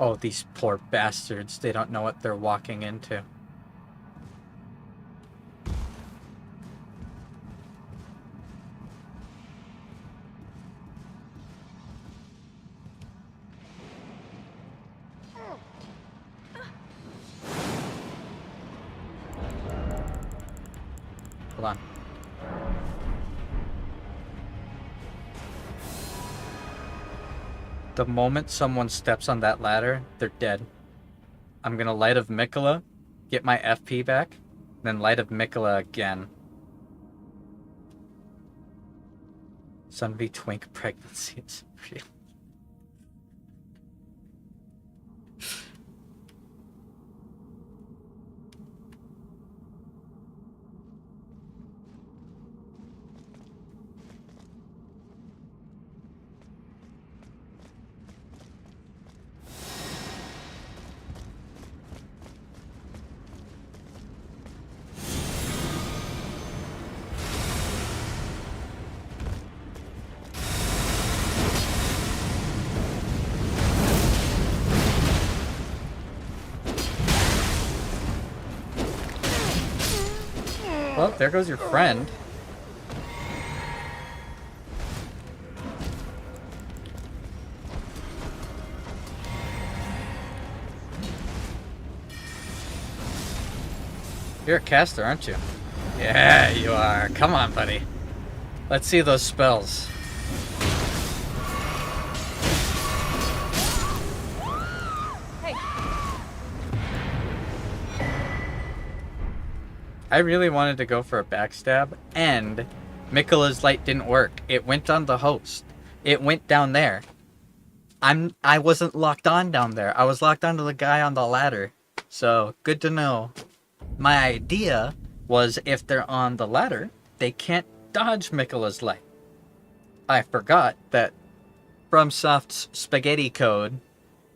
Oh, these poor bastards. They don't know what they're walking into. Hold on. The moment someone steps on that ladder, they're dead. I'm gonna Light of Mikola, get my FP back, then Light of Mikola again. Sunby twink pregnancy is real. Well, there goes your friend. You're a caster, aren't you? Yeah, you are. Come on, buddy. Let's see those spells. Hey, I really wanted to go for a backstab, and Mikola's light didn't work. It went on the host. It went down there. I wasn't locked on down there. I was locked onto the guy on the ladder. So, good to know. My idea was if they're on the ladder, they can't dodge Mikola's light. I forgot that FromSoft's spaghetti code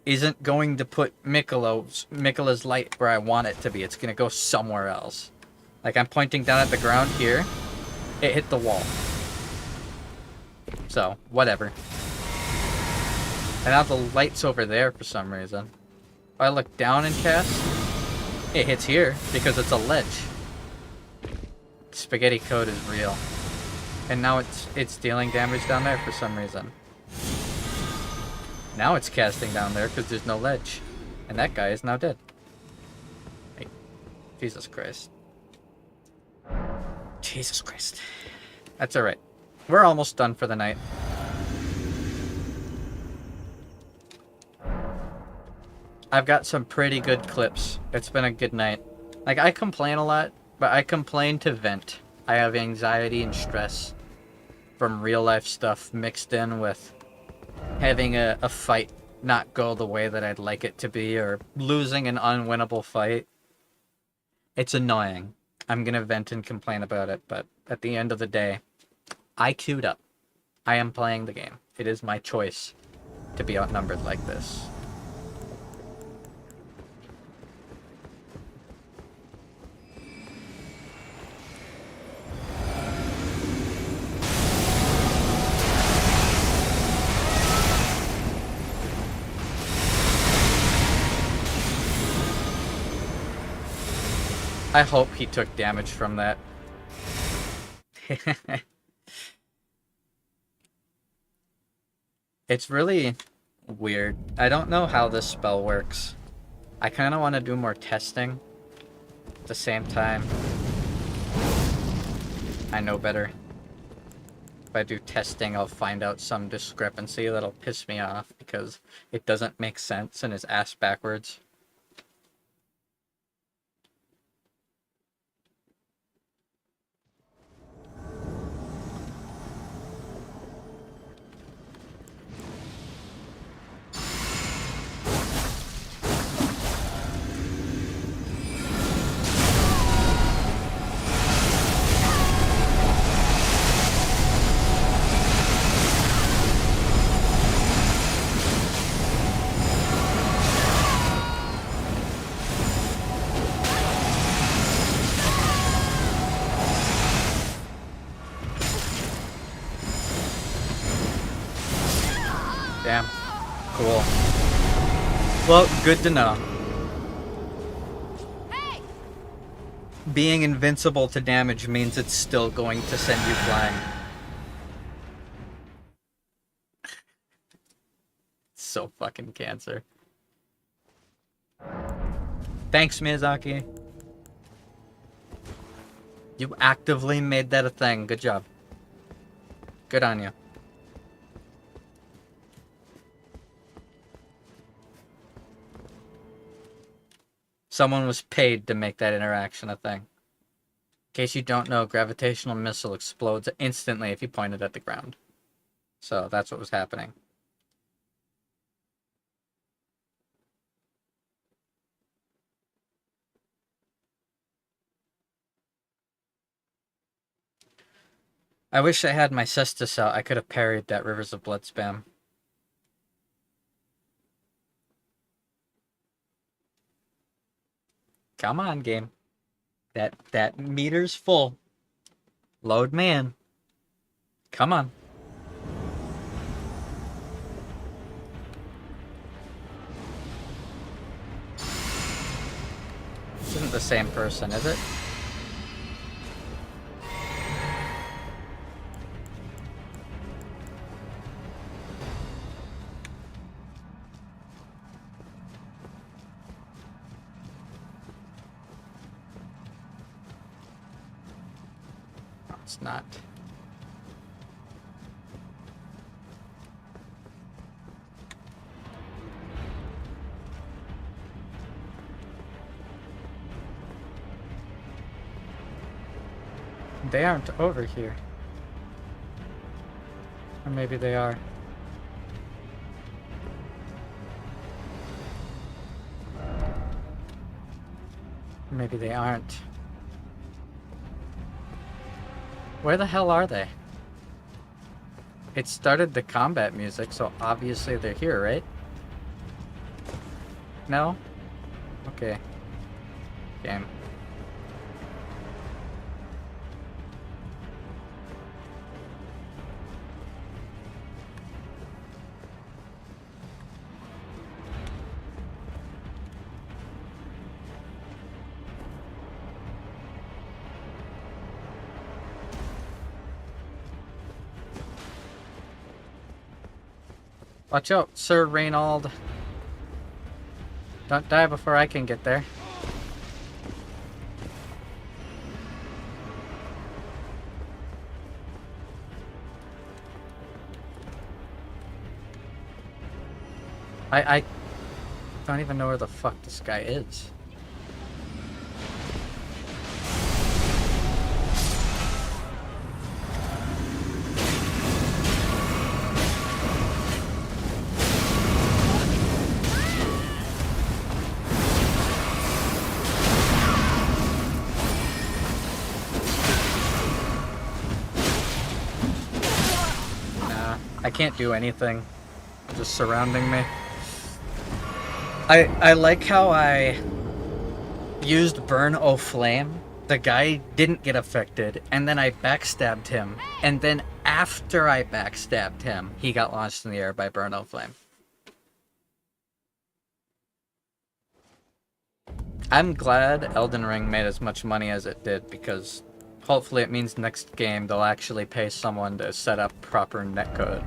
isn't going to put Mikola's light where I want it to be. It's going to go somewhere else. Like, I'm pointing down at the ground here. It hit the wall. So, whatever. And now the light's over there for some reason. If I look down and cast, it hits here because it's a ledge. Spaghetti code is real. And now it's dealing damage down there for some reason. Now it's casting down there because there's no ledge. And that guy is now dead. Hey, Jesus Christ. Jesus Christ. That's alright. We're almost done for the night. I've got some pretty good clips. It's been a good night. Like, I complain a lot, but I complain to vent. I have anxiety and stress from real life stuff mixed in with having a fight not go the way that I'd like it to be, or losing an unwinnable fight. It's annoying. I'm gonna vent and complain about it, but at the end of the day, I queued up. I am playing the game. It is my choice to be outnumbered like this. I hope he took damage from that. It's really weird. I don't know how this spell works. I kind of want to do more testing. At the same time, I know better. If I do testing, I'll find out some discrepancy that'll piss me off because it doesn't make sense and is ass backwards. Damn. Cool. Well, good to know. hey! Being invincible to damage means it's still going to send you flying. So fucking cancer. Thanks, Miyazaki. You actively made that a thing. Good job. Good on you. Someone was paid to make that interaction a thing. In case you don't know, gravitational missile explodes instantly if you point it at the ground. So that's what was happening. I wish I had my Cestus out. I could have parried that Rivers of Blood spam. Come on, game. That meter's full. Load man. Come on. This isn't the same person, is it? it's not. They aren't over here. Or maybe they are. Maybe they aren't. Where the hell are they? It started the combat music, so obviously they're here, right? No? Okay. Game. Watch out, Sir Reynold. Don't die before I can get there. I don't even know where the fuck this guy is. I can't do anything. Just surrounding me. I like how I used Burn O Flame. The guy didn't get affected, and then I backstabbed him. And then after I backstabbed him, he got launched in the air by Burn O Flame. I'm glad Elden Ring made as much money as it did, because hopefully it means next game they'll actually pay someone to set up proper netcode.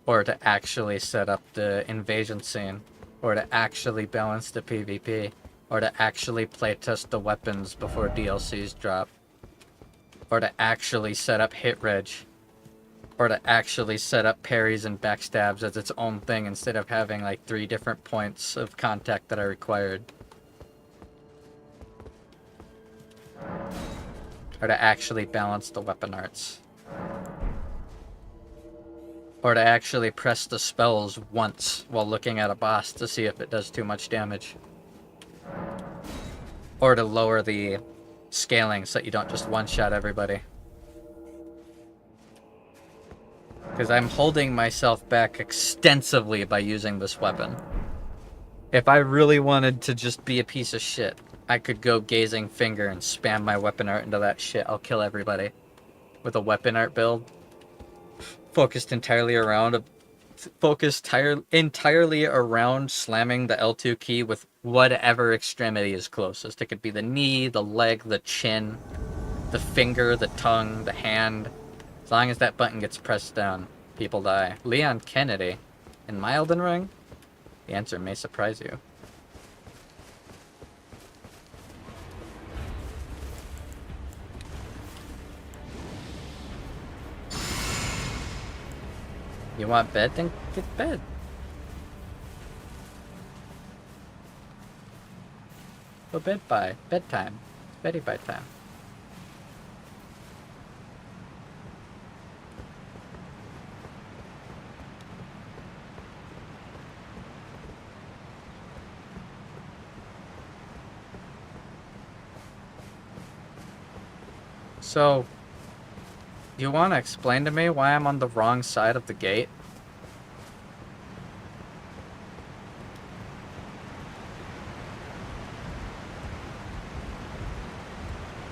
Or to actually set up the invasion scene. Or to actually balance the PvP. Or to actually playtest the weapons before DLCs drop. Or to actually set up hit reg. Or to actually set up parries and backstabs as its own thing instead of having like 3 different points of contact that are required. Or to actually balance the weapon arts. Or to actually press the spells once while looking at a boss to see if it does too much damage. Or to lower the scaling so that you don't just one-shot everybody. Because I'm holding myself back extensively by using this weapon. If I really wanted to just be a piece of shit, I could go Gazing Finger and spam my weapon art into that shit. I'll kill everybody. With a weapon art build. Focused entirely around slamming the L2 key with whatever extremity is closest. It could be the knee, the leg, the chin, the finger, the tongue, the hand. As long as that button gets pressed down, people die. Leon Kennedy. In my Elden Ring? The answer may surprise you. You want bed? Then get bed. Go bedtime. Beddy by time. So, you want to explain to me why I'm on the wrong side of the gate?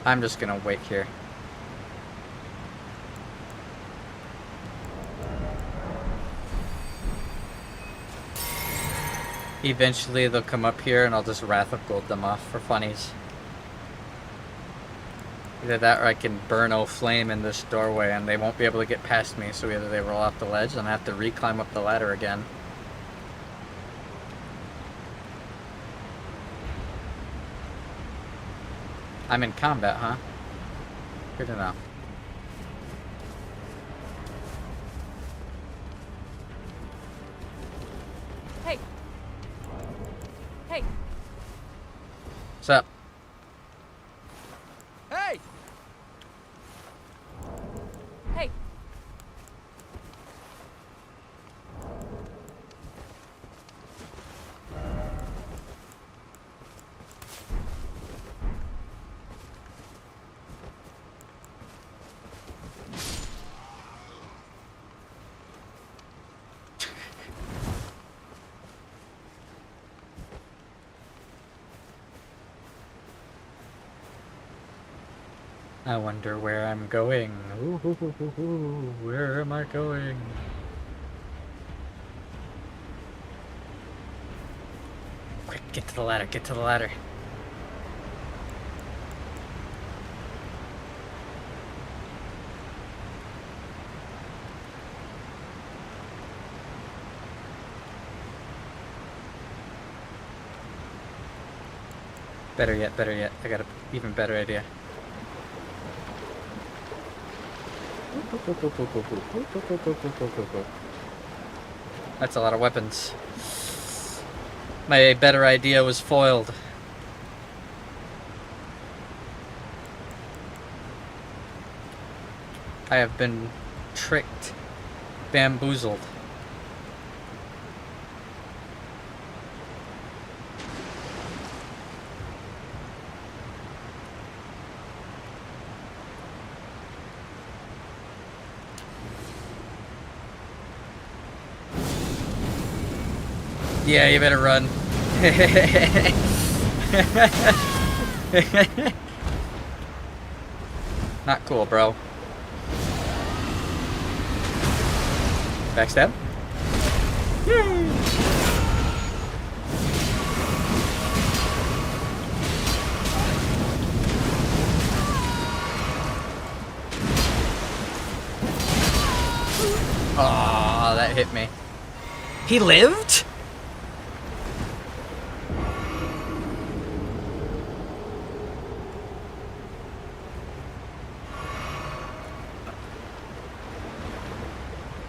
I'm just gonna wait here. Eventually they'll come up here and I'll just Wrath of Gold them off for funnies. Either that or I can burn O Flame in this doorway and they won't be able to get past me, so either they roll off the ledge and I have to re-climb up the ladder again. I'm in combat, huh? Good to know. Hey. Hey. What's up? Hey! Hey. I wonder where I'm going. Ooh, ooh, ooh, ooh, ooh. Where am I going? Quick, get to the ladder, get to the ladder. Better yet, I got an even better idea. That's a lot of weapons. My better idea was foiled. I have been tricked, bamboozled. Yeah, you better run. Not cool, bro. Backstab? Yay! Aw, that hit me. He lived?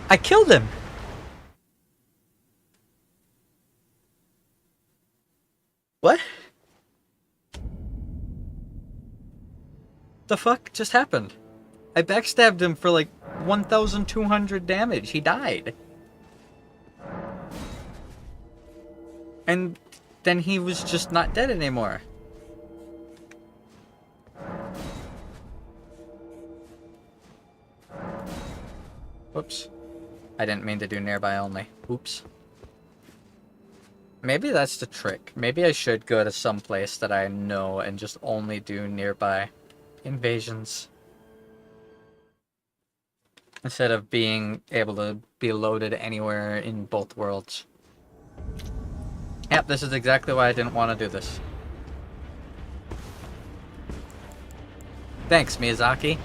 I killed him! What? The fuck just happened? I backstabbed him for like 1,200 damage. He died. And then he was just not dead anymore. Whoops. I didn't mean to do nearby only. Oops. Maybe that's the trick. Maybe I should go to some place that I know and just only do nearby invasions. Instead of being able to be loaded anywhere in both worlds. Yep, this is exactly why I didn't want to do this. Thanks, Miyazaki.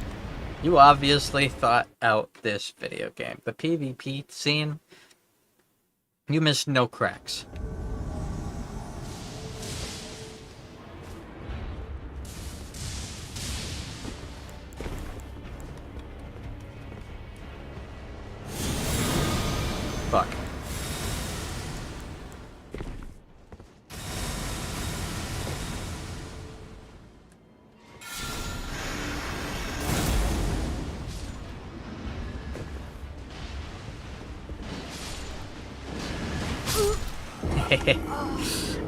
You obviously thought out this video game. The PvP scene, you missed no cracks. Fuck.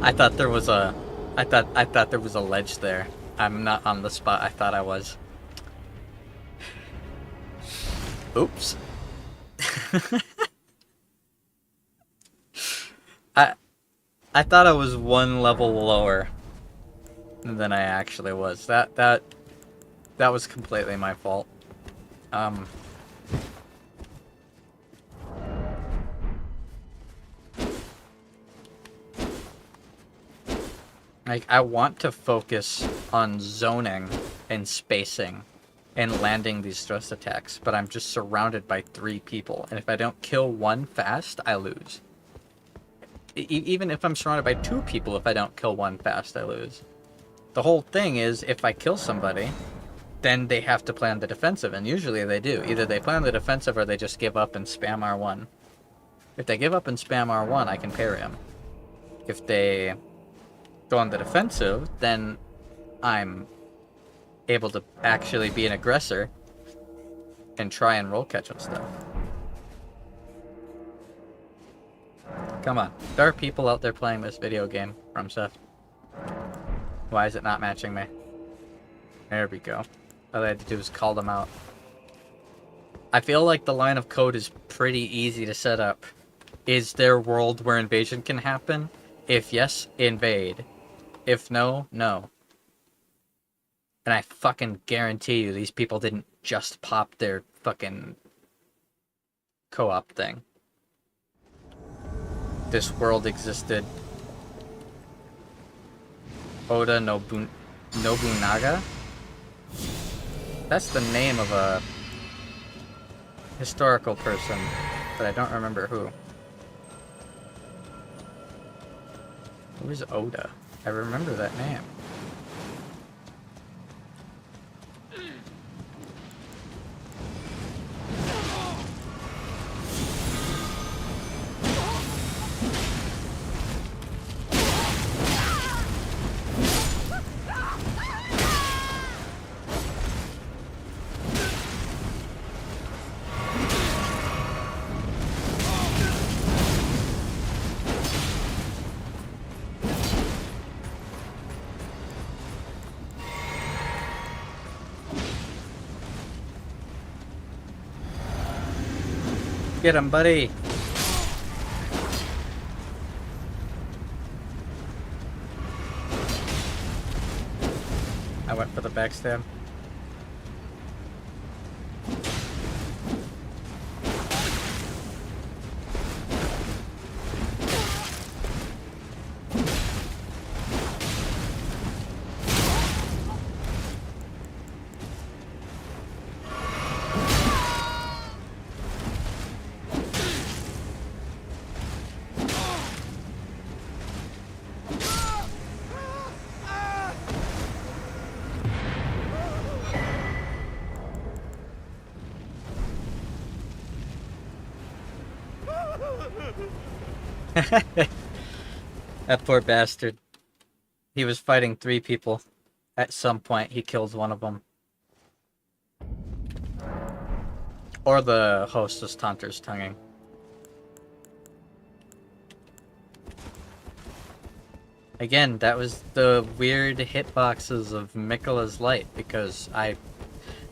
I thought there was a I thought there was a ledge there. I'm not on the spot I thought I was. Oops. I thought I was one level lower than I actually was. That was completely my fault. Like, I want to focus on zoning and spacing and landing these thrust attacks, but I'm just surrounded by 3 people, and if I don't kill one fast, I lose. Even if I'm surrounded by 2 people, if I don't kill one fast, I lose. The whole thing is, if I kill somebody, then they have to play on the defensive, and usually they do. Either they play on the defensive or they just give up and spam R1. If they give up and spam R1, I can parry them. If they go on the defensive, then I'm able to actually be an aggressor and try and roll catch and stuff. Come on. There are people out there playing this video game, from stuff. Why is it not matching me? There we go. All I had to do was call them out. I feel like the line of code is pretty easy to set up. Is there a world where invasion can happen? If yes, invade. If no, no. And I fucking guarantee you these people didn't just pop their fucking co-op thing. This world existed. Oda Nobunaga? That's the name of a historical person, but I don't remember who. Who is Oda? I remember that name. Get him, buddy! I went for the backstab. That poor bastard. He was fighting 3 people. At some point, he kills one of them. Or the host was Taunter's tonguing. Again, that was the weird hitboxes of Miquella's Light, because I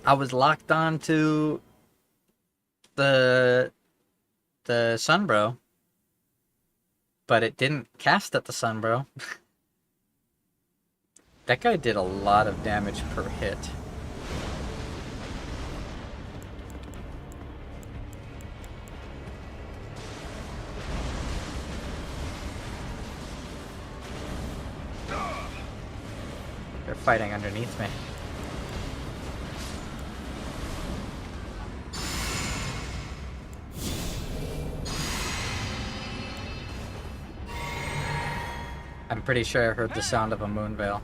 was locked on to the Sunbro, but it didn't cast at the Sunbro. That guy did a lot of damage per hit. They're fighting underneath me. I'm pretty sure I heard the sound of a moon veil.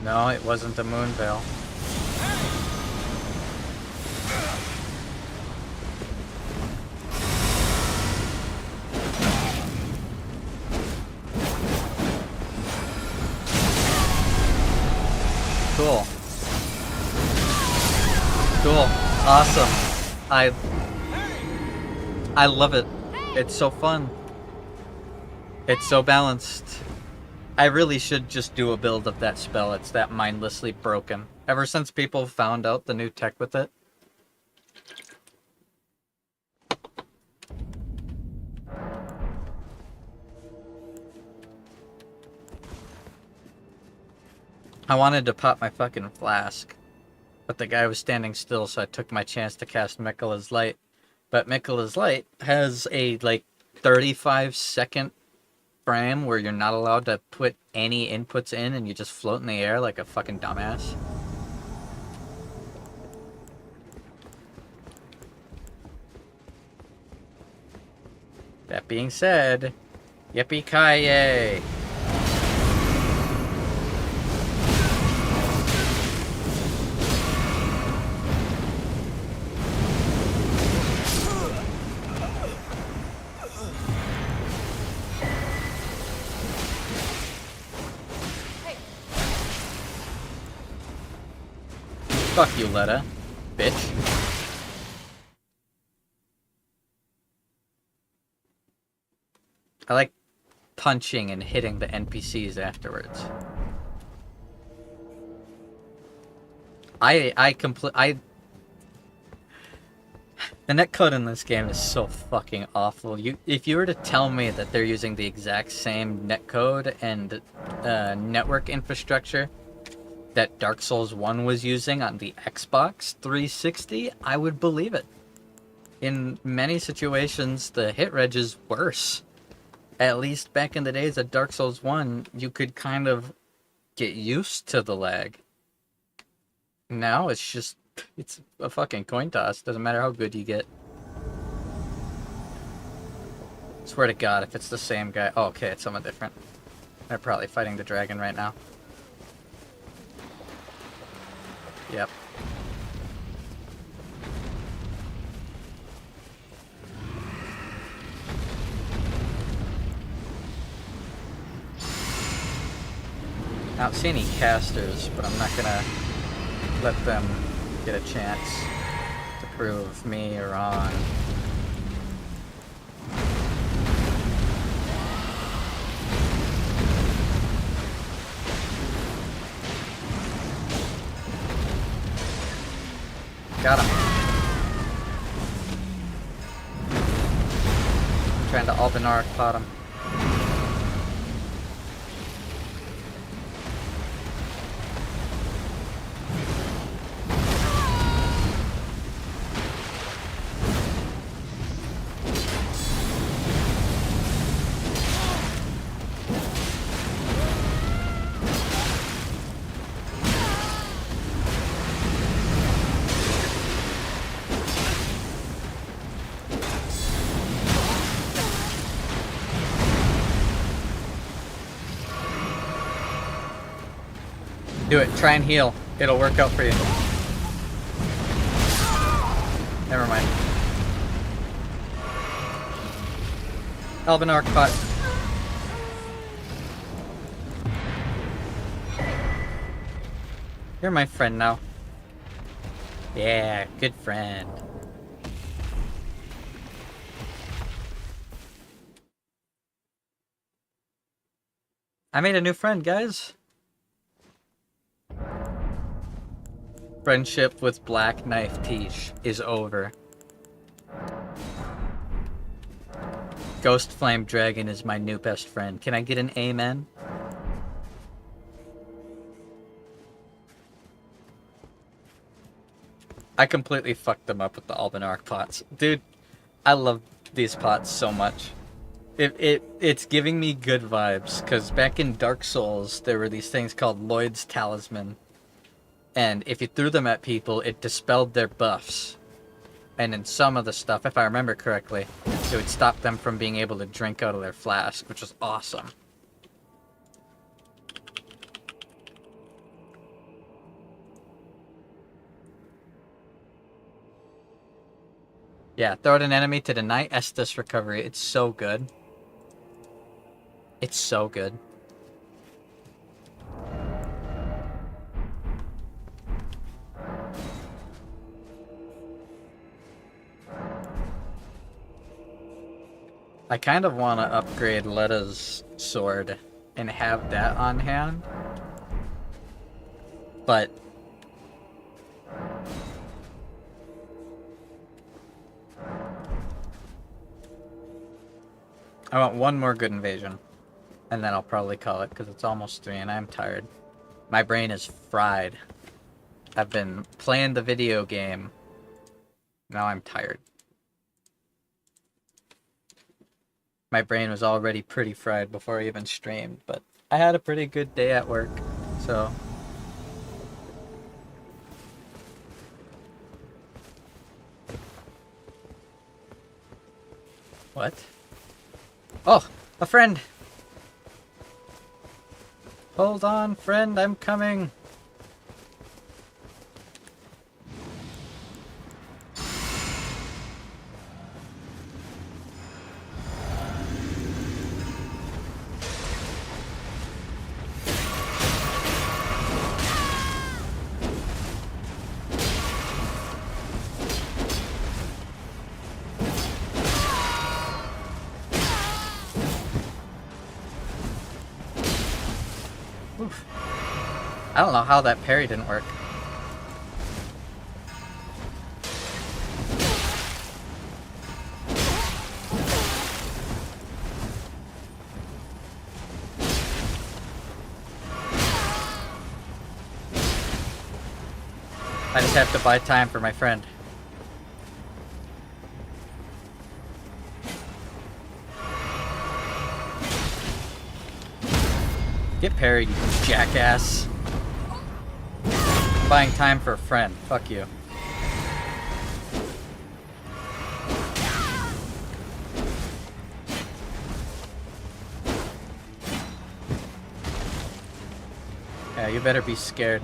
No, it wasn't a moon veil. Cool. Cool. Awesome. I love it. It's so fun. It's so balanced. I really should just do a build of that spell. It's that mindlessly broken. Ever since people found out the new tech with it. I wanted to pop my fucking flask, but the guy was standing still, so I took my chance to cast Miquella's Light. But Miquella's Light has a, like, 35-second frame where you're not allowed to put any inputs in and you just float in the air like a fucking dumbass. That being said, yippee-ki-yay! Fuck you, Letta. Bitch. I like punching and hitting the NPCs afterwards. The netcode in this game is so fucking awful. If you were to tell me that they're using the exact same netcode and network infrastructure that Dark Souls 1 was using on the Xbox 360, I would believe it. In many situations, the hit reg is worse. At least back in the days of Dark Souls 1, you could kind of get used to the lag. Now it's a fucking coin toss. Doesn't matter how good you get. Swear to God, if it's the same guy. Oh, okay, it's someone different. They're probably fighting the dragon right now. Yep. I don't see any casters, but I'm not gonna let them get a chance to prove me wrong. Got him. I'm trying to Albinar pot him. Do it. Try and heal. It'll work out for you. Never mind. Albinar pot. You're my friend now. Yeah, good friend. I made a new friend, guys. Friendship with Black Knife Tish is over. Ghost Flame Dragon is my new best friend. Can I get an amen? I completely fucked them up with the Albinar pots. Dude, I love these pots so much. It's giving me good vibes, because back in Dark Souls, there were these things called Lloyd's Talisman. And if you threw them at people, it dispelled their buffs. And in some of the stuff, if I remember correctly, it would stop them from being able to drink out of their flask, which was awesome. Yeah, throw at an enemy to deny Estus recovery. It's so good. It's so good. I kind of want to upgrade Letta's sword and have that on hand. But I want one more good invasion. And then I'll probably call it, because it's almost 3 and I'm tired. My brain is fried. I've been playing the video game. Now I'm tired. My brain was already pretty fried before I even streamed, but I had a pretty good day at work, so... What? Oh, a friend! Hold on, friend, I'm coming! I don't know how that parry didn't work. I just have to buy time for my friend. Get parried, you jackass. Buying time for a friend. Fuck you. Yeah, you better be scared.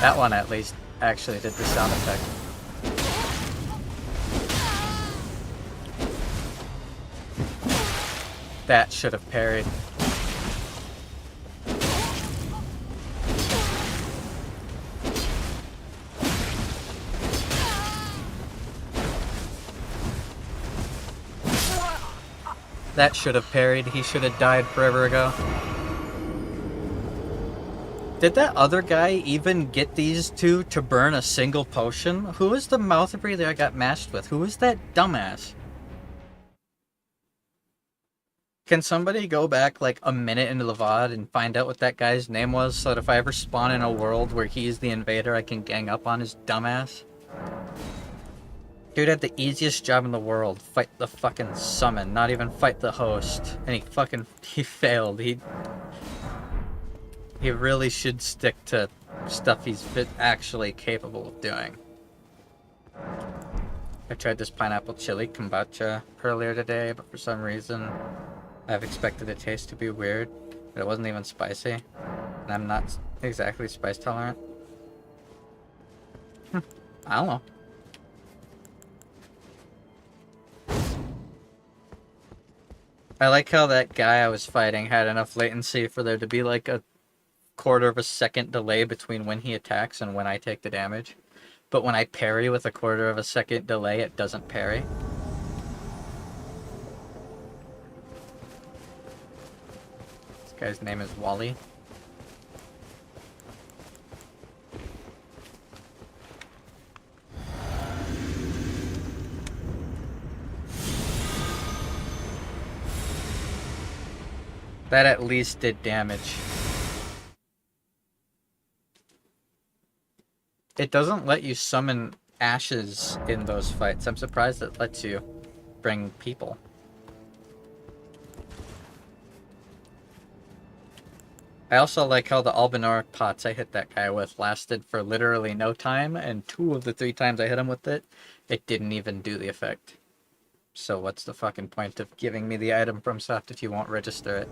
That one at least actually did the sound effect. That should have parried. That should have parried. He should have died forever ago. Did that other guy even get these two to burn a single potion? Who was the mouth breather I got matched with? Who was that dumbass? Can somebody go back like a minute into the VOD and find out what that guy's name was so that if I ever spawn in a world where he's the invader, I can gang up on his dumbass? Dude had the easiest job in the world. Fight the fucking summon, not even fight the host. And he failed. He really should stick to stuff he's actually capable of doing. I tried this pineapple chili kombucha earlier today, but for some reason I've expected the taste to be weird, but it wasn't even spicy, and I'm not exactly spice tolerant. I don't know. I like how that guy I was fighting had enough latency for there to be like a quarter of a second delay between when he attacks and when I take the damage. But when I parry with a quarter of a second delay, it doesn't parry. This guy's name is Wally. That at least did damage. It doesn't let you summon ashes in those fights. I'm surprised it lets you bring people. I also like how the Albinoric pots I hit that guy with lasted for literally no time, and 2 of the 3 times I hit him with it, it didn't even do the effect. So what's the fucking point of giving me the item from Soft if you won't register it?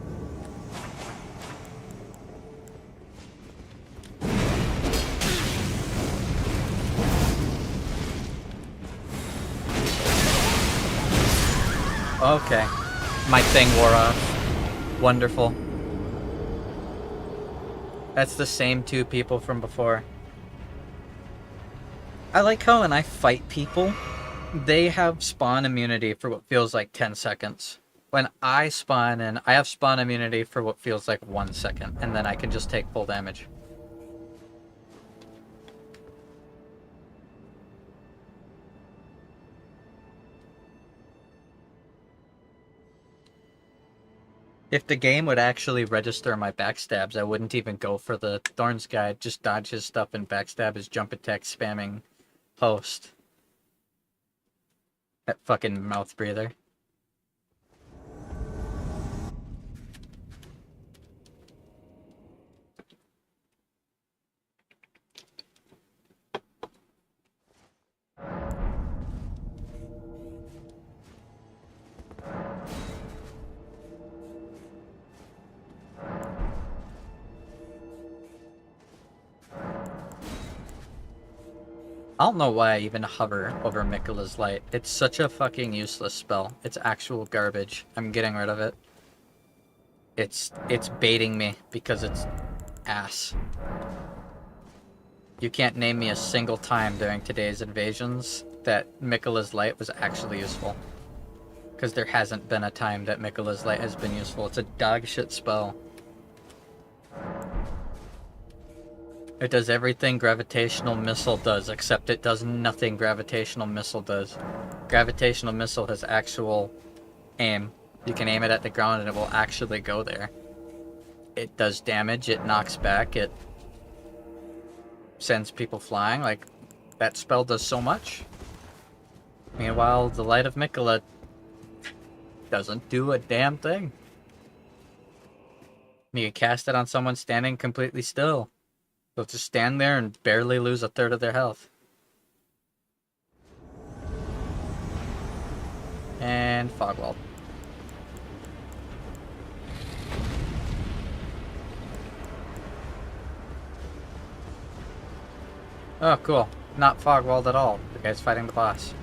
Okay. My thing wore off. Wonderful. That's the same 2 people from before. I like how when I fight people, they have spawn immunity for what feels like 10 seconds. When I spawn in, I have spawn immunity for what feels like 1 second, and then I can just take full damage. If the game would actually register my backstabs, I wouldn't even go for the Thorns guy. I'd just dodge his stuff and backstab his jump attack spamming host. That fucking mouth breather. I don't know why I even hover over Mikula's Light. It's such a fucking useless spell. It's actual garbage. I'm getting rid of it. It's baiting me because it's ass. You can't name me a single time during today's invasions that Mikula's Light was actually useful. Because there hasn't been a time that Mikula's Light has been useful. It's a dog shit spell. It does everything Gravitational Missile does, except it does nothing Gravitational Missile does. Gravitational Missile has actual aim. You can aim it at the ground and it will actually go there. It does damage, it knocks back, it sends people flying. Like, that spell does so much. Meanwhile, the Light of Mikula doesn't do a damn thing. You can cast it on someone standing completely still. They'll just stand there and barely lose a third of their health. And Fogwall. Oh, cool. Not Fogwalled at all. The guy's fighting the boss.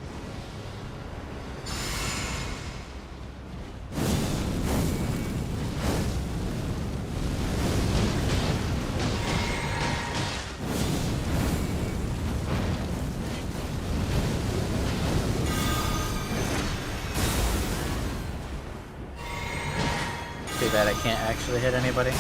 Too bad I can't actually hit anybody.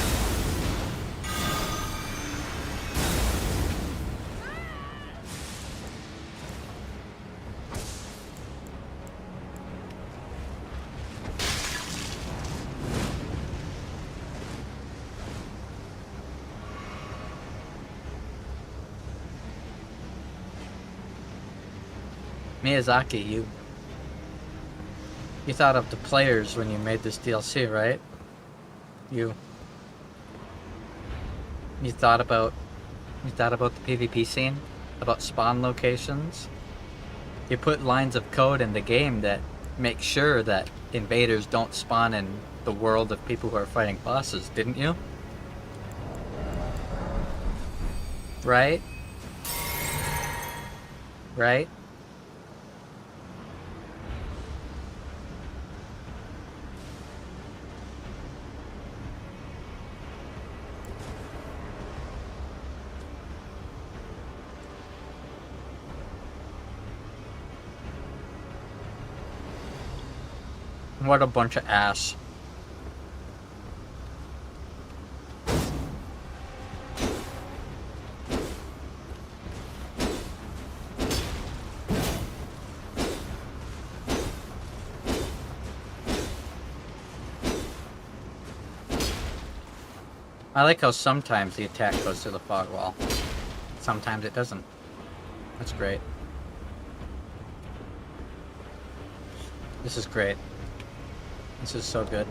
Miyazaki, you thought of the players when you made this DLC, right? You thought about the PvP scene, about spawn locations. You put lines of code in the game that make sure that invaders don't spawn in the world of people who are fighting bosses, didn't you? Right? Right? What a bunch of ass. I like how sometimes the attack goes through the fog wall. Sometimes it doesn't. That's great. This is great. This is so good.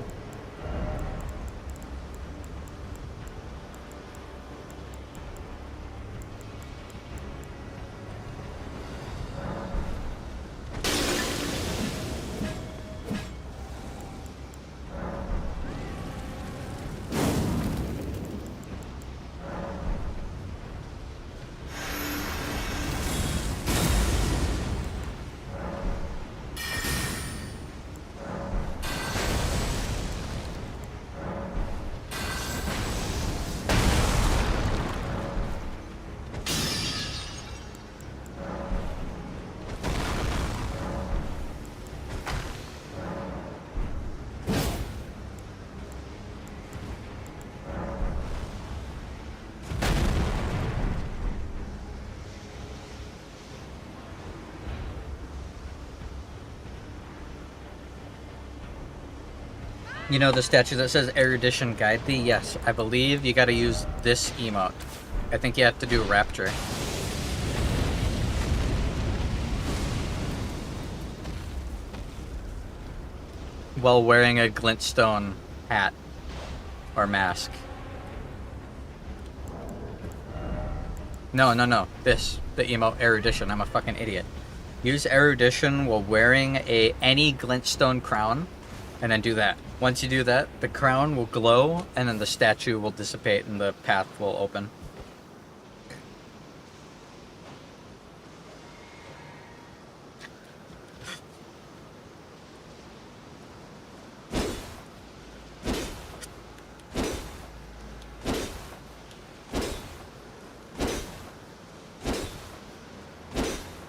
You know the statue that says Erudition Guide Thee? Yes, I believe you gotta use this emote. I think you have to do Rapture. While wearing a glintstone hat or mask. No. This, the emote Erudition. I'm a fucking idiot. Use Erudition while wearing any glintstone crown, and then do that. Once you do that, the crown will glow, and then the statue will dissipate, and the path will open.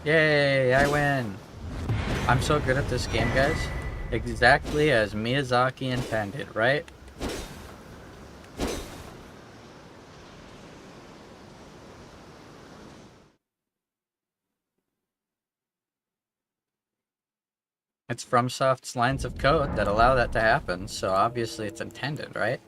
Yay, I win. I'm so good at this game, guys. Exactly as Miyazaki intended, right? It's FromSoft's lines of code that allow that to happen, so obviously it's intended, right?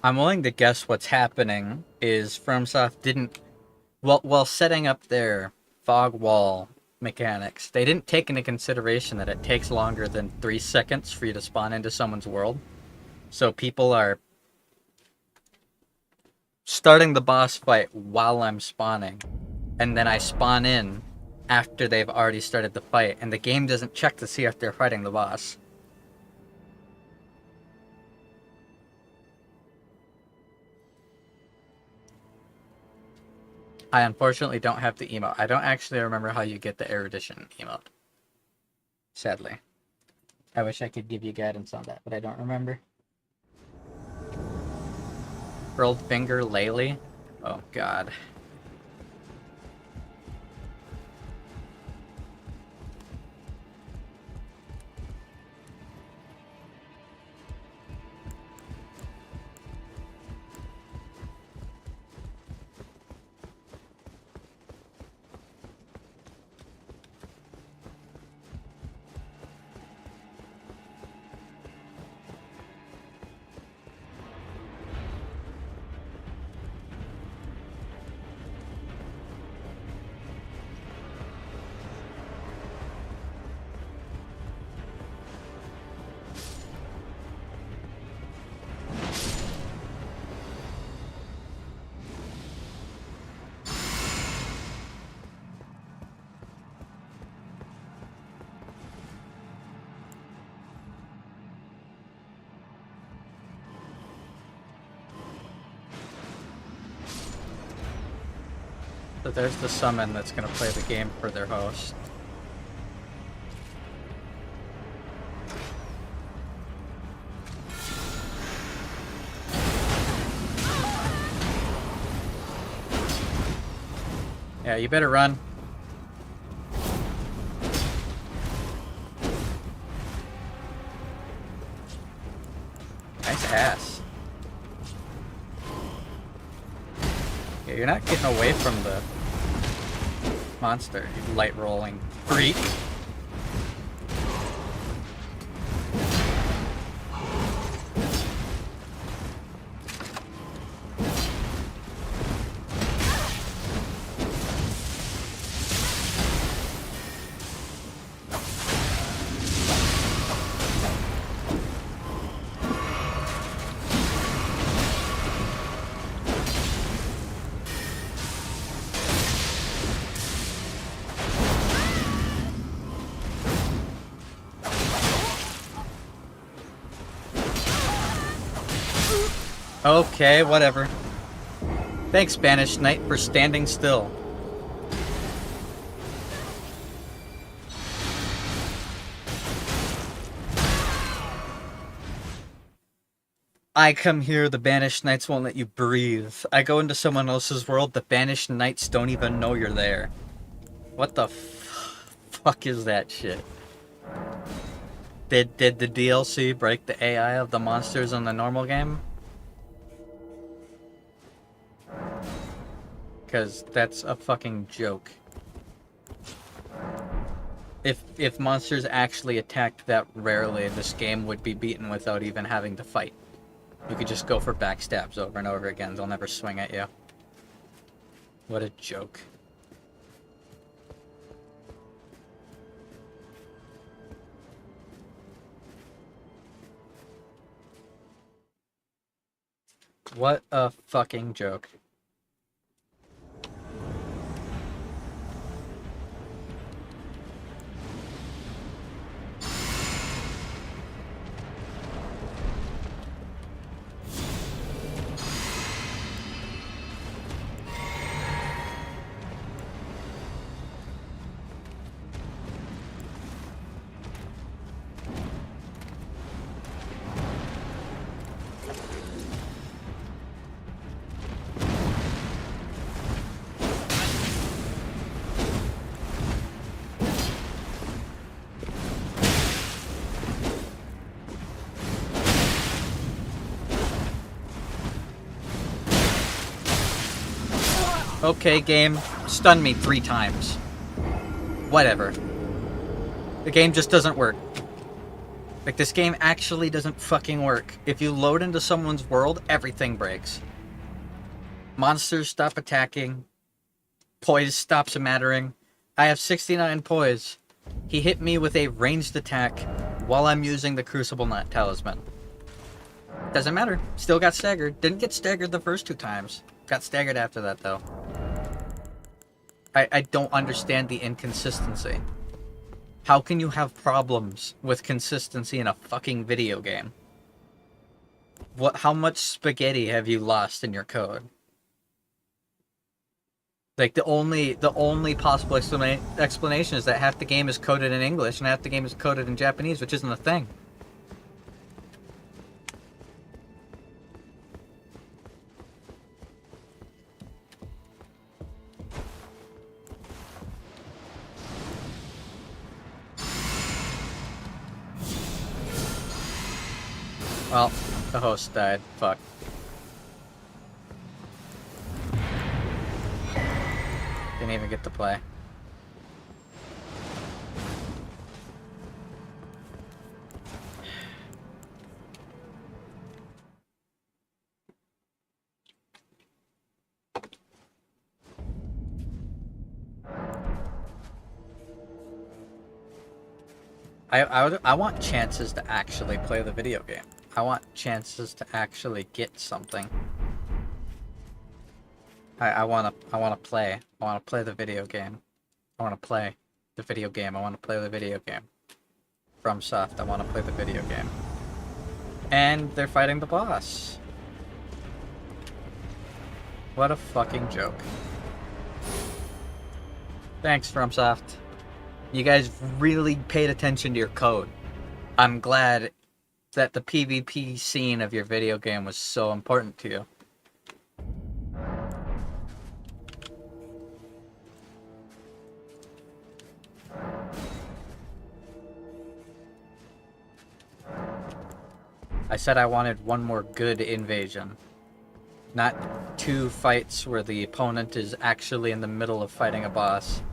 I'm willing to guess what's happening is FromSoft didn't, while setting up their fog wall mechanics, they didn't take into consideration that it takes longer than 3 seconds for you to spawn into someone's world. So people are starting the boss fight while I'm spawning, and then I spawn in after they've already started the fight, and the game doesn't check to see if they're fighting the boss. I unfortunately don't have the emote. I don't actually remember how you get the erudition emote. Sadly. I wish I could give you guidance on that, but I don't remember. Curled finger Laylee? Oh god. So there's the summon that's going to play the game for their host. Yeah, you better run. Nice ass. Yeah, you're not getting away from the monster, you light rolling freak. Okay, whatever. Thanks, Banished Knight, for standing still. I come here, the Banished Knights won't let you breathe. I go into someone else's world, the Banished Knights don't even know you're there. What the fuck is that shit? Did the DLC break the AI of the monsters in the normal game? Because that's a fucking joke. If monsters actually attacked that rarely, this game would be beaten without even having to fight. You could just go for backstabs over and over again. They'll never swing at you. What a joke. What a fucking joke. Okay, game, stun me 3 times. Whatever. The game just doesn't work. Like, this game actually doesn't fucking work. If you load into someone's world, everything breaks. Monsters stop attacking. Poise stops mattering. I have 69 poise. He hit me with a ranged attack while I'm using the Crucible Nut Talisman. Doesn't matter. Still got staggered. Didn't get staggered the first 2 times. Got staggered after that, though. I don't understand the inconsistency. How can you have problems with consistency in a fucking video game? How much spaghetti have you lost in your code? Like, the only possible explanation is that half the game is coded in English and half the game is coded in Japanese, which isn't a thing. Well, the host died. Fuck. Didn't even get to play. I want chances to actually play the video game. I want chances to actually get something. I wanna play. I wanna play the video game. I wanna play the video game. I wanna play the video game. FromSoft, I wanna play the video game. And they're fighting the boss. What a fucking joke. Thanks, FromSoft. You guys really paid attention to your code. I'm glad that the PvP scene of your video game was so important to you. I said I wanted one more good invasion. Not 2 fights where the opponent is actually in the middle of fighting a boss.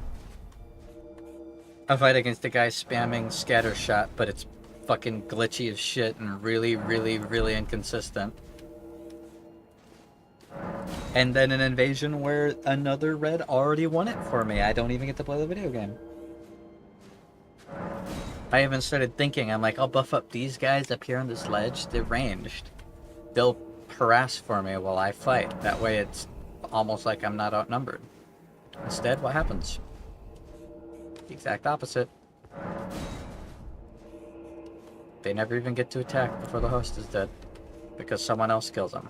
A fight against a guy spamming scatter shot, but it's fucking glitchy as shit and really, really, really inconsistent. And then an invasion where another red already won it for me. I don't even get to play the video game. I even started thinking, I'm like, I'll buff up these guys up here on this ledge. They're ranged. They'll harass for me while I fight. That way it's almost like I'm not outnumbered. Instead, what happens? The exact opposite. They never even get to attack before the host is dead. Because someone else kills them.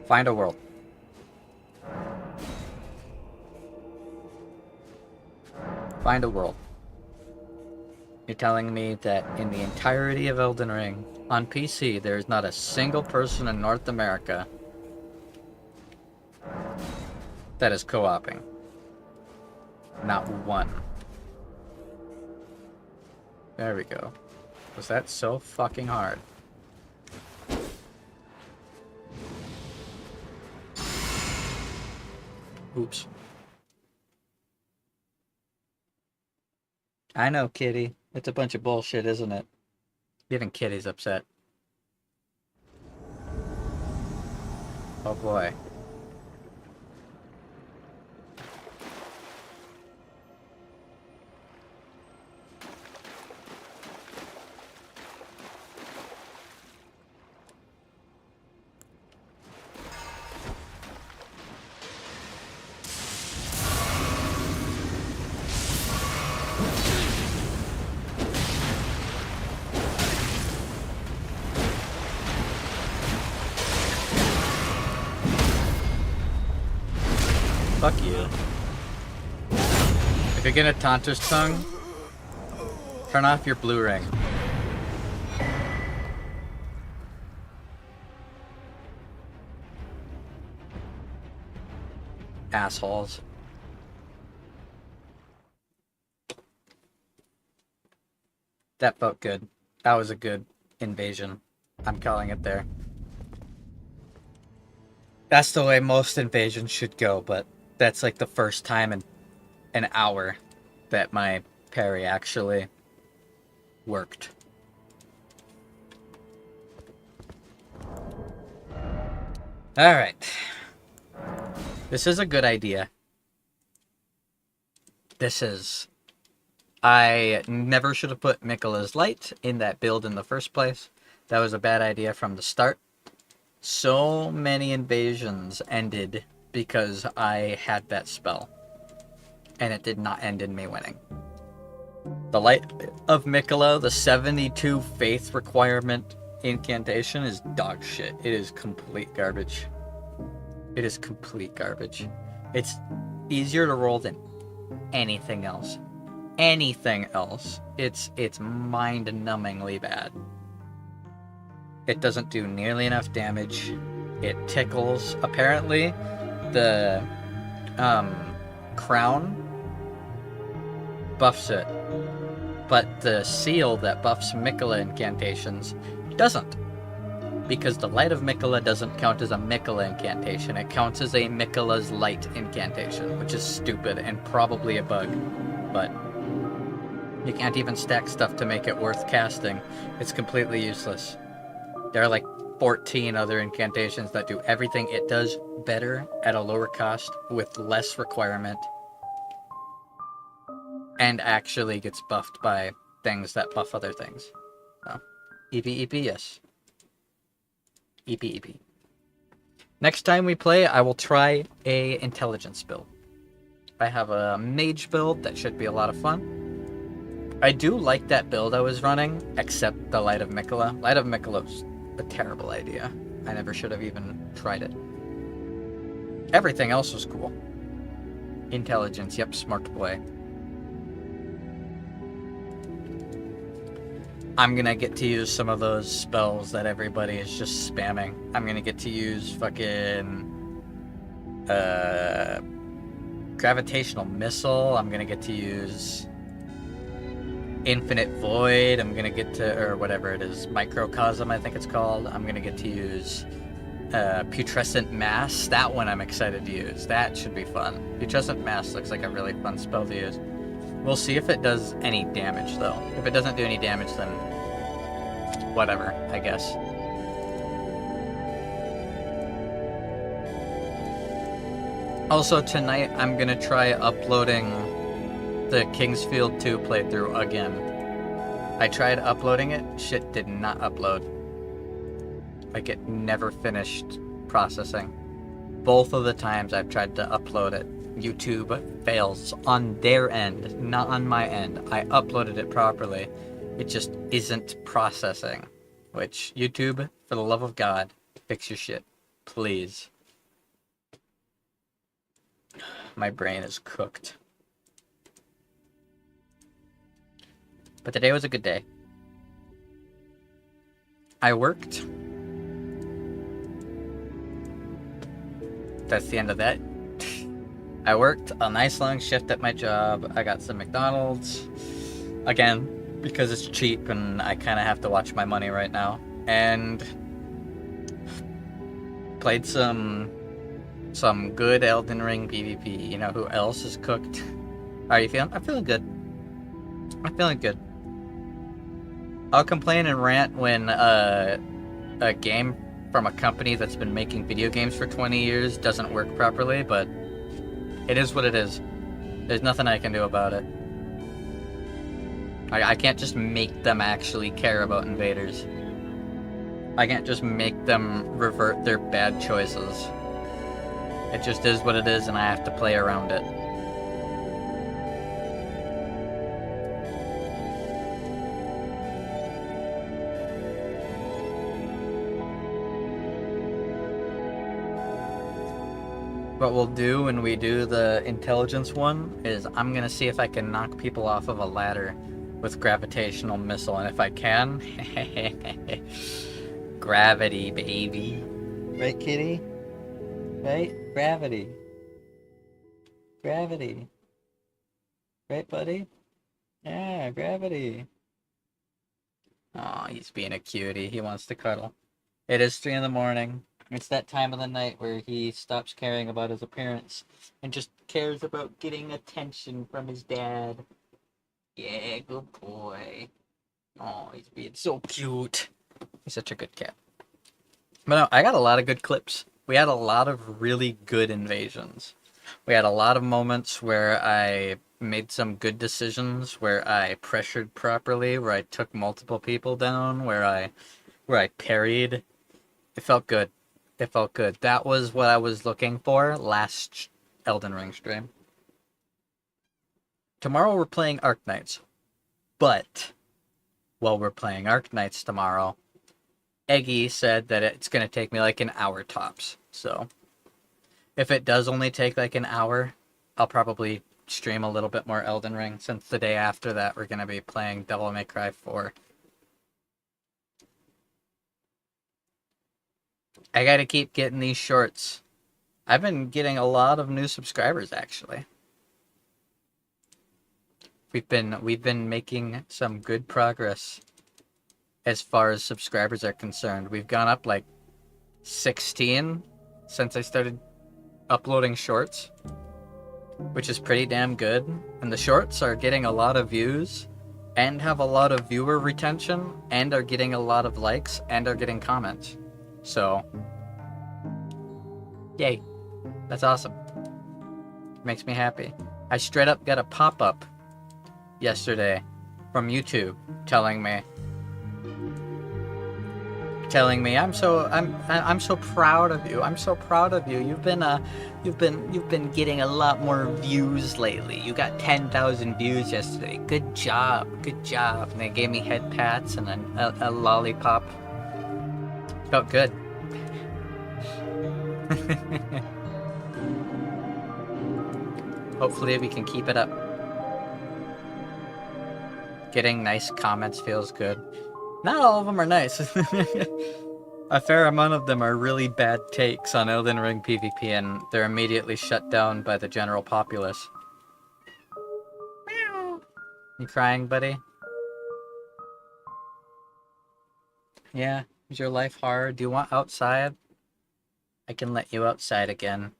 Find a world. Find a world. You're telling me that in the entirety of Elden Ring, on PC, there is not a single person in North America that is co-oping. Not one. There we go. Was that so fucking hard? Oops. I know, Kitty. It's a bunch of bullshit, isn't it? Even Kitty's upset. Oh boy. Fuck you. If you're gonna Taunter's Tongue, turn off your blue ring. Assholes. That felt good. That was a good invasion. I'm calling it there. That's the way most invasions should go, but that's like the first time in an hour that my parry actually worked. Alright. This is a good idea. This is... I never should have put Miquella's Light in that build in the first place. That was a bad idea from the start. So many invasions ended because I had that spell. And it did not end in me winning. The Light of Miquella, the 72 faith requirement incantation is dog shit. It is complete garbage. It is complete garbage. It's easier to roll than anything else. Anything else. It's mind-numbingly bad. It doesn't do nearly enough damage. It tickles. Apparently, the crown buffs it, but the seal that buffs Miquella incantations doesn't. Because the Light of Miquella doesn't count as a Miquella incantation. It counts as a Miquella's Light incantation, which is stupid and probably a bug. But you can't even stack stuff to make it worth casting. It's completely useless. There are like 14 other incantations that do everything it does better at a lower cost with less requirement. And actually gets buffed by things that buff other things. So, EP, yes. EP. Next time we play, I will try a intelligence build. I have a mage build that should be a lot of fun. I do like that build I was running, except the Light of Miquella. Light of Miquella's a terrible idea. I never should have even tried it. Everything else was cool. Intelligence, yep, smart boy. I'm gonna get to use some of those spells that everybody is just spamming. I'm gonna get to use fucking gravitational missile. I'm gonna get to use infinite void. I'm gonna get to, or whatever it is, microcosm I think it's called. I'm gonna get to use putrescent mass. That one I'm excited to use. That should be fun. Putrescent mass looks like a really fun spell to use. We'll see if it does any damage, though. If it doesn't do any damage, then whatever, I guess. Also, tonight I'm gonna try uploading the Kingsfield 2 playthrough again. I tried uploading it, shit did not upload. Like, it never finished processing. Both of the times I've tried to upload it, YouTube fails on their end, not on my end. I uploaded it properly. It just isn't processing. Which, YouTube, for the love of God, fix your shit. Please. My brain is cooked. But today was a good day. I worked. That's the end of that. I worked a nice long shift at my job. I got some McDonald's. Again, because it's cheap and I kind of have to watch my money right now. And played some good Elden Ring PvP. You know who else is cooked? How are you feeling? I'm feeling good. I'm feeling good. I'll complain and rant when a game from a company that's been making video games for 20 years doesn't work properly, but it is what it is. There's nothing I can do about it. I can't just make them actually care about invaders. I can't just make them revert their bad choices. It just is what it is, and I have to play around it. What we'll do when we do the intelligence one is I'm gonna see if I can knock people off of a ladder with gravitational missile, and if I can, gravity, baby. Right, kitty? Right? Gravity. Gravity. Right, buddy? Yeah, gravity. Aw, he's being a cutie. He wants to cuddle. It is 3 in the morning. It's that time of the night where he stops caring about his appearance and just cares about getting attention from his dad. Yeah, good boy. Oh, he's being so cute. He's such a good cat. But no, I got a lot of good clips. We had a lot of really good invasions. We had a lot of moments where I made some good decisions, where I pressured properly, where I took multiple people down, where I parried. It felt good. It felt good. That was what I was looking for last Elden Ring stream. Tomorrow we're playing Arknights. But while we're playing Arknights tomorrow, Eggy said that it's going to take me like an hour tops. So if it does only take like an hour, I'll probably stream a little bit more Elden Ring, since the day after that we're going to be playing Devil May Cry 4. I got to keep getting these shorts. I've been getting a lot of new subscribers, actually. We've been making some good progress as far as subscribers are concerned. We've gone up like 16 since I started uploading shorts, which is pretty damn good. And the shorts are getting a lot of views and have a lot of viewer retention and are getting a lot of likes and are getting comments. So, yay. That's awesome. Makes me happy. I straight up got a pop-up yesterday from YouTube telling me I'm so proud of you. I'm so proud of you. You've been getting a lot more views lately. You got 10,000 views yesterday. Good job. Good job. And they gave me head pats and a lollipop. Felt good. Hopefully we can keep it up. Getting nice comments feels good. Not all of them are nice. A fair amount of them are really bad takes on Elden Ring PvP, and they're immediately shut down by the general populace. Meow. You crying, buddy? Yeah? Is your life hard? Do you want outside? I can let you outside again.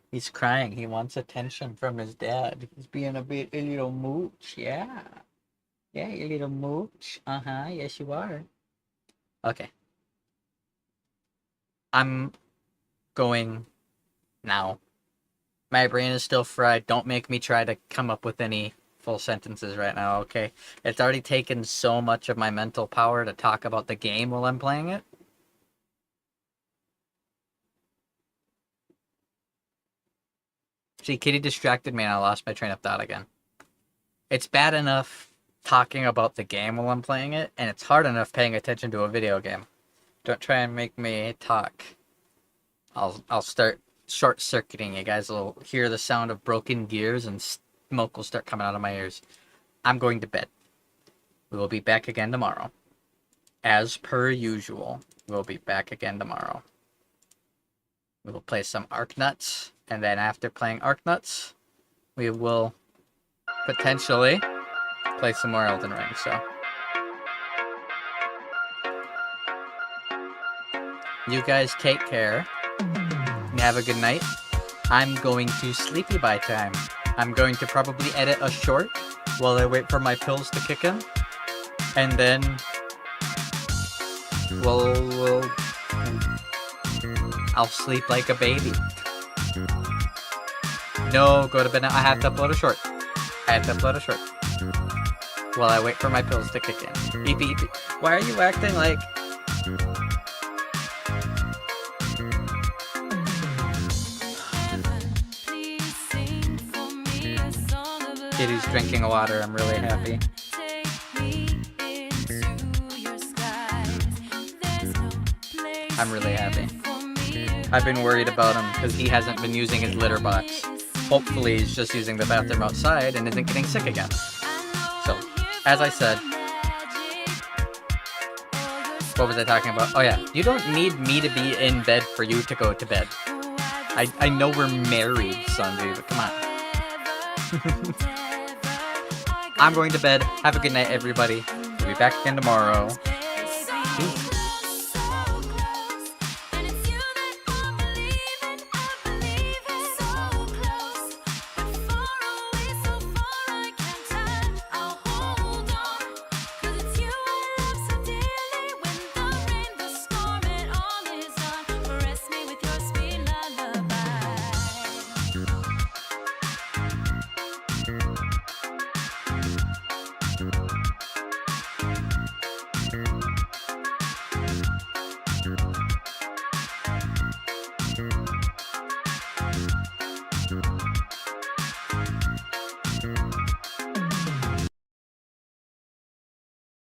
He's crying. He wants attention from his dad. He's being a little mooch. Yeah. Yeah, you little mooch. Uh-huh. Yes, you are. Okay. I'm going now. My brain is still fried. Don't make me try to come up with any full sentences right now, okay? It's already taken so much of my mental power to talk about the game while I'm playing it. See, Kitty distracted me and I lost my train of thought again. It's bad enough talking about the game while I'm playing it, and it's hard enough paying attention to a video game. Don't try and make me talk. I'll start short-circuiting. You guys will hear the sound of broken gears and smoke will start coming out of my ears. I'm going to bed. We will be back again tomorrow. As per usual, we'll be back again tomorrow. We will play some Arknuts, and then after playing Arknuts, we will potentially play some more Elden Ring, so. You guys take care, and have a good night. I'm going to sleepy by time. I'm going to probably edit a short while I wait for my pills to kick in, and then I'll sleep like a baby. No, go to bed now. I have to upload a short. While I wait for my pills to kick in. Beep, beep, beep. Why are you acting like... Kitty's drinking water. I'm really happy. I'm really happy. I've been worried about him because he hasn't been using his litter box. Hopefully he's just using the bathroom outside and isn't getting sick again. So, as I said... What was I talking about? Oh yeah, you don't need me to be in bed for you to go to bed. I know we're married, Sanjay, but come on. I'm going to bed. Have a good night, everybody. We'll be back again tomorrow. Peace.